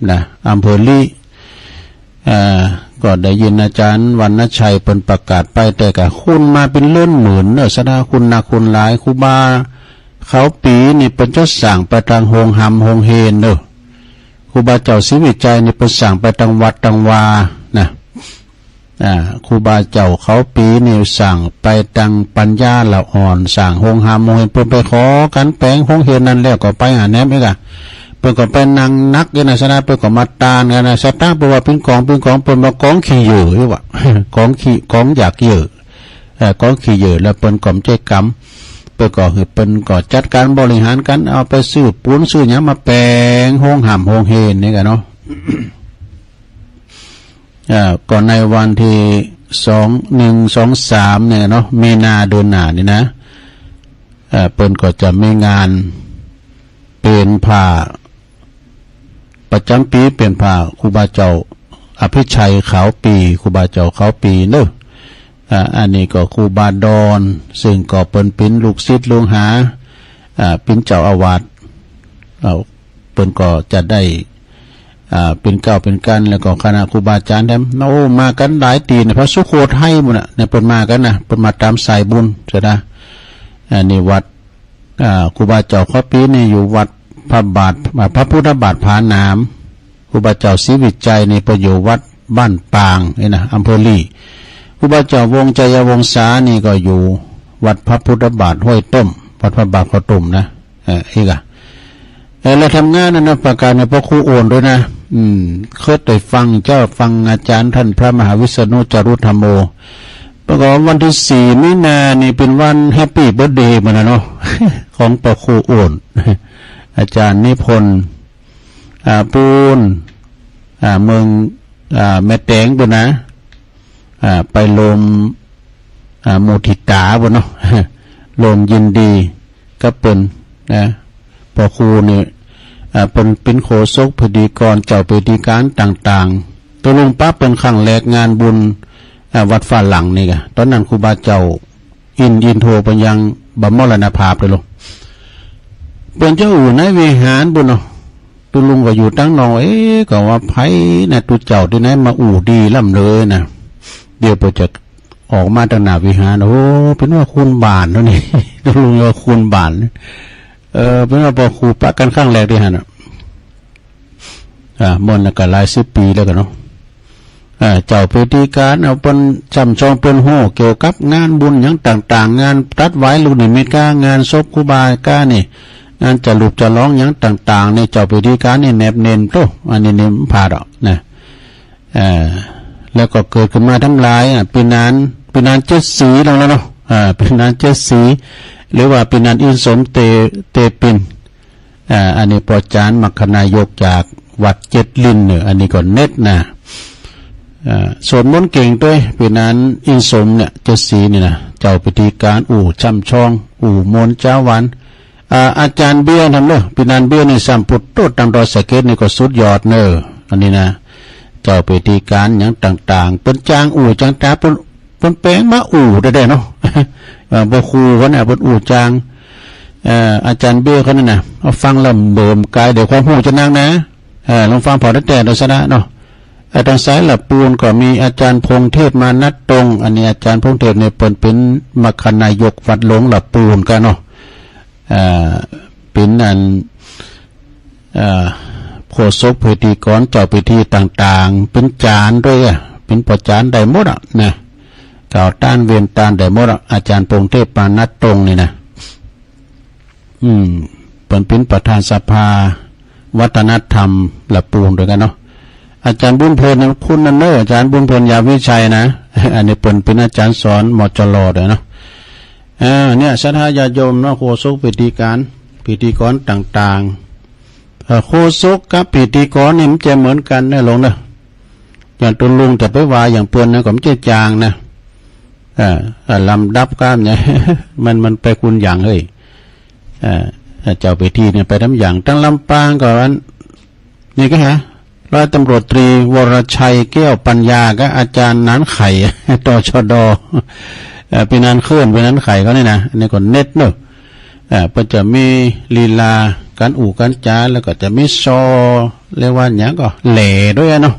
นะอำเภอลี่ก็ได้ยินอาจารย์วรรณชัยเป็นประกาศไปแต่กับคุณมาเป็นเลื่อนหมื่นเนอะสดาคุณนาคุณหลายคุบาเขาปีนี่เป็นเจ้าสั่งไปทางโฮงหำโฮงเฮนเนอะคุบาเจ้าศิวิจัยนี่เป็นสั่งไปทางวัดทางวานะครูบาเจ้าเขาปีนี่สั่งไปทางปัญญาละอ่อนสั่งโฮงหำโฮงเฮนเพิ่นไปขอกันแปลงโฮงเฮนนั่นแล้วก็ไปหาแนมอีกเพิ่นก็ไปนั่งนักอยู่นะสนะเพิ่นก็มาตานกันนะสตาร์บอกว่าเป็นของเพิ่นมากองขี้เหยื่อว่า ของอยากเหยื่อกองขี้เหยื่อแล้วเพิ่นก็ใจกรรมเพิ่นก็คือเพิ่นก็จัดการบริหารกันเอาไปซื้อปูนซื้อหยังมาแปลงโฮงหำโฮงเฮนนี่กันเนาะ ก่อนในวันที่1-2-3เนี่ยเนาะมีนาเดือนหน้านี่นะเพิ่นก็จะมีงานเป็นผ้าประจำปีเป็นผ้าครูบาเจ้าอภิชัยขาวปีครูบาเจ้าขาวปีเนอะอันนี้ก็ครูบาดอนซึ่งก็เป็นลูกศิษย์ลูกหาเป็นเจ้าอาวาสเพิ่นก็จะได้เป็นเก้าเป็นกันแล้วก็คณะครูบาอาจารย์โอ้มากันหลายตีนะพระสุโขทัยหมดน่ะเนี่ยเพิ่นมากันนะเพิ่นมาตามสายบุญใช่ไหมนี่วัดครูบาเจ้าข้อปีนี่อยู่วัดพระพุทธบาทผาหนามครูบาเจ้าศรีวิจัยนี่ไปอยู่วัดบ้านปางนี่นะอำเภอลี่ครูบาเจ้าวงใจยวงศานี่ก็อยู่วัดพระพุทธบาทห้วยต้มวัดพระบาทข้าวต้มนะอีกแล้วทำงานนั้นประกาศในพระครูโอนด้วยนะเคยได้ฟังอาจารย์ท่านพระมหาวิษณุจารุธรรมโมประกอบวันที่4มีนานี่เป็นวันแฮปปี้เบิร์ธเดย์มันนะเนาะ ของพระครูโอนอาจารย์นิพนธ์ปูนเมืองแม่แตงบุญนะไปลมโมทิตาบุญเนาะ ลมยินดีก็เป็นนะพระครูนี่เป็นโฆษกพิธีกรเจ้าพิธีการต่างๆตัวลงปั๊บเป็นครั้งแรกงานบุญวัดฟ้าหลังนี่กะตอนนั้นครูบาเจ้าอินโทรไปยังบำมรณภาพเลยลงเป็นเจ้าอยู่ในวิหารบุญเนาะตัวลุงก็อยู่ตั้งนองก็ว่าไผ่นะตัวเจ้าที่ไหนมาอู่ดีล่ำเลยนะเดี๋ยวพอจะออกมาตั้งหน้าวิหารโอ้เป็นว่าคุณบานแล้วนี่ตัวลุงว่าคุณบานเป็นว่าพอครูปะกันข้างแรกที่ฮะมนต์ก็หลาย10 ปีแล้วกันเนาะเจ้าพิธีการเอาเป็นจำชองเป็นหูเกี่ยวกับงานบุญอย่างต่างๆงานตัดไว้ลูกนิมิตงานศพครูบาก้านี่งานจะลุบจะร้องอย่างต่างๆในเจ้าพิธีการนี่แนบเน้นโตอันนี้เน้นผ่าดอกนะแล้วก็เกิดขึ้นมาทำลายปีนาน7 สีแล้วเนาะปีนาน7 สีหรือว่าปีนานอินสมเตปิน อันนี้ปอจานมัคคณายกจากวัดเจ็ดลินเนี่ยอันนี้ก็เน็ตนะสวดมนต์เก่งด้วยปีนั้นอินสมเนี่ยเจ็ดสีนี่นะเจ้าพิธีการช่ำช่องมนต์เจ้าวันอาจารย์เบี้ยทำเลยปีนั้นเบี้ยนี่สัมพุทธโตตังรอสเกตนี่ก็สุดยอดเนออันนี้นะเจ้าพิธีการอย่างต่างๆเป็นจางจังตาเป็นแปลงมาได้เนาะบ่ครูเขาเนี่ยเป็นจางอาจารย์เบี้ยเขานี่นะเอาฟังแล้วเบิ่มกายเดี๋ยวความหูจะนั่งนะลองฟังพอได้แต่โดยสนะเนาะทางซ้ายหลับปูนก็มีอาจารย์พงเทพมานัดตรงอันนี้อาจารย์พงเทพเนี่ยเป็นมัคคณายกวัดหลวงหลับปูนกันเนาะเป็นอันโฆษกพิธีกรเจ้าพิธีต่างๆเป็นจานด้วยเป็นประจานได้หมดนะกล่าวต้านเวียนต้านได้หมดอาจารย์พงเทพมานัดตรงนี่นะเป็นประธานสภาวัฒนธรรมหลับปูนด้วยกันเนาะอาจารย์บุญเพลินคุณนั่นเนอะอาจารย์บุญเพลินยาวิชัยนะอันนี้เป็นอาจารย์สอนมจรด้วยเนาะเนี่ยศรัทธาญาติโยมเนาะโฆษกพิธีกรต่างๆโฆษกกับพิธีกรนี่มันจะเหมือนกันนะลงนะอย่างตุลุงจะไปว่าอย่างเปื่อนนะก็มันจะจางนะลำดับกันเนี่ยมันไปคุณอย่างเฮ้ยเจ้าพิธีเนี่ยไปทำอย่างตั้งลำปางก่อนนี่ก็ฮะร้อยตำรวจตรีวรชัยแก้วปัญญาก็อาจารย์นั้นไข่ตชดเป็นนั้นเคลื่อนเป็นนั้นไข่เขาเนี่ยนะอันนี้ก็เน็ตเนอะก็จะมีลีลาการการจ้าแล้วก็จะมีซอเรียกว่าอย่างก็แหล่ด้วยเนาะ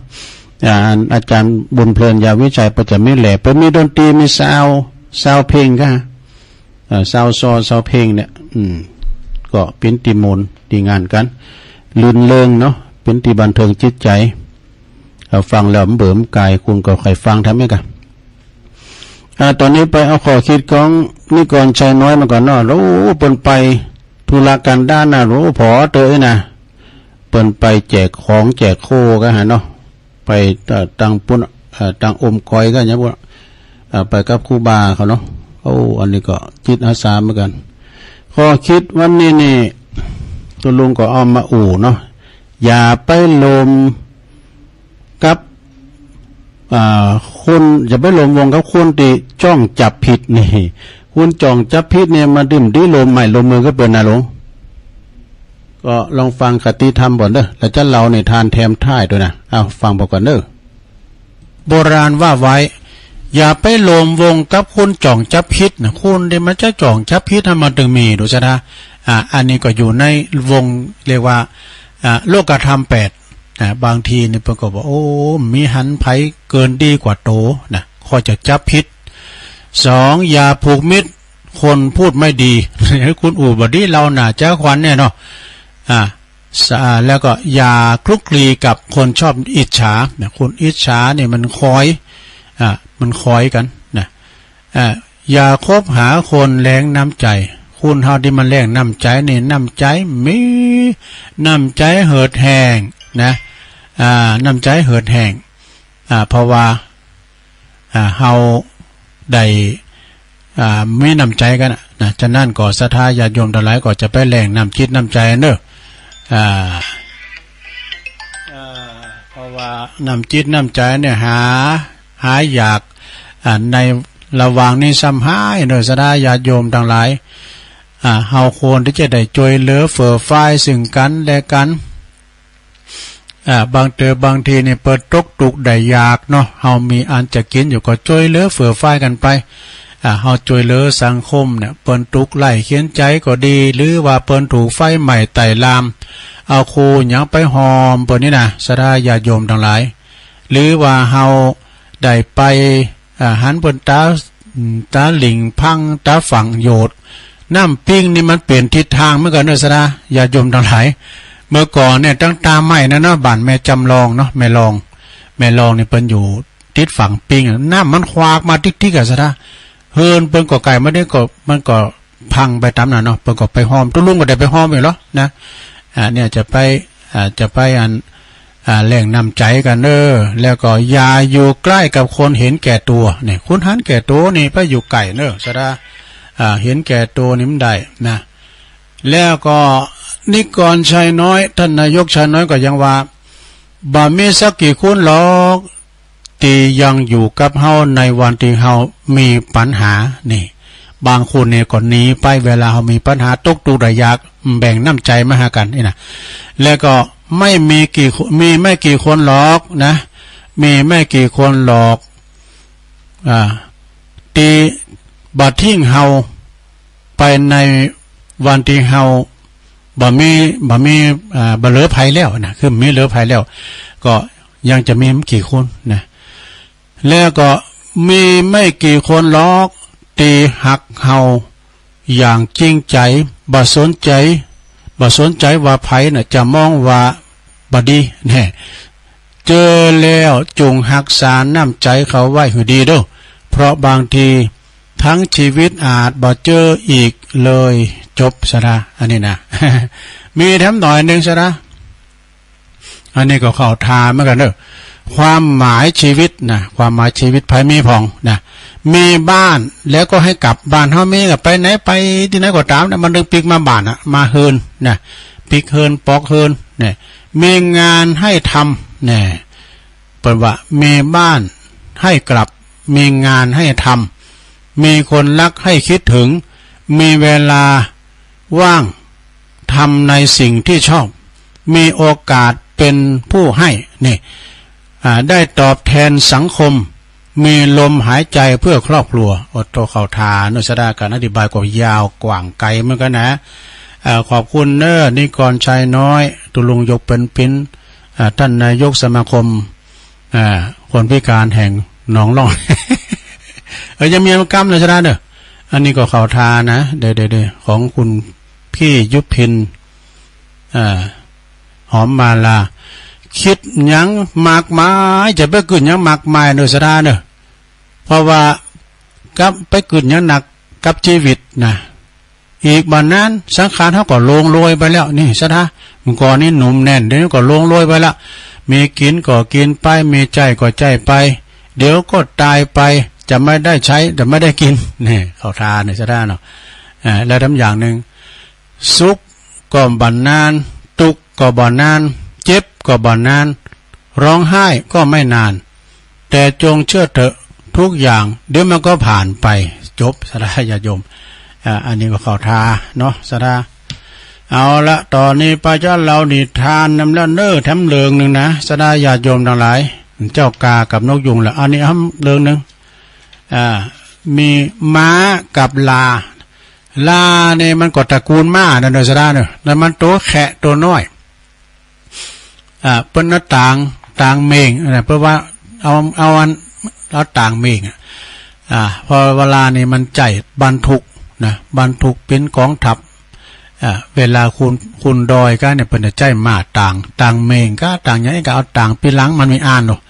อาจารย์บุญเพลินยาวิชัยก็จะมีแหล่เป็นมีดนตรีมีซาวเพลงก็ซาวเพลงเนี่ยก็เป็นตีมนตีงานกันลื่นเริงเนาะเป็นตีบันเทิงจิตใจฟังแล้วเบิ่มกายคุณก็ใครฟังทำไหมกันตอนนี้ไปเอาขอคิดของนิกรชัยน้อยมาก่อนเนาะรู้เปิ่นไปธุรการด้านน่ะรู้พอเตยนะเปิ่นไปแจกของแจกโคก็หาเนาะไปตังปุ่นตังอมก้อยก็อย่างพวกไปกับครูบาเขาเนาะอันนี้ก็จิตอาสาเหมือนกันขอคิดวันนี้นี่ตัวลุงก็เอามาเนาะอย่าไปลมกับคนอย่าไปลมวงกับคนที่จ้องจับผิดนี่คุณจ้องจับผิดเนี่ยมาดื่มดีลมใหม่ลมมือก็เป็นนะหลวงก็ลองฟังคติธรรมก่อนเด้อแล้วจะเล่าในทานแถมท้ายด้วยนะเอาฟังก่อนเด้อโบราณว่าไว้อย่าไปลมวงกับคนจ้องจับผิดนะคุณเดี๋ยวมันจะจ้องจับผิดให้มันถึงมีดูซะนะอันนี้ก็อยู่ในวงเรียกว่าโลกธรรม8บางทีนี่เพิ่นก็บอกโอ้มีหันไผเกินดีกว่าโตนะข้อจะจับผิด2อย่าผูกมิตรคนพูดไม่ดีให้คุณบดีเราน่ะเจ้าขวัญเนี่ยเนาะแล้วก็อย่าคลุกคลีกับคนชอบอิจฉาเนี่ยคนอิจฉาเนี่ยมันคอยกันนะอย่าคบหาคนแรงน้ำใจคุณเฮาที่มันแรงน้ำใจนี่น้ำใจมีน้ำใจเหือดแห้งนะน้ำใจเหือดแห้งเพราะว่าเฮาได้มีน้ำใจกันนะฉะนั้นก็ศรัทธาญาติโยมทั้งหลายก็จะไปแรงน้ำจิตน้ำใจเนอะเพราะว่าน้ำจิตน้ำใจเนี่ยหาอยากในระหว่างนี้ซ้ำหายเนอะศรัทธาญาติโยมทั้งหลายเฮาควรที่จะได้ช่วยเหลือเฟื่อฟ้ายซึ่งกันและกันบางทีเนี่ยเปิดตกตุกได้ยากเนาะเฮามีอันจะกินอยู่ก็ช่วยเหลือเฟื่อฟ้ายกันไปเฮาช่วยเหลือสังคมเนี่ยเปิ้นทุกข์ไล่เขียนใจก็ดีหรือว่าเปิ้นถูกไฟใหม่ไต่ลามเอาโคหยังไปหอมเปิ้นนี่นะศรัทธาญาติโยมทั้งหลายหรือว่าเฮาได้ไปหันเปิ้นตาหลิงพังตาฝั่งโยดน้ำปิ้งนี่มันเปลี่ยนทิศทางเมื่อก่อนเนอะศรัทธาญาติโยมทั้งหลายเมื่อก่อนเนี่ยตั้งตาใหม่นะเนาะบ้านแม่จำลองเนาะแม่ลองนี่เปิ้นอยู่ทิศฝั่งปิ้งน้ำมันควากมาทิกๆอ่ะศรัทธาเฮินเปิ้นก็ไก่ไม่ได้ก็มันก็พังไปตามนั้นเนาะเปิ้นก็ไปหอมตุ้ลุงก็ได้ไปหอมอยู่หรอนะเนี่ยจะไปแหล่งนำใจกันแล้วก็อย่าอยู่ใกล้กับคนเห็นแก่ตัวเนี่ยคุณหันแก่ตัวนี่ไปอยู่ไก่ศรัทธาเห็นแก่ตัวนี่มันได้นะแล้วก็ นิกรชัยน้อยท่านนายกชัยน้อยก็ยังว่าบ่มีสักกี่คนหรอกที่ยังอยู่กับเฮาในวันที่เฮามีปัญหานี่บางคนเนี่ยก็หนีไปเวลาเฮามีปัญหาตกทุกข์ได้ยากแบ่งน้ำใจมาหากันนี่นะแล้วก็ไม่มีกี่คนหรอกนะมีไม่กี่คนหรอกที่บ่ทิ้งเฮาไปในวันที่เฮาบ่เหลือภัยแล้วนะคือมีเหลือภัยแล้วก็ยังจะมีกี่คนนะแล้วก็มีไม่กี่คนหรอกที่หักเฮาอย่างจริงใจบ่สนใจว่าภัยน่ะจะมองว่าบ่ดีแน่เจอแล้วจงรักษาน้ำใจเขาไว้ให้ดีเด้อเพราะบางทีทั้งชีวิตอาจบ่เจออีกเลยจบซะนะอันนี้นะ มีแถมหน่อยนึงซะนะอันนี้ก็เข้าทาเหมือนกันเด้อความหมายชีวิตนะความหมายชีวิตภายมีพองนะมีบ้านแล้วก็ให้กลับบ้านเฮามีก็ไปไหนไปที่ไหนก็ตามนะมันดึงปิกมาบ้านน่ะมาเฮินนะปิกเฮินปอกเฮินเนี่ยมีงานให้ทำเนี่ยเปิดว่ามีบ้านให้กลับมีงานให้ทำมีคนรักให้คิดถึงมีเวลาว่างทำในสิ่งที่ชอบมีโอกาสเป็นผู้ให้นี่ได้ตอบแทนสังคมมีลมหายใจเพื่อครอบครัวอดโตเข้าทานุสดาการอธิบายก็ยาวกว้างไกลเหมือนกันนะขอบคุณเนอนิกรชัยน้อยตุลุงยกเป็นปิ้นท่านนายกสมาคมคนพิการแห่งหนองล่อง ยังมีกรรมนุสดาเนอะอันนี้ก็เข้าทานะเดี๋ยวของคุณพี่ยุพินหอมมาลาคิดยังมากมายจะไปกึ่นยังมากมายนุสดาเนอะเพราะว่ากับไปกึ่นยังหนักกับชีวิตนะอีกบันนั้นสังขารเขาก็ลงโรยไปแล้วนี่ซะนะมันก่อนนี่หนุ่มแน่นเดี๋ยวก็ลงโรยไปแล้วมีกินก็กินไปมีใจก็ใจไปเดี๋ยวก็ตายไปจะไม่ได้ใช้แต่ไม่ได้กินนี่เขาทานนี่ซะได้เนาะแล้วทำอย่างหนึ่งสุขก็บันนานทุกข์ก็บันนานเจ็บก็บันนานร้องไห้ก็ไม่นานแต่จงเชื่อเถอะทุกอย่างเดี๋ยวมันก็ผ่านไปจบสดาญาโยมอันนี้ก็เข้าทาเนาะสดาเอาละตอนนี้พระเจ้าเรานิทานนำแล้วเน้อแถมเลืองหนึ่งนะสดาญาโยมทั้งหลายเจ้ากากับนกยุงละอันนี้เลืองหนึ่งมีม้ากับลาเนี่ยมันก็ตระกูลม้านั่นเลยสดาเนี่ยแล้วมันตัวแขะตัวน้อยเป็นหน้าต่างเมงนะเพราะว่าเอาต่างเมงพอเวลานี่มันใจบรรทุกนะบรรทุกเป็นกองทัพเวลาคุณดอยก็เนี่ยเป็นใจมาต่างเมงก็ต่างอย่างนี้ก็เอาต่างปีหลังมันไม่อ่านหรอก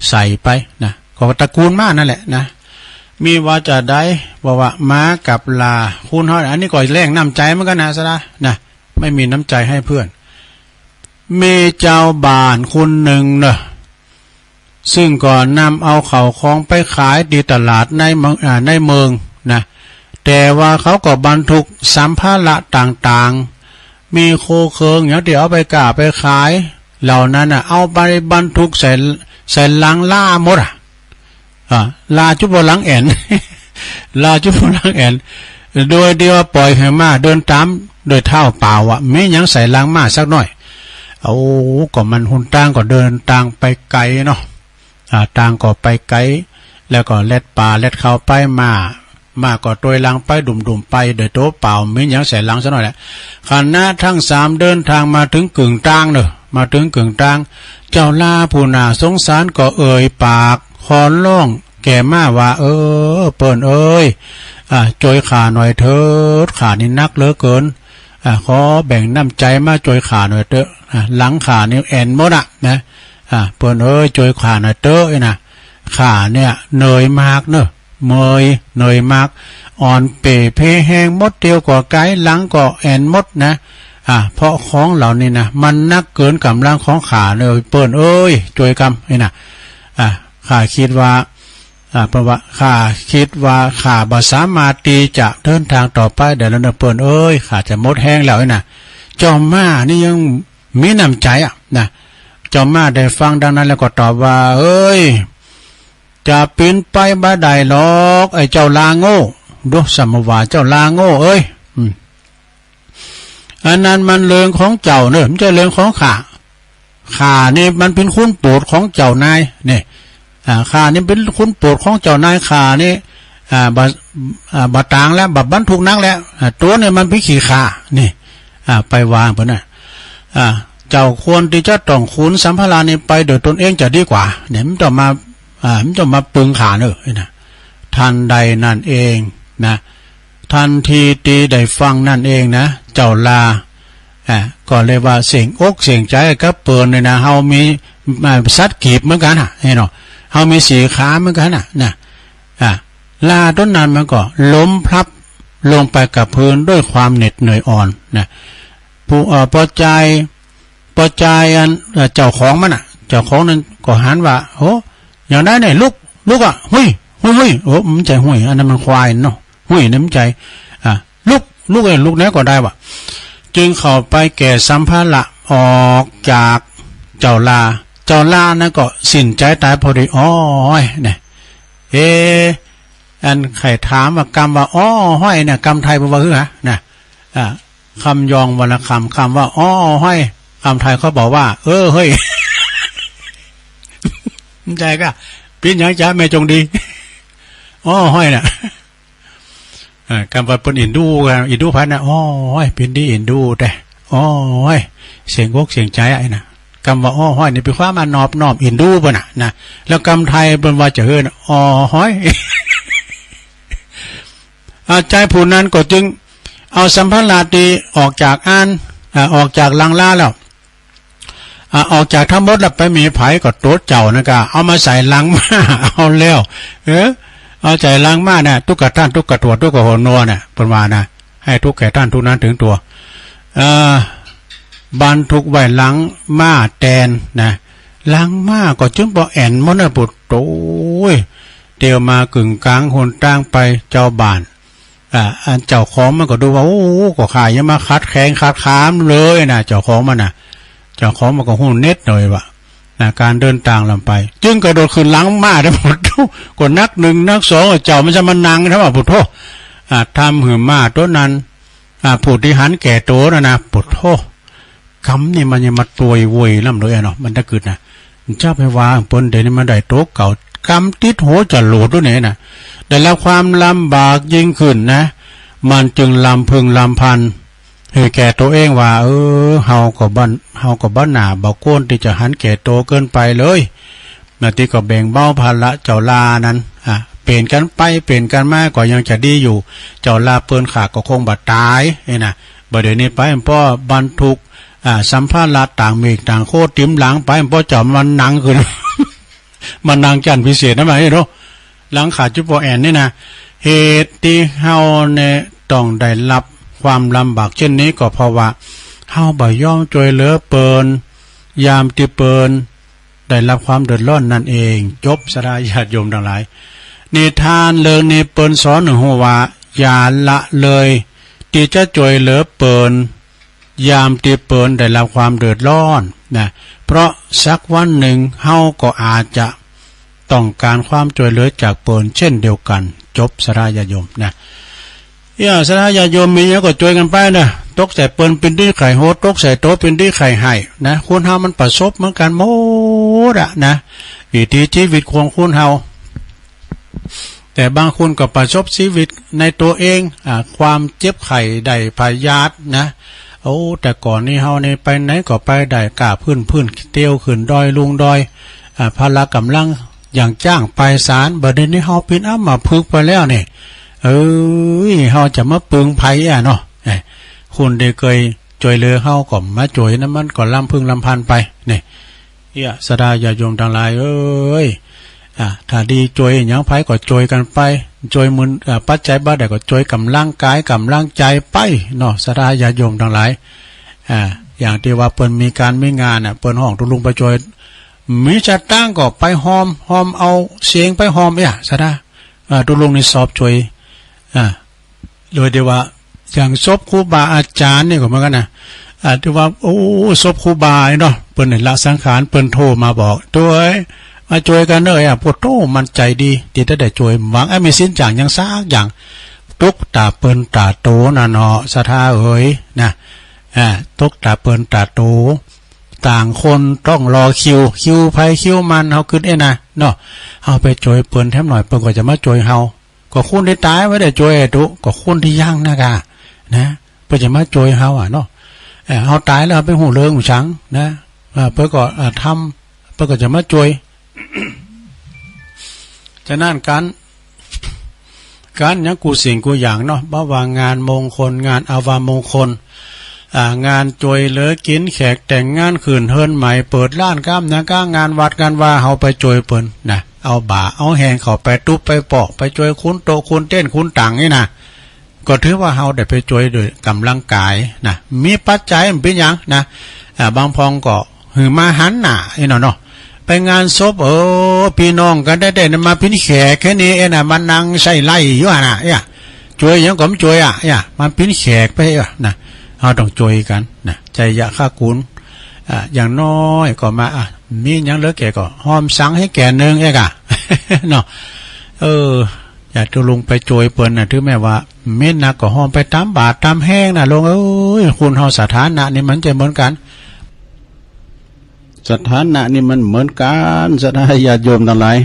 ใส่ไปนะก็ตระกูลม้านั่นแหละนะมีว่าจะได้บอกว่าม้ากับลาคุณเท่าอันนี้ก่อยแรงน้ำใจเหมือนกันนะซะนะไม่มีน้ำใจให้เพื่อนมีเจ้าบ้านคนหนึ่งเนอะซึ่งก่อนนำเอาเข่าของไปขายที่ตลาดในเมืองนะแต่ว่าเขาก็บรรทุกสัมภาระต่างๆมีโคเคิงอย่างเดี๋ยวเอาไปกาไปขายเหล่านั้นเอาไปบรรทุกใส่ลังล่าหมดลาจุบลังแอน ลาจุบลังแอนโดยเดียวปล่อยให้ม้าเดินตามโดยเท้าเปล่าไม่ยังใส่ลังม้าสักหน่อยเอาก็มันหุ่นต่างก็เดินต่างไปไกลเนาะต่างก็ไปไกลแล้วก็เล็ดป่าเล็ดเข้าไปมาก็ตัวลังไปดุ่มไปโดยโต๊ะเปล่าไม่ยังใส่ลังสักหน่อยแหละขณะทั้งสามเดินทางมาถึงกึ่งกลางเนอะมาถึงกึ่งกลางเจ้าลาผู้น่าสงสารก็เอ่ยปากขอร้องแก่มาว่าเปิ้นเอ้ยจอยขาหน่อยเถิดขานี่นักเหลือเกินขอแบ่งน้ำใจมาจอยขาหน่อยเถอะหลังขานี่แอนหมดนะเปิ้นเอ้ยจอยขาหน่อยเถอะนะขาเนี่ยเหนื่อยมากเนอะเหนื่อยมากอ่อนเป๋เพแห้งมดเดียวก็ไกลหลังก็แอนมดนะเพราะของเหล่านี้นะมันนักเกินกำลังของขาเลยเปิ้นเอ้ยจอยกำนี่นะข้าคิดว่าเพราะว่าข้าคิดว่าข้าบ่สามารถที่จะเดินทางต่อไปเดี๋ยวนั้นเปิ้นเอ้ยข้าจะหมดแห้งแล้วนะ จอมม่านี่ยังมีน้ำใจอ่ะนะจอมม่าได้ฟังดังนั้นแล้วก็ตอบว่าเอ้ยจะปีนไปบ่ได้หรอกไอ้เจ้าลาโง่ดูสมว่าเจ้าลาโง่เอ้ยอันนั้นมันเรื่องของเจ้าเนอะมันจะเรื่องของข้านี่มันเป็นคุณโปรดของเจ้านายนี่ข้านี่เป็นคุณโปรดของเจ้านายข้านี่บะต่างแล้วบรรทุกนักแล้วตัวเนี่ยมันพิขี่ข้านี่ไปวางเพื่อนน่ะเจ้าควรที่จะต้องขุนสัมภาระนี่ไปโดยตนเองจะดีกว่าเนี่ยมันจะมาปึงขาเนอะนะทันใดนั่นเองนะทันทีตีได้ฟังนั่นเองนะเจ้าลาก็เลยว่าเสียงอกเสียงใจกับเปิลเลยนะเฮามีสัตว์กีบเหมือนกันเห็นหรอเฮามีสีขาเหมือนกันนะลาต้นนั้นมันก็ล้มพลับลงไปกับพื้นด้วยความเหน็ดเหนื่อยอ่อนนะผู้พอใจอันเจ้าของมันเจ้าของนั้นก็หันว่าโอ้อย่างนั้นเนี่ยลูกหุ้ยโอ้มันใจหุ้ยอันนั้นมันควายเนาะหุ้ยน้ำใจลูกนี้ก็ได้ว่ะจึงเข้าไปแก่สัมภาระออกจากเจ้าลานั่นก็สิ้นใจตายพอดีอ้อยเนี่ยอันไข่ถามว่ากรรมว่าอ้อห้อยเนี่ยกรรมไทยบอกว่าคือฮะนะคำยองวรรณคำว่าอ้อห้อยคำไทยเขาบอกว่าเฮ้ยใจก็ปิ้นยังจ้าแม่จงดีอ้อห้อยน่ะกรรมว่าเป็นอินดูพันนะอ้อห้อยเป็นดีอินดูแต่อ้อห้อยเสียงวกเสียงใจไอ้น่ะกรรมว่าอ้อห้อยนี่เป็นความมานอบอินดูป่ะนะแล้วกรรมไทยเป็นว่าจะเฮิร์นอ้อห้อยใจผู้นั้นก็จึงเอาสัมภาระตีออกจากออกจากลังล่าแล้วออกจากทั้งหมดแล้วไปมีไผ่ก็โต๊ะเจ้านะกะเอามาใส่ลังมาเอาแล้วเอาใจลังมาเนี่ยทุกกะท่านทุกกะตัวทุกกะหัวนัวเนี่ยประมาณนะให้ทุกแก่ท่านทุกนั้นถึงตัวบรรทุกไว้ลังมาแตนนะลังมาก็จึงบ่แอนมันน่ะปุดโต้ยเดี๋ยวมากึ่งกลางคนตั้งไปเจ้าบ้านอันเจ้าของมันก็ดูว่าโอ้ก็ขายยังมาคัดแข่งคัดค้ามเลยนะเจ้าของมันนะเจ้าของมันก็หุ่นเน็ตหน่อยวะการเดินทางลำไปจึงกระโดดขึ้นหลังมาทั้งหมดก็นักหนึ่งนักสองเจ้ามันจะมานั่งทั้งหมดปุถโธทำหืมมาตัวนั้นผู้ที่หันแก่โตนะปุถโธคำนี่มันยังมาตัววุยล่ำเลยเนาะมันถ้าเกิดนะเจ้าไปวางปนเดี๋ยวนี้มันได้โต๊ะเก่ากำติดหัวจะโหลดด้วยเนี่ยนะได้รับความลำบากยิ่งขึ้นนะมันจึงลำพึงลำพันให้แก่ตัวเองว่าเฮากับบ้านหนาเบาโก้นที่จะหันแก่โตเกินไปเลยนาทีก็แบ่งเบาภาระเจ้าลานั้นเปลี่ยนกันไปเปลี่ยนกันมาก็ยังจะดีอยู่เจ้าลาเปิ้นขาก็คงบาดตายนะบ่เดี๋ยวนี้ไปพ่อบรรทุกสัมภาระต่างเมฆต่างโคตรติ้มหลังไปพ่อจอมมันนังขึ้น มันนังจันพิเศษนะไหมเนาะหลังขาจุปแอนนี่นะเหตุที่เฮาเนี่ยต้องได้รับความลำบากเช่นนี้ก็เพราะว่าเฮาบ่ย่อมช่วยเหลือเปิ้นยามที่เปิ้นได้รับความเดือดร้อนนั่นเองจบสลายญาติโยมทั้งหลายนิทานเรื่องนี้เปิ้นสอนหัวว่าอย่าละเลยที่จะช่วยเหลือเปิ้นยามที่เปิ้นได้รับความเดือดร้อนนะเพราะสักวันหนึ่งเฮาก็อาจจะต้องการความช่วยเหลือจากเปิ้นเช่นเดียวกันจบสลายญาติโยมนะสลายญาติโยมมีอย่างก็ช่วยกันไปนะตกใส่เปิ้นเป็นที่ไข่โหดตกใส่โต๊ะเป็นที่ไข่ให้นะคุณเฮามันประสบเหมือนกันหมดนะวิถีชีวิตของคุณเฮาแต่บางคนก็ประสบชีวิตในตัวเองความเจ็บไข้ได้พยาธินะแต่ก่อนนี้เฮาเนี่ยไปไหนก็ไปได้กล้าพื้นเตี้ยวขึ้นดอยลุงดอยพละกำลังอย่างจ้างไปศาลบัดนี้เฮาเป็นมาพึกไปแล้วเนี่ยเฮาจะมาปึงไผเนาะคุณได้เคยช่วยเหลือเฮาก็มาช่วยนั้นมันก็ลำพึงลำพันไปเนี่ยสดาญาโยมทั้งหลายถ้าดีช่วยอย่างไผก็ช่วยกันไปช่วยมือปัจจัยบ้าได้ก็ช่วยกำลังกายกำลังใจไปเนาะสดาญาโยมทั้งหลายอย่างที่ว่าเปิ้นมีการมีงานเปิ้นห้องตุลุงไปช่วยมีจะตั้งก็ไปหอมเอาเสียงไปหอมสดาตุลุงนี่สอบช่วยโดยเดียวว่าอย่างศพครูบาอาจารย์นี่ก็เหมือนกันนะ ที่ว่าโอ้ศพครูบาเนาะเปิ้นละสังขารเปิ้นโทรมาบอกด้วยมาช่วยกันเด้อพุทโธมันใจดีที่ได้ช่วยหวังมีสินจางยังซากอย่างตุกตาเปิ้นตาโตน่ะเนาะศรัทธาเอ้ยนะตุกตาเปิ้นตาโตต่างคนต้องรอคิวไผคิวมันเฮาขึ้นนะเนาะเฮาไปช่วยเปิ้นแถมหน่อยเปิ้นก็จะมาช่วยเฮาก็คนที่ตายไว้ได้ช่วยตุก็คนที่ย่างนะกะนะเปิ้นจะมาช่วยเฮาเนาะเฮาตายแล้วไปหูเรื่องหูชังนะเปิ้นก็ทำเปิ้นก็จะมาช่วยฉะนั้นการยังกูสิ่งกูอย่างเนาะบ่ว่างานมงคลงานอาวามงคลงานจวยเหลือกินแขกแต่งงานขืนเฮินใหม่เปิดร้านก้ามนะก้างานวัดกันว่าเฮาไปจวยเปิ้นนะเอาบ่าเอาแหงเข้าไปตุ๊บไปปอกไปจวยคุ้นโตคุ้นเต้นคุ้นต่างนี่นะก็ถือว่าเฮาได้ไปจวยโดยกำลังกายนะมีปัจจัยมันเป็นหยังนะบางพองก็หือมาหันหน้าไอ้เนาะไปงานศพพี่น้องกันได้มาพินแขกแค่นี้น่ะมันนั่งใส่ไล่อยู่น่ะจวยยังก็มจวยมันพินแขกไปนะเฮาต้องจวยกันนะใจยะค่ากุลอย่างน้อยก็มามีหยังเหลือแก่ก็หอมสังให้แก่นึงเนาะอยากจะลงไปจวยเปิ้นน่ะถึงแม้ว่าเม็ดนักก็หอมไปตามบาทตามแห้งน่ะลงคุณเฮาสถานะนี่มันจะเหมือนกันสถานะนี่มันเหมือนกันสถาญาติโยมทั้งหลาย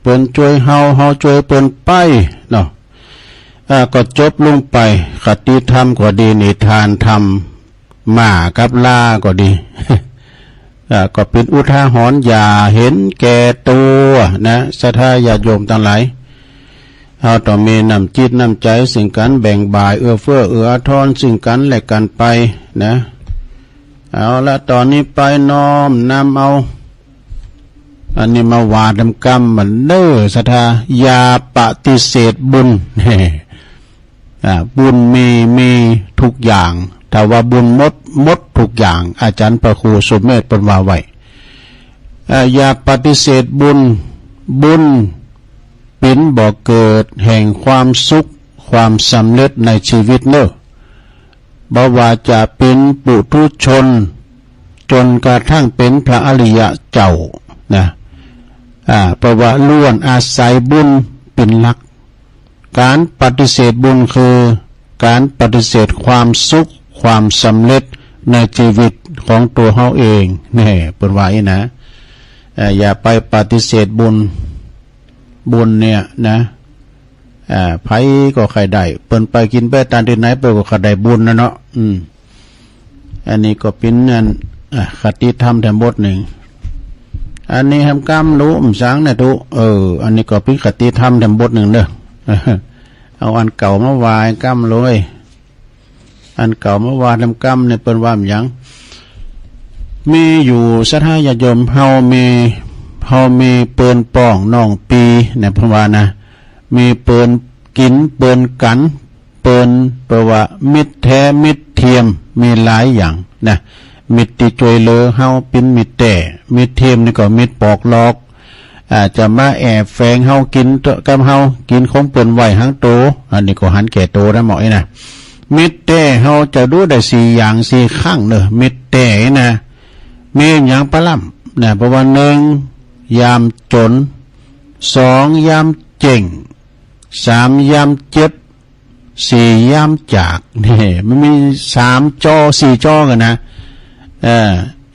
เปิ้นช่วยเฮาช่วยเปิ้นไปเนาะก็จบลงไปคติธรรมก็ดีนิทานธรรมหมากับลาก็ดี ก็เป็นอุทาหรณ์อย่าเห็นแก่ตัวนะสถาญาติโยมทั้งหลายเราต้องมีน้ำจิตน้ำใจสิ่งกันแบ่งบ่ายเอื้อเฟื้อเอื้ออาทรสิ่งกันและกันไปนะเอาละตอนนี้ไปน้อมนำเอาอันนี้มาวาดกรรมมันเด้อศรัทธาอย่าปฏิเสธบุญบุญมีทุกอย่างแต่ว่าบุญหมดทุกอย่างอาจารย์พระครูสุเมธปนว่าไว้อย่าปฏิเสธบุญเป็นบ่อเกิดแห่งความสุขความสำเร็จในชีวิตเนอะบ่ว่าจะเป็นปุถุชนจนกระทั่งเป็นพระอริยะเจ้านะเพราะว่าล้วนอาศัยบุญเป็นหลักการปฏิเสธบุญคือการปฏิเสธความสุขความสำเร็จในชีวิตของตัวเฮาเองนี่เป็นว่าอีนะอย่าไปปฏิเสธบุญเนี่ยนะไผก็ใครได้เปิ้นไปกินไปตามที่ไหนเปิ้นก็ใครได้บุญนะเนาะอันนี้ก็เป็นคติธรรมแถมบทหนึ่งอันนี้ทำกรรมรู้สังเนี่ยทุอันนี้ก็เป็นคติธรรมแถมบทหนึ่งเด้อเอาอันเก่ามาวายกรรมเลยอันเก่ามาวายทำกรรมเนี่ยเปิ้นว่าหยังมีอยู่สถาญาติโยมเฮามีเปิ้นป้องน้องปีเนี่ยเพราะว่านะมีเปิ้นกินเปิ้นกันเปิ้นแปลว่ามิตรแท้มิตรเทียมมีหลายอย่างนะมิตรที่ช่วยเหลือเฮาเป็นมิตรแต่มิตรเทียมนี่ก็มิตรปอกลอกจะมาแอบแฝงเฮากินกับเฮากินของเปิ้นไว้หังโตอันนี้ก็หันแก่โตนะหมอนะมิตรแต่เฮาจะรู้ได้4อย่าง4ครั้งเด้อมิตรแต่นะมีอย่างปะล่ำนะเพราะว่า1ยามจน2ยามเจ๋ง3ยามเจ็บ4ยามจากนี่มันมี3จอ4จอกันนะ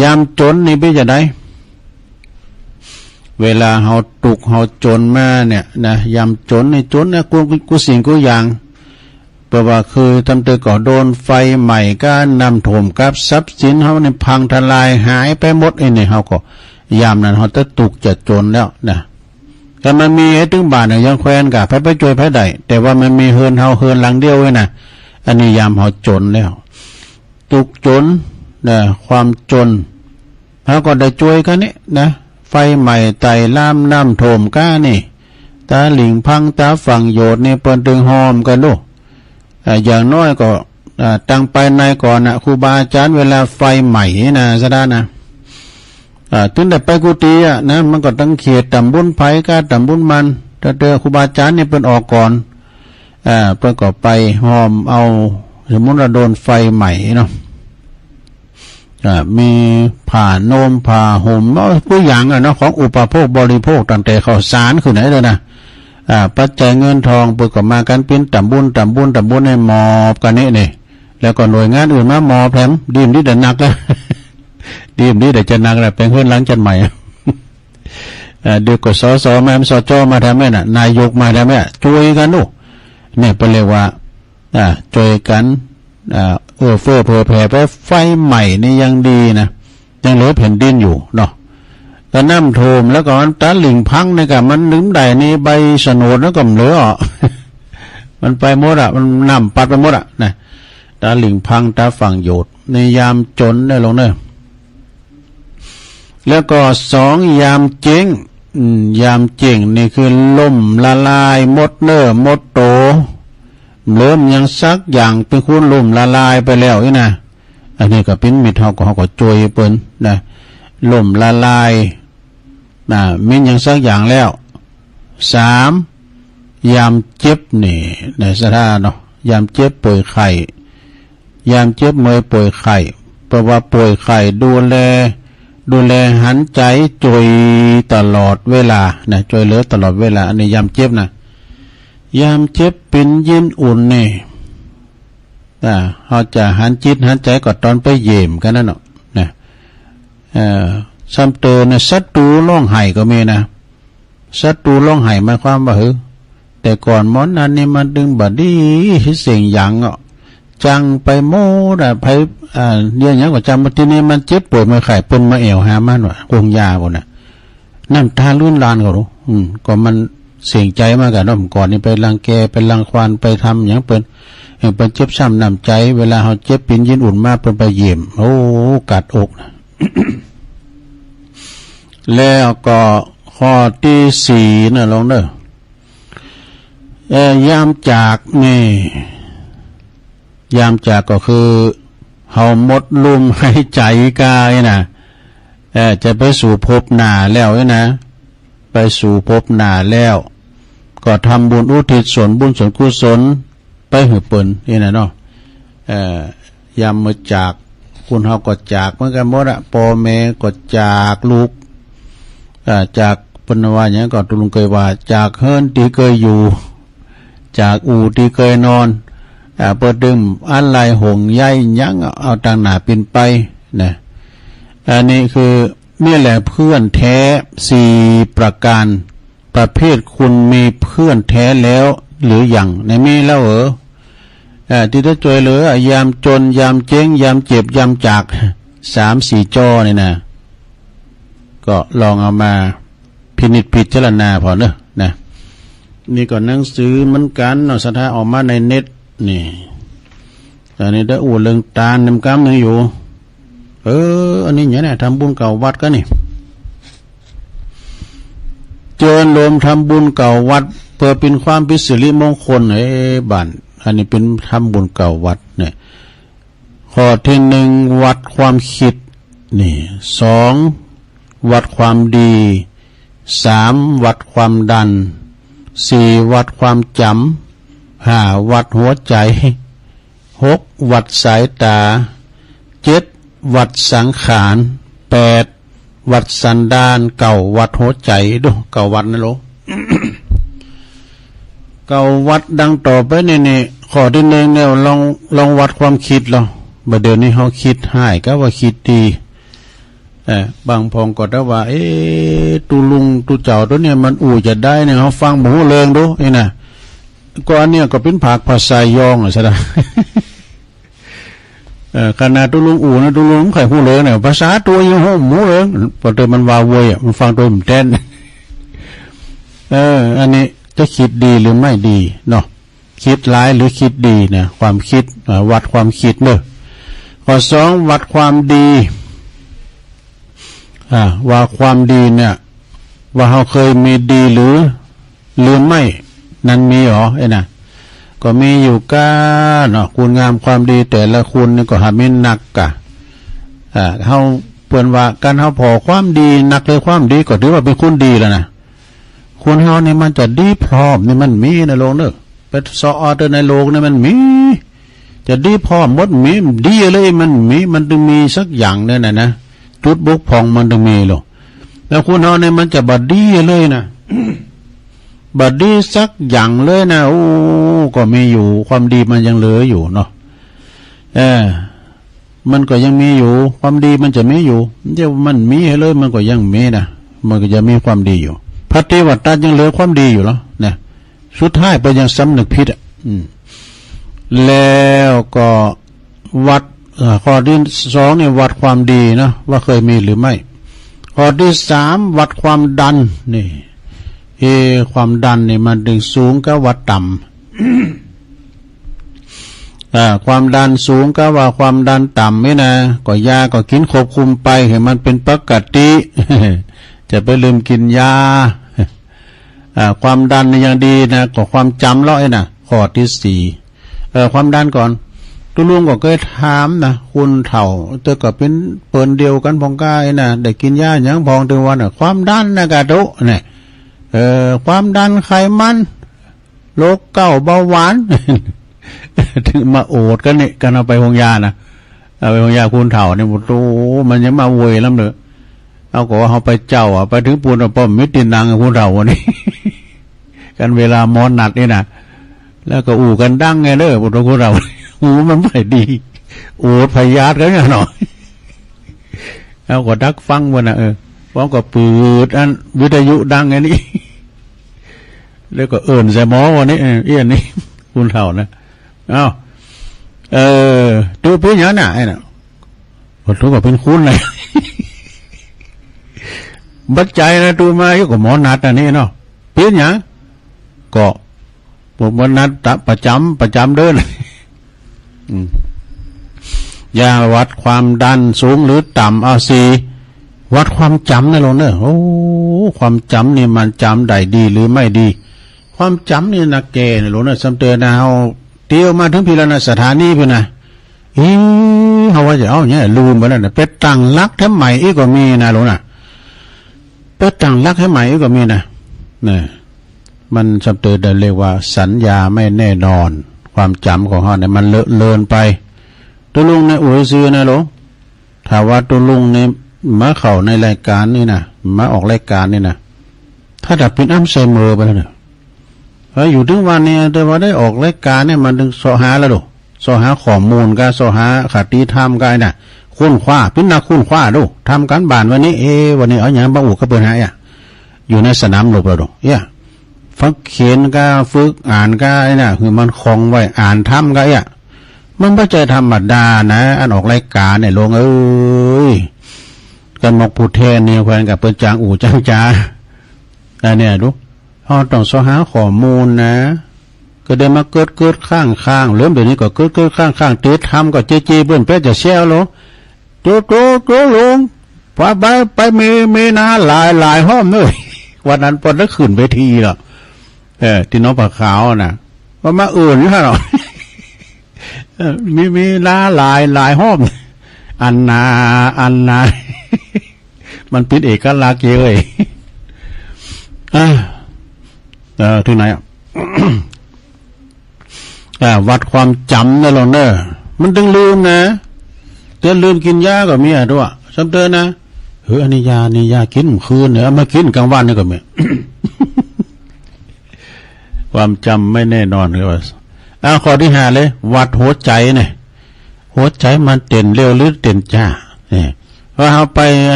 ยามจนนี่เป็นจังได๋เวลาเฮาตุกเฮาจนมาเนี่ยนะยามจนนี่จนนะกูสิ่งกูอย่างเพราะว่าคือทำเตอก่อโดนไฟใหม่ก็นำท่วมกับทรัพย์สินเฮานี่พังทลายหายไปหมดไอ้นี่เฮาก็ยามนั้นเฮาจะตุกจะจนแล้วนะแต่มันมีไอ้ถึงบ้านเนี่ยยังแควนกะไปช่วยไผได้แต่ว่ามันมีเฮือนเฮาเฮือนหลังเดียวไว้น่ะอันนี้ยามเฮาจนแล้วตุกจนนะความจนเฮาก็ได้ช่วยกันนี่นะไฟใหม่ไต่ล่ามน้ำท่วมก้านี่ตาหลิงพังตาฝั่งโยดนี่เปิ้นตึงหอมกันลูกอย่างน้อยก็ตั้งไปในก่อนนะครูบาอาจารย์เวลาไฟใหม่นะซะด้านนะถึงได้ไปกุฏินะมันก็ตั้งเขตตำบุญไผก็ตำบุญมันถ้าเจอครูบาอาจารย์นี่เป็นออกก่อนเพิ่นก็ไปหอมเอาสมมุติว่าโดนไฟใหม่เนาะ มีผ่าโนมผ่าห่มผู้อย่างเนาะของอุปโภคบริโภคตั้งแต่ข้าวสารคือไหนเลยนะปัจจัยเงินทองเปิดก็มากันเป็นตำบุญในมอบกันนี่แล้วก็หน่วยงานอื่นมามอบแถมดีมดีเดินหนักแล้ว ดีมดีเดี๋ยวจะหนักแล้วเป็นเพื่อนหลังจันใหม่ เดี๋ยวก็สแม่สจมาทำแม่น่ะนายกมาทำแม่ช่วยกันลูกเนี่ยเป็นเรียกว่าช่วยกันเฟื่อเผื่อแผ่ไปไฟใหม่นี่ยังดีนะยังเหลือแผ่นดินอยู่เนาะก็น้ำท่วมแล้วก็ตาหลิ่งพังนี่กับมันลืมใดนี่ใบสนดแล้วก็เหลืออ่ะ มันไปหมดมันน้ำปัดไปหมดนะตาหลิ่งพังตาฝั่งโยดในยามจนได้ลงเนอะแล้วก็2ยามเจ๊งยามเจ๊งนี่คือล่มละลายหมดเนอะหมดโตเริ่มยังซักอย่างเป็นคุณล่มละลายไปแล้วนี่นะอันนี้ก็เป็นมิตรเขาก็ช่วยเปิ้นนะล่มละลายมิ้นยังซักอย่างแล้ว3ยามเจ็บนี่ในสถานเนาะยามเจ็บป่วยไข้ยามเจ็บเมื่อยป่วยไข้เพราะว่าป่วยไข้ดูแลหันใจจ่วยตลอดเวลานะจ่วยเหลือตลอดเวลาอันนี้ยามเจ็บนะยามเจ็บเป็นเย็นอุ่นนี่เขาจะหันจิตหันใจก็ตอนไปเยี่ยมกันนั่นเนาะนะซ้ำเตือนศัตรูร้องไห้ก็มีนะศัตรูร้องไห้หมายความว่าแต่ก่อนมอนนั้นนี่มันดึงบัดดีเสียงหยังจังไปโม่ไปเรื่องอย่างว่าจำมาที่นี่มันเจ็บปวดมาไข่ปนมาเอวหามันว่ากงยาบ่น่ะน้ำตาลื่นลานก็รู้ก็มันเสียงใจมากกันเนาะก่อนนี่ไปรังแกไปรังควานไปทำอย่างเป็นเจ็บซ้ำน้ำใจเวลาเขาเจ็บปิ่นยินอุ่นมากเป็นไปเยี่ยมโอ้กัดอกนะ แล้วก็ข้อที่4นะลองเด้อยามจากนี่ยามจากก็คือเฮาหมดลมหายใจกายนะจะไปสู่ภพหน้าแล้วนะไปสู่ภพหน้าแล้วก็ทำบุญอุทิศส่วนบุญส่วนกุศลไปหือเปิ้นนี่นะเนาะยามมาจากคุณเฮาก็จากเหมือนกันหมดพ่อแม่ก็จากลูกจากปนว่าอย่างก็ตุลุงเคยว่าจากเฮิรนที่เคยอยู่จากอู่ที่เคยนอนเปิดดึงอะไรหงใยยั้งเอาต่างหน้าเป็นไปนะอันนี้คือนี่แหละเพื่อนแท้4ประการประเภทคุณมีเพื่อนแท้แล้วหรือยังในมีแล้วที่จะช่วยเหลือยามจนยามเจ๊งยามเจ็บยามจาก3-4จอนี่นะก็ลองเอามาพินิจพิจารณาพอเนอะนะนี่ก็หนังสือเหมือนกันเนาะสถาออกมาในเน็ตนี่ตอนนี้ได้อู่เรื่องตาลนำกำนึงอยู่อันนี้อย่างนี้ทำบุญเก่าวัดก็นี่เจริญรวมทำบุญเก่าวัดเพื่อเป็นความพิสิริมงคลบ้านอันนี้เป็นทำบุญเก่าวัดเนี่ยข้อที่1วัดความคิดนี่2วัดความดี3วัดความดัน4วัดความจำ5วัดหัวใจ6วัดสายตา7วัดสังขาร8วัดสันดาน9วัดหัวใจดู9วัดนะโล 9วัดดังต่อไปนี่ข้อที่1เนี่ยลองวัดความคิดเราเดี๋ยวนี้เฮาคิดหายก็ว่าคิดดีบางพองก็ได้ว่าตูลุงตูเจ้าตัวเนี่ยมันจะได้เนี่ยเฮาฟังหมูเริงดูนี่นะก็อันเนี้ยก็เป็นภาคภาษายองใช่ไหม ขนาดตูลุงนะตูลุงไข่หูเริงเนี่ยภาษาตัวยังหูหมูเริงพอเติมมันวาเวยมันฟังตัวมันแต้น อันนี้จะคิดดีหรือไม่ดีเนาะคิดร้ายหรือคิดดีเนี่ยความคิดวัดความคิดเนอะข้อ2วัดความดีว่าความดีเนี่ยว่าเขาเคยมีดีหรือไม่นั้นมีหรอนะก็มีอยู่ก้าเนาะคุณงามความดีแต่ละคุณนี่ก็หาไม่หนักกะเขาเปิ่นว่าการเขาพอความดีหนักเลยความดีก็ถือว่าเป็นคุณดีแล้วนะคุณเขานี่มันจะดีพร้อมนี่มันมีในโลกเนอะเป็นซออเตอร์ในโลกนี่มันมี จะดีพอหมดมีดีเลยมันต้องมีสักอย่างเนี่ยนะจุดบกพร่องมันต้องมีหรอกแล้วคุณเอาเนี่ยมันจะบัดดีเลยนะ บัดดีสักอย่างเลยนะโอ้ก็มีอยู่ความดีมันยังเหลืออยู่เนาะมันก็ยังมีอยู่ความดีมันจะมีอยู่เดี๋ยวมันมีให้เลยมันก็ยังมีนะมันก็จะมีความดีอยู่พระเทวทัตยังเหลือความดีอยู่แล้วเนี่ยสุดท้ายไปยังสำนึกผิดแล้วก็วัดข้อที่สองเนี่ยวัดความดีนะว่าเคยมีหรือไม่ข้อที่สามวัดความดันนี่ความดันนี่มันดึงสูงก็วัดต่ำ ความดันสูงก็ว่าความดันต่ำไม่นะก็ยาก็กินควบคุมไปให้มันเป็นปกติ จะไปลืมกินยา ความดันยังดีนะก็ความจำเลาะนะข้อที่สี่ความดันก่อนตุลุงก็เคยถามนะคุณเถ่าเตอก็เป็นเปิ่นเดียวกันพองกายนะได้กินยาอย่างพองถึงวันความดันนะกะโตเนี่ยความดันไขมันโรคเก้าเบาหวาน ถึงมาโอดกันนี่กันเอาไปพงยานะเอาไปพงยาคุณเถ่าเนี่ยโอ้มันยังมาเวยแล้วเนอะเอาก็ว่าเขาไปเจ้าไปถึงปูนป้อมมิตรนางคุณเถ่าวันนี้ กันเวลามอนนัดนี่นะแล้วก็อู่กันดังไงเด้อปุถุคุณเราอูมันไม่ดีโอดพยาธิกันหน่อยเอาก็ดักฟังวันน่ะพร้อมก็ปืดอันวิทยุดังไงนี่แล้วก็ใส่หมอวันนี้เอี้ยนนี่คุณเถ่านะตัวเป็นอย่างน่ะไอ้น่ะผมรู้ว่าเป็นคุณเลย บัดใจนะตัวมาอยู่กับหมอนัดอันนี้เนาะเป็นอย่างก็ผมวันนัดประจำเดิน ยาวัดความดันสูงหรือต่ำเอาสิวัดความจำนะลงเนอะโอ้ความจำนี่มันจำได้ดีหรือไม่ดีความจำนี่นักแก่นะลงเนอะสำเตือนนะเอาเที่ยวมาถึงพิรณสถานีเพื่อนนะเขาว่าจะเอาเนี่ยลืมไปแล้วนะเป็ดตังลักแถมใหม่อีกก็มีนะหลวงนะเป็ดตังลักแถมใหม่อีกก็มีนะเนี่ยมันสำเตือนเรียกว่าสัญญาไม่แน่นอนความจำของเขาเนี่ยมันเลอะเลือนไปตัวลุงในอุยซื้อนะหลวงถ้าว่าตัวลุงในมาเข้าในรายการนี่นะมาออกรายการนี่นะถ้าดับเป็นอัลไซเมอร์ไปแล้วเนี่ยอยู่ถึงวันนี้แต่ว่าได้ออกรายการเนี่ยมันถึงสอหาแล้วดูสอหาข้อมูลกันสอหาขัดตีทำกันน่ะคุ้นคว้าพิจารณาคุ้นคว้าดูทำการบ้านวันนี้วันนี้เอาอย่างบ้าอุกก็เปิดหายอยู่ในสนามหลบเราดูฟังเขียนก็ฝึกอ่านก็น่ะคือมันคล่องไว้อ่านทำก็มันไม่ใช่ธรรมดานะอันออกรายการเนี่ยลงกันมกผู้แทนเนี่ยแฟนกับเปิดจางอู่จ้างจ้าเนี่ยดูเขาต้องสอหาข้อมูลนะก็ได้มาเกิดข้างเริ่มเดี๋ยวนี้ก็เกิดข้างเตะทำก็เจ๊เบิ้นเป๊ะจะเชี่ยวลงโตลงไปมีนาหลายห้อมเลยวันนั้นพอได้ขึ้นเวทีหรอที่น้องปากขาวน่ะว่ามาอยู่ฮะหรอ มีนาหลายห้อมอันนา มันเป็นเอกลักษณ์เลยที่ไหนวัดความจำนะลองเนอะมันต้องลืมนะเตือนลืมกินยาก็มีด้วยสำเตือนนะอันนี้ยากินคืนเนี่ยมากินกลางวันนี่ก็มี ความจำไม่แน่นอนเลยว่าข้อที่5เลยวัดหัวใจเนี่ยหัวใจมันเต้นเร็วหรือเต้นช้าเนี่ยพอเอาไป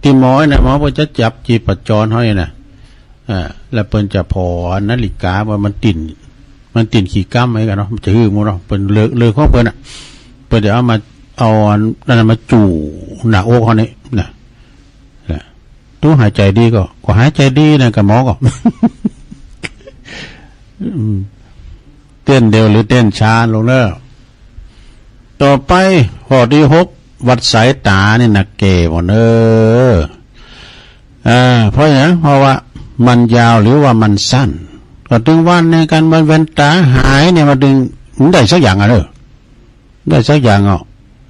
ที่หมอเนี่ยหมอก็จะจับจีบจรให้นะแล้วเปิ้นจะพอนาฬิกาว่ามันติ่นขี้ก้ามไหมกันเนาะมันจะหื้อมั้งเนาะเปิ้นเลือกของเปิ้นเปิ้นจะเอานั่นมาจู่หน้าอกเขานี่นะตู้หายใจดีก็หายใจดีนะกับหมอก็เต้นเร็วหรือเต้นช้าลงเนอะต่อไปข้อที่6วัดสายตานี่นะเก๋หมดเนอะเพราะอย่างเพราะว่ามันยาวหรือว่ามันสั้นก็ถึงวันในการมันเว้นตาหายเนี่ยมาดึงได้สักอย่างได้สักอย่าง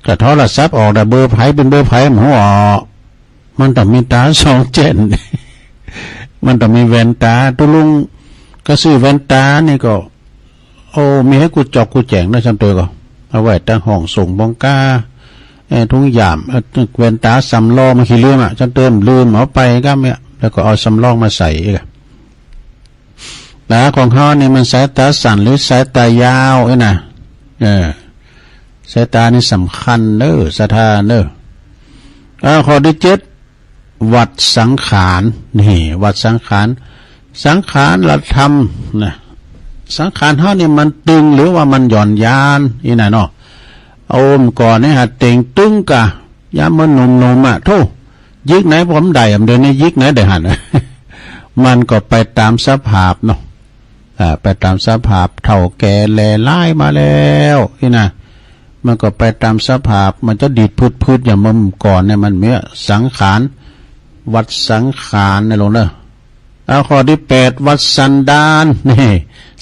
แต่โทรศัพท์ออกแต่เบอร์ไผ่เป็นเบอร์ไผ่หัวมันต้องมีตา2 เจน มันต้องมีแว่นตาตุลุงก็ซื้อแว่นตานี่ก็มีให้กูจอกกูแจงนะจำตัวก็ เอาไว้ตั้งห้องส่งบงกาทุงยามเวนตาสำรองมาขี้ลืมจะเติมลืมเอาไปก็เนี่ยแล้วก็เอาสำรองมาใส่อีกตาของเขาเนี่ยมันสายตาสั้นหรือสายตายาวนะสายตานี่สำคัญเนอะศรัทธาเนอะข้อที่7วัดสังขารนี่วัดสังขารเราทำนะสังขารเขาเนี่ยมันตึงหรือว่ามันหย่อนยานอีน่ะเนาะเอาก่อนเนี่ยเต่งตึงกะยามมันหนุ่มๆทุยิกไหนผมได้เดี๋ยวนี้ยิกไหนได้หัน มันก็ไปตามสภาพเนาะไปตามสภาพเท่าแก่แลไล่มาแล้วนี่นะมันก็ไปตามสภาพมันจะดีดพืดอย่างมันก่อนเนี่ยมันเมียสังขารวัดสังขารในลงเนอะข้อที่8วัดสันดานนี่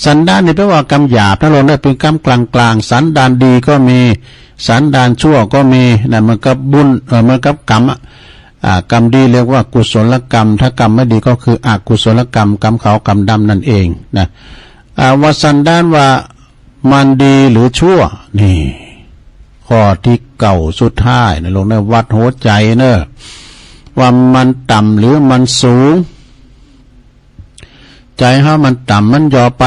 สันดานนี่แปลว่ากรรมหยาบถ้าลงได้เป็นกรรมกลางสันดานดีก็มีสันดานชั่วก็มีนะมันกับบุญมันกับกรรมกรรมดีเรียกว่ากุศลกรรมถ้ากรรมไม่ดีก็คืออกุศลกรรมกรรมขาวกรรมดำนั่นเองนะวัดสันดานว่ามันดีหรือชั่วนี่ข้อที่เก่าสุดท้ายนะลงในวัดหัวใจเนอะว่ามันต่ำหรือมันสูงใจเขามันต่ำมันย่อไป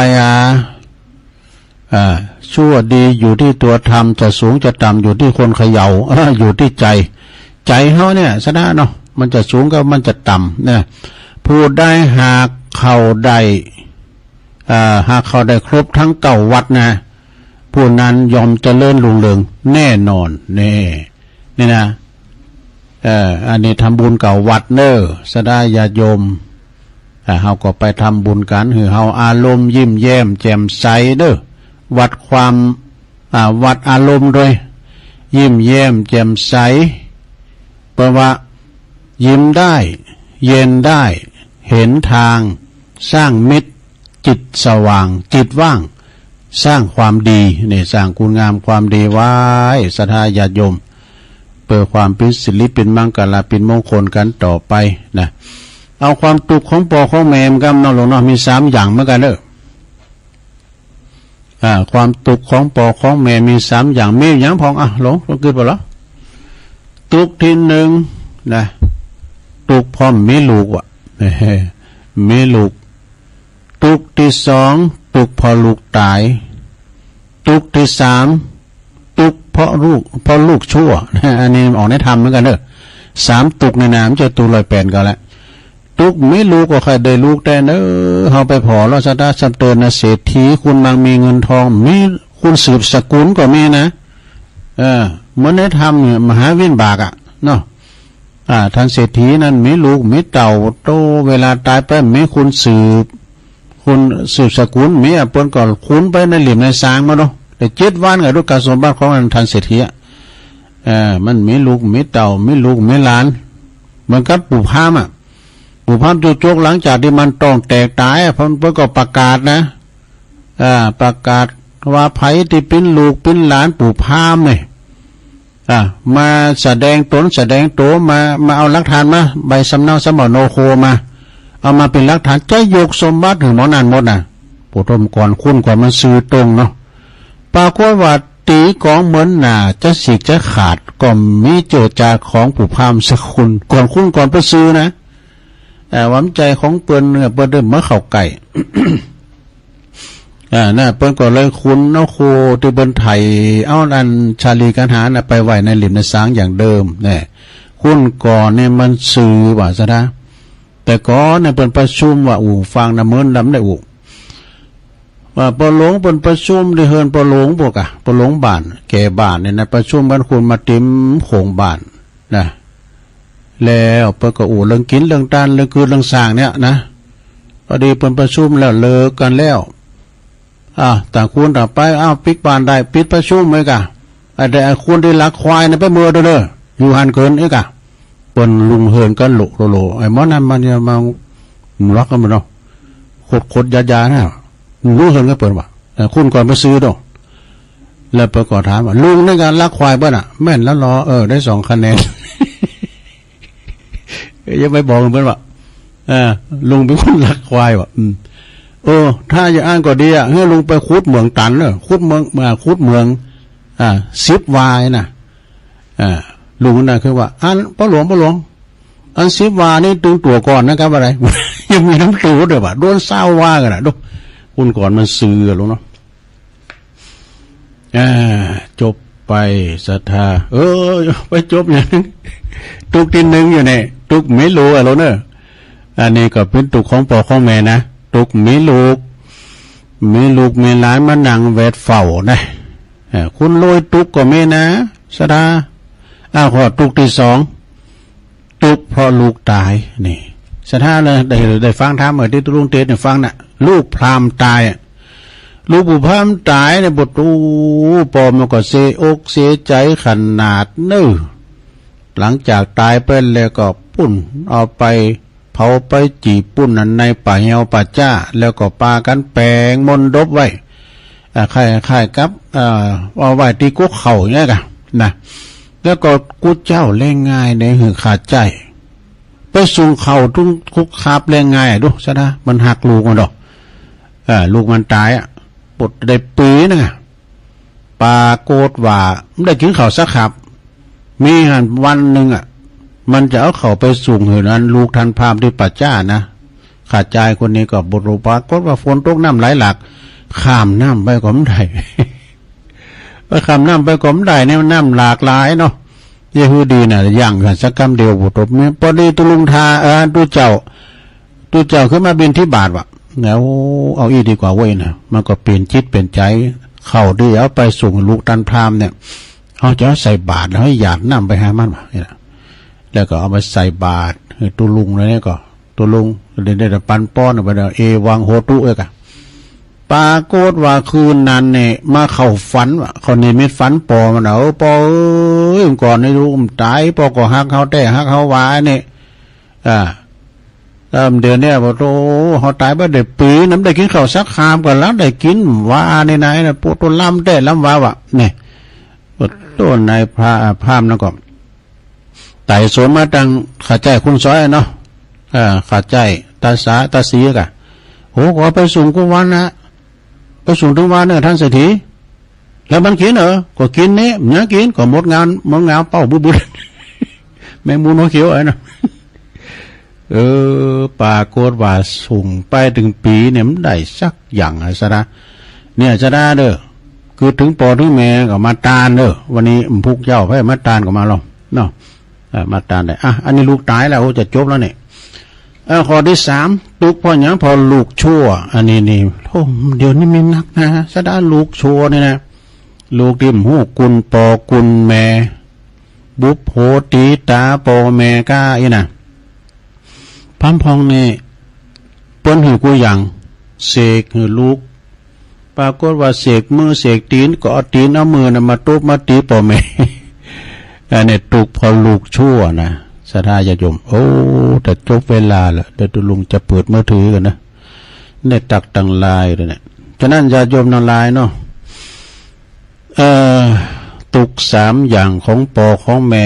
ชั่วดีอยู่ที่ตัวทำจะสูงจะต่ำอยู่ที่คนเขย่าอยู่ที่ใจเขาเนี่ยสนะเนาะมันจะสูงก็มันจะต่ำเนี่ยผู้ได้หากเขาได้หากเขาได้ครบทั้ง9วัดนะผู้นั้นยอมเจริญรุ่งเรืองแน่นอนนี่นะอันนี้ทำบุญ9วัดเนอะสดาญาโยมเฮาก็ไปทำบุญกันคือเฮาอารมณ์ยิ้มแย้มแจ่มใสเด้อวัดความวัดอารมณ์ด้วยยิ้มแย้มแจ่มใสเพราะว่ายิ้มได้เย็นได้เห็นทางสร้างมิตรจิตสว่างจิตว่างสร้างความดีเนี่ยสร้างคุณงามความดีไว้ศรัทธาญาติโยมเพื่อความเป็นสิริเป็นมังกรเป็นมงคลกันต่อไปนะเอาความตุกของปอของแม่มกันน้องหลวงเนาะมี3อย่างเหมือนกันเด้อความตุกของปอของแม่มี3อย่างมีอย่างพองหลวงเกิดบ่ล่ะตุกที่1นะตุกพร้อมมีลูกมีลูกตุกที่2ตุกพอลูกตายตุกที่3ตุกเพราะลูกชั่วอันนี้ออกในธรรมเหมือนกันเด้อ3ตุกในน้ำจะตุ108ก็แล้วตุกไม่ลูกก็ใครได้ลูกแต่เนอะเฮาไปพอแล้วสตาสัมเตินเศรษฐีคุณบางมีเงินทองมีคุณสืบสกุลก็มีนะเหมือนในธรรมเนี่ยมหาวินบากเนาะท่านเศรษฐีนั้นมีลูกมีเต่าโตเวลาตายไปมีคุณสืบสกุลมีเปิ้นก็คุณไปในเหลี่ยมในสางมาเนาะแต่7วันกับลูกกสมบัติของท่านเศรษฐีมันมีลูกมีเต่ามีลูกมีหลานเหมือนกับปู่พามปู่พามจุกหลังจากที่มันต้องแตกตายเพิ่นก็ประกาศนะประกาศว่าไผที่เป็นลูกเป็นหลานปู่พามเนี่ยมาแสดงตนแสดงตัวมาเอาหลักฐานมาใบสำเนาสมโนโคมาเอามาเป็นหลักฐานจะยกสมบัติถึงหมอนันหมดปู่ทมก่อนคุณก่อนมันซื้อตรงเนาะปรากฏว่าตีของเหมือนหนาจะสิกจะขาดก็มีเจอจาของปู่พามสักคุณก่อนคุณก่อนไปซื้อนะหวังใจของเปิ้นเปิ้นเดิมเมื่อเข้าไก่ น่ะเปิ้นก็เลยคุณเอาโคที่เปิ้นไทยเอาอันชาลีกันหาน่ะไปไว้ในหลิมในสางอย่างเดิมเนี่ยคุณก่อนเนี่ยมันซื้อว่าซะนะแต่ก่อนเนี่ยเปิ้นประชุมว่าฟังน่ะเหมือนลำได้ว่าปอหลงเปิ้นประชุมได้เฮินปอหลงพวกปอหลงบ้านแก่บ้านเนี่ยนะประชุมกันคุณมาติ้มโขงบ้านนะแล้วเปิ้นก็เรื่องกินเรื่องทานเรื่องคืนเรื่องสร้างเนี่ยนะพอดีเปิ้นประชุมแล้วเลิกกันแล้วต่างคุณต่างไปปิกบ้านได้ปิดประชุมไว้กะแต่คุณที่ลักควายนะไปเมื่อเด้ออยู่หันเกินไอ้กะเปิ้นลุงเฮินกันโลไอ้หมอนั้นมันจะมาล็อกกันบ่เนาะขดยาๆนะลุงเฮินก็เปิ้นว่าคุณก่อนไปซื้อดอกแล้วเปิ้นก็ถามว่าลุงในการลักควายเปิ้นแม่นแล้วรอได้2คะแนนยังไม่บอกเพื่อนว่าลุงเป็นคนรักควายว่ะถ้าจะอ้างก็ดีเฮ้ยลุงไปขุดเมืองตันขุดเมือง 10 วายนะลุงน่ะคือว่าอันพ่อหลวงอัน10 วานี่ตึงตัวก่อนนะครับอะไร ยังมีน้ำตัวด้วยว่ะโดน20 วากันนะดูคุณก่อนมันซื้อลุงเนาะจบไปศรัทธาไปจบอย่างนั้นตุกที่หนึ่งอยู่เนี่ยตุกไม่รู้อะไรเนอะอันนี้ก็เป็นตุกของพ่อของแม่นะตุกมีลูกมีหลานมานั่งเวทเฝ้านะคุณโรยตุกก็ไม่นะศรัทธาขอตุกที่ 2ตุกเพราะลูกตายนี่ศรัทธาเลยได้ฟังธรรมที่ตุลุงเทศเนี่ยฟังน่ะลูกพราหมณ์ตายลูกผู้พามตายในบทปอมมันก็เสียอกเสียใจขนาดนึหลังจากตายไปแล้วก็ปุ้นเอาไปเผาไปจีปุ้นนั้นในป่าเหี่ยวป่าจ้าแล้วก็ปากันแปลงมนดบไว้ค่ายกับเอาไว้ที่กุ๊กเข่าเนี่ยกันนะแล้วก็กุ๊เจ้าเล่งง่ายในหือขาดใจไปส่งเข่าทุ่งคุกคาบเล่งง่ายดูซะนะมันหักลูกมันดอกลูกมันตายปดได้ปีนะปาโกดว่าไม่ได้กินข้าวสักขับมีหันวันหนึ่งมันจะเอาเข่าไปส่งเหือนั้นลูกทันพามที่ป่าจ้านะขาดใจคนนี้ก็บรุปากฏว่าฝนตกน้ำไหลหลักข้ามน้ำไปก็ไม่ได้ ไปข้ามน้ำไปก็ไม่ได้เนี่ยน้ำหลากหลายเนาะเยฮูดีน่ะย่างกันสักคำเดียวบุตรเมียพอดีตุลุงทาตุเจ้าขึ้นมาบินที่บาทวะแล้วเอาอีดีกว่าเว้ยนะมันก็เปลี่ยนจิตเปลี่ยนใจเข้าดีเอาไปส่งลูกตันพรามเนี่ยเขาจะใส่บาทแล้วให้หยาดน้ำไปหามันวะนี่นะแล้วก็เอามาใส่บาทตุลุงแล้วเนี่ยก็ตุลุงได้ปันป้อนไปเดี๋ยววังโหตุเอกะปาโกดว่าคืนนั้นเนี่ยมาเข้าฝันว่ะเขานิมิตฝันปอมันปอก่อนในลูกตายปอก็หักเขาแต่หักเขาวาเนี่ยเดือนเนี่ยบอกโอ้เขาตายไปเด็กปีน้ำได้กินข้าวสักคามกันแล้วได้กินว่าในไหนนะพวกต้นลำได้ลำว่าว่ะเนี่ยต้นในพระนั่นก็ไต่สวนมาตั้งขาใจคุณซ้อยเนาะขาใจตาสีกะโหขอไปส่งกุวันนะไปส่งถึงวันเนี่ยท่านเศรษฐีแล้วมันกินก็กินนี่เนื้อกินก็หมดงานเป้าบุญแมงมุมหัวเขียวไอ้นะปาโกดว่าส่งไปถึงปีเนี่ยมันได้สักอย่างอะไรซะนะเนี่ยจะได้เด้อคือถึงปอถึงแม่ก็มาตานเด้อวันนี้พุกเจ้าให้มาตานก็มาลองเนาะมาตานได้อันนี้ลูกตายแล้วจะจบแล้วเนี่ยข้อที่ 3ตุกพออย่างพอลูกชั่วอันนี้นี่โอ้เดี๋ยวนี้มีนักนะซะได้ลูกชั่วเนี่ยนะลูกดิมหูกุลปอกุลแม่บุบโหตีตาปอแม่ก้าอีน่ะพัมพองเนี่ยปนหือกูอย่างเสกหือลูกปรากฏว่าเสกมือเสกตีนก็เอาตีนเอามือมาตุบมาตีปอแม่อันนี้ตุกพอลูกชั่วนะสถาญาโยมโอ้แต่จบเวลาแล้วเดี๋ยวตุลุงจะเปิดมือถือกันนะได้ตักตังลายเลยเนี่ยฉะนั้นญาโยมนลายเนาะตุก3อย่างของปอของแม่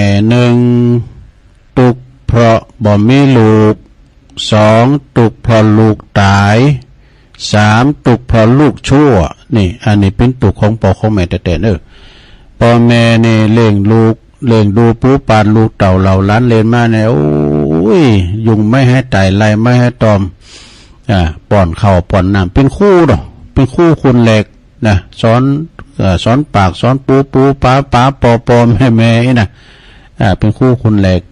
1ตุกเพราะบ่มีลูก2ตุกเพราะลูกตาย3ตุกเพราะลูกชั่วนี่อันนี้เป็นตุกของปอของแม่แต่ปอแม่นี่เลี้ยงลูกเลี้ยงดูปูปานลูกเต่าเหล่าล้านเลนมาเนี่ยโอ้ยยุงไม่ให้ไต่ไล่ไม่ให้ตอมป้อนข้าวป้อนน้ำเป็นคู่ดอกเป็นคู่คุณเหล็กนะสอนปากสอนปูป้าปอแม่นะเป็นคู่คุณเหล็ก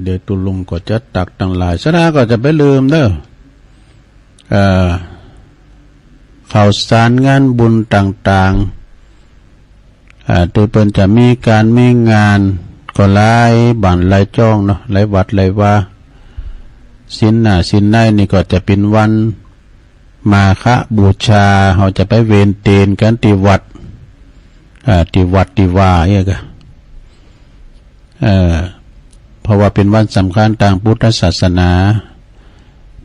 เดี๋ยวตุลุงก็จะตักตั้งหลายสระก็จะไปลืมเด้อข่าวสารงานบุญต่างๆตัวเป็นจะมีการมีงานก็หลายบ้านหลายจ้องเนาะหลายวัดหลายว่าสินในนี่ก็จะเป็นวันมาฆบูชาเขาจะไปเวนเตนกันที่วัดที่ว่าเนี่ยก็เพราะว่าเป็นวันสำคัญทางพุทธศาสนา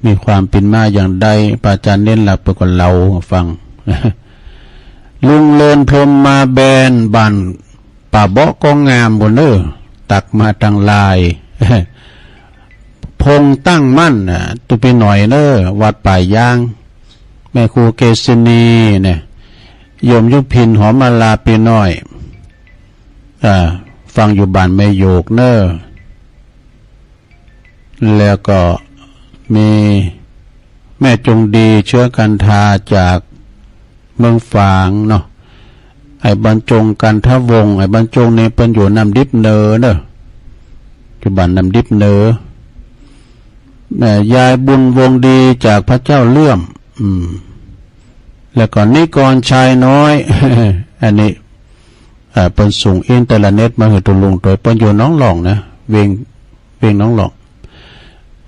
มีความเป็นมาอย่างใดพระอาจารย์เน้นหลักไปกว่าเราฟัง ลุงเลินพรมมาแบนบันป่าเบาะก็งามบนตักมาทางลาย พงตั้งมั่นตุไปหน่อยวัดป่ายางแม่ครูเกษณีเนี่ย โยมยุพินหอมมาลาปีน้อยฟังอยู่บ้านแม่โยกเนอแล้วก็มีแม่จงดีเชื้อกันทาจากเมืองฝางเนาะไอ้บรรจงกันทวงไอ้บรรจงนี่เป็นอยู่นำดิบเนอเนอะอยู่บ้านนำดิบเนอแม่ยายบุญวงดีจากพระเจ้าเลื่อมแล้วก็นิกรชายน้อย อันนี้เป็นส่งอินเทอร์เน็ตมาให้ตุลุงโดยเป็นอยู่น้องหลองนะเวงน้องหลอง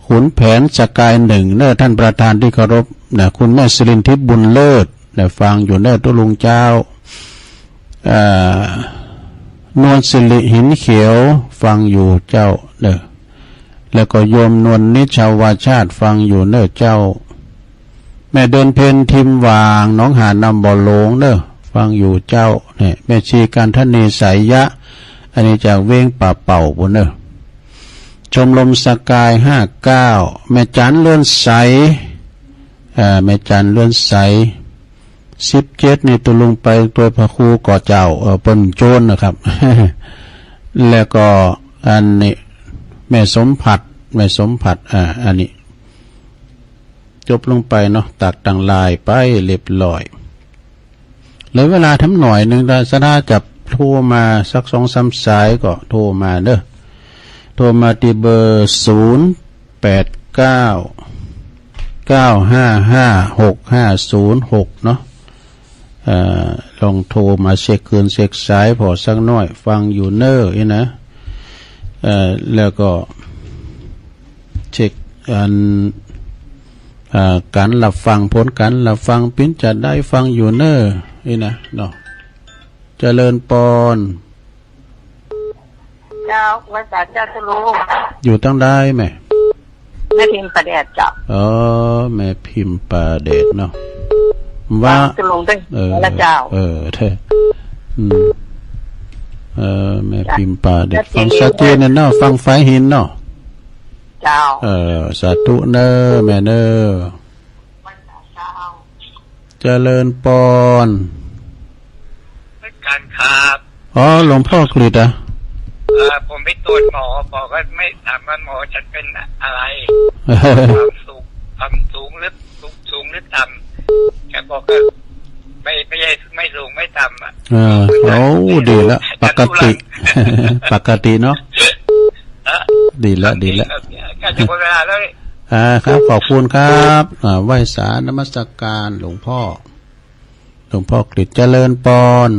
ขุนแผนสกายหนึ่งเนอท่านประธานที่เคารพนะคุณแม่สิรินทิพย์บุญเลิศนะฟังอยู่เนอตุลุงเจ้านวลสิริหินเขียวฟังอยู่เจ้าเนอแล้วก็โยมนวลนิชาวาชาติฟังอยู่เนอเจ้าแม่เดินเพนทิมวางน้องหานำบ่อหลงเนอฟังอยู่เจ้าเนี่ยแม่ชีการทนีสายยะอันนี้จากเว้งป่าเป่าบุญเนอชมรมสกาย59แม่จันเลื่อนใสแม่จันเลื่อนใส17นี่ตุลุงไปตัวพระครูก่อเจ้าปนโจรนะครับ แล้วก็อันนี้แม่สมผัดอันนี้จบลงไปเนาะตักตังลายไปเรียบร้อยเลยเวลาทำหน่อยหนึ่งได้สดาจับโทรมาสัก2-3 สายก็โทรมาเด้อโทรมาที่เบอร์0899555606เนาะลองโทรมาเช็คคืนเช็คสายพอสักหน่อยฟังอยู่เนอร์นี่นะแล้วก็เช็คการหลับฟังผลการหลับฟังปิ้นจะได้ฟังอยู่เนอร์นี่นะเนาะเจริญปอนเจ้าวัดสาเจ้าตุลุงอยู่ตั้งได้ไหมแม่พิมพ์ประเดชเจ้าแม่พิมพ์ประเดชเนาะว่าตุลุงด้วยละเจ้าเธอแม่พิมพ์ประเดชฟังชัดเจนเนาะฟังไฟหินเนาะเจ้าสาธุเนอแม่เนอเจริญปอนการครับ หลวงพ่อกฤษผมไปตรวจหมอก็ไม่ถามว่าหมอฉันเป็นอะไรความสูงหรือต่ำแกบอกก็ไม่ใช่ไม่สูงไม่ต่ำดีแล้วปกติเนาะดีแล้วการจะหมดเวลาแล้วครับขอบคุณครับไหว้สานมัสการหลวงพ่อกฤษเจริญปอน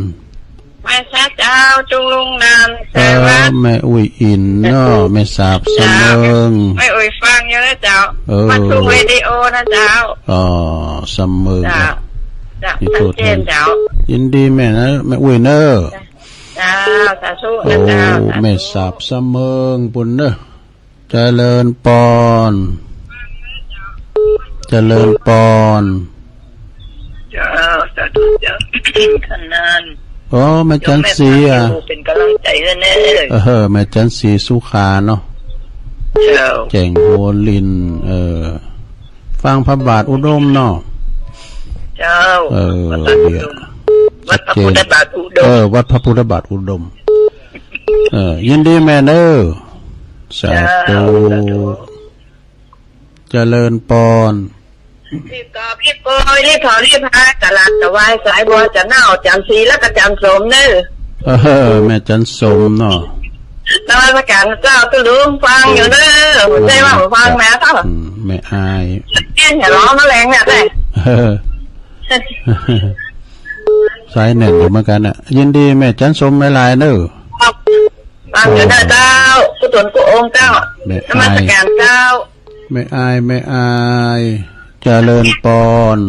แม่เจ้าจุงลุงนามเสวัสดิ์แม่อุ้ยอินเนาะแม่สาบเสมิงแม่อุ้ยฟังเยอะนะเจ้ามาทุกวิดีโอนะเจ้าเสมิงจ้าเจนเจ้ายินดีแม่นะแม่อุ้ยเนอจ้าสาธุนะเจ้าแม่สาบเสมิงบุญเนอเจริญปอนเจริญปอนเจ้าสาธุเจ้าขนานแม่จันสีเป็นกำลังใจให้แน่แม่จันสีสุขาเนาะแจงโหลินฟังพระบาทอุดมเนาะเจ้าวัดพระพุทธบาทอุดมวัดพระพุทธบาทอุดมยินดีแม่เนอสาธุเจริญปอนพี่กอพี่โกยที่ถอรีพากะลัดกะวายสายบัวจะเน่าจันสีแล้วก็จันสมเนอแม่จันสมเนาะนวัตการเจ้าตุลุงฟังอยู่เนอหัวใจว่าฟังแม่เท่าแม่อายเกี้ยนอย่าร้องมาแรงเนี่ยแต่สายเน่นอยู่เหมือนกันอ่ะยินดีแม่จันสมไม่ลายเนอฟังอยู่เนอเจ้ากุศลกุองค์เจ้านมัสการเจ้าไม่อายเจริญปอน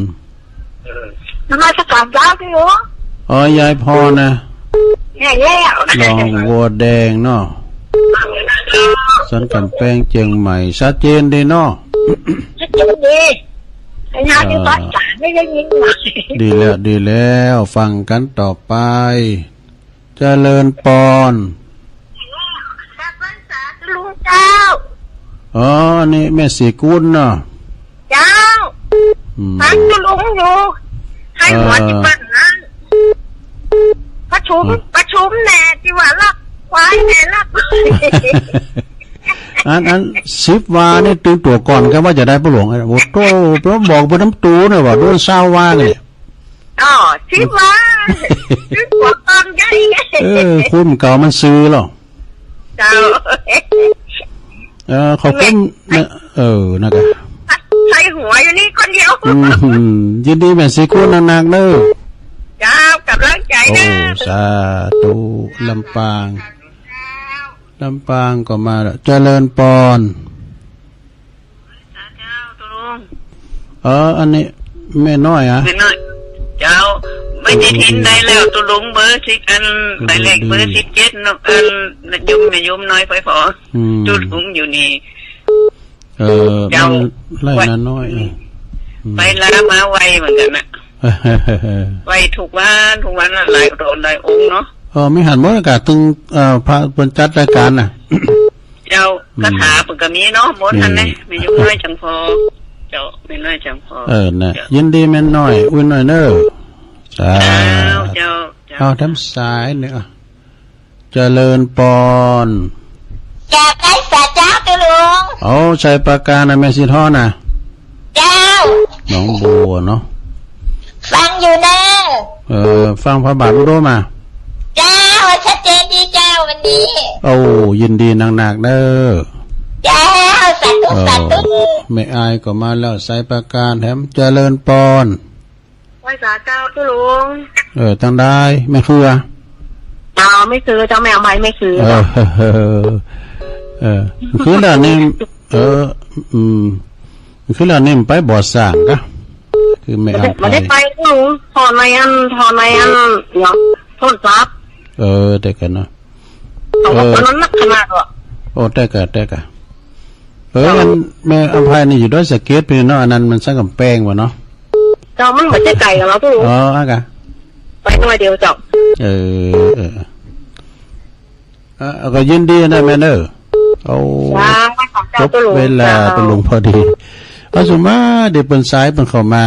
นมัสการเจ้าพี่หลวงยายพรนะแย่ลองวัวแดงเนาะสันกำแพงเชียงใหม่ชัดเจนดีเนาะชัดเจนดีไอ้งานที่ตัดสายไม่ได้ยินดีแล้วฟังกันต่อไปเจริญปอนลุงเจ้านี่แม่สีกุลเนาะเจ้าฟังตุลุงอยู่ให้หัวที่บ้านนั้น ชุมแน่ที่ว่าลักควายแน่ลัก อัน10 วานี่ตื่นตัวก่อนก็ว่าจะได้ปะหลวงโอ้โตเพราะบอกบนน้ำตูเนี่ยว่าโดน20 วาเลย อ๋อ10 วาตื่นตัวก่อนไง คุณเก่ามันซื้อหรอ เจ้า ขอบคุณนะครับ ใส่หัวอยู่นี่คนเดียว ยินดีแม่สิคุณนางๆเด้อ เจ้ากำลังใจนะ สาธุลำปางก็มาแล้วเจริญปอน เจ้าตุลุง อันนี้แม่น้อยอ่ะ ไม่น้อยเจ้าไม่ได้ทิ้นได้แล้วตุลุงเบอร์10อันไปเลขเบอร์17นกอันยุ่มน้อยไปพอตุลุงอยู่นี่เจ้า ไล่นาน้อย ไปลามาไวเหมือนกันนะไวทุกวันหลายโดนหลายองค์เนาะไม่หันมดอากาศตึงพระบนจัดรายการน่ะ เจ้ากระถาปึกกะมีเนาะหมดอันนี้ไม่ยุ่งน้อยจังพอเจ้าไม่น้อยจังพอน่ะยินดีแม่น้อยอุ่นหน่อยเนอะเจ้าเอาทำสายเนี่ยเจริญปอนจากไกลสาเจ้าตุลุงใช้ปากกานะแม่สิท่อน่ะเจ้าน้องบัวเนาะฟังอยู่นะฟังพระบาทรู้ด้วยมาเจ้าชัดเจนดีเจ้าวันนี้ยินดีหนักๆเด้อเจ้าสาธุไม่อายก็มาแล้วใส่ปากกาแถมเจริญปอน ไหว้สาเจ้าตุลุงตั้งได้ไม่คือไม่คือเจ้าแมวไม้ไม่คือคือแล้วนี่คือแล้วนี่ไปบ่อสร้างก็คือไม่เอาไม่ได้ไปตุลุงถอนในอันเนาะโทษครับแต่กันเนาะมันนักขนาดวะแต่กันมันแม่อภัยนี่อยู่ด้วยสเก็ตพี่เนาะอันนั้นมันสักกับแป้งวะเนาะเจ้ามันเหมือนจะไก่กับเราตุลุงไปหน่อยเดียวจบก็ยินดีนะแม่เนอจบเวลาตุลุงพอดีสมมาเดี๋ยวเป็นสายเป็นเข้ามา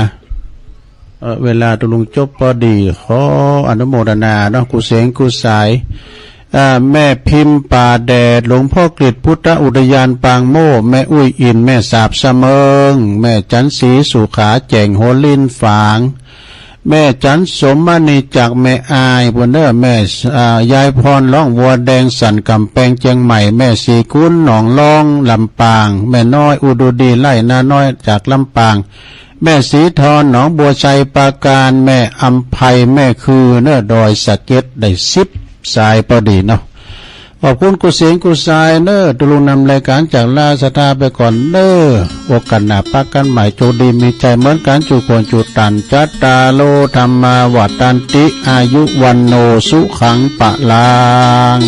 เวลาตุลุงจบพอดีขออนุโมทนาเนาะกุเสงกุสายแม่พิมพ์ป่าแดดหลวงพ่อกฤษพุทธอุทยานปางโม่แม่อุ้ยอินแม่สาบเสมิงแม่จันสีสุขาแจ่งโหลินฝางแม่จันสมมณีจากแม่อายบนเนอแม่ยายพรล่องวัวแดงสันกำแพงเชียงใหม่แม่สีกุ้นหนองล่องลำปางแม่น้อยอุดดีไล่นาน้อยจากลำปางแม่สีทอนหนองบัวชัยปราการแม่อำไพแม่คือเนอดอยสะเก็ดได้10 สายพอดีเนาะขอบคุณกุเสียงกุสายเนอตุลุงนำรายการจากลาสตาไปก่อนเนอโอกาสหน้าปักกันใหม่โจดีมีใจเหมือนกันจุควรจุตันจัตตาโลธรรมาวัตันติอายุวันโนสุขังปะลาง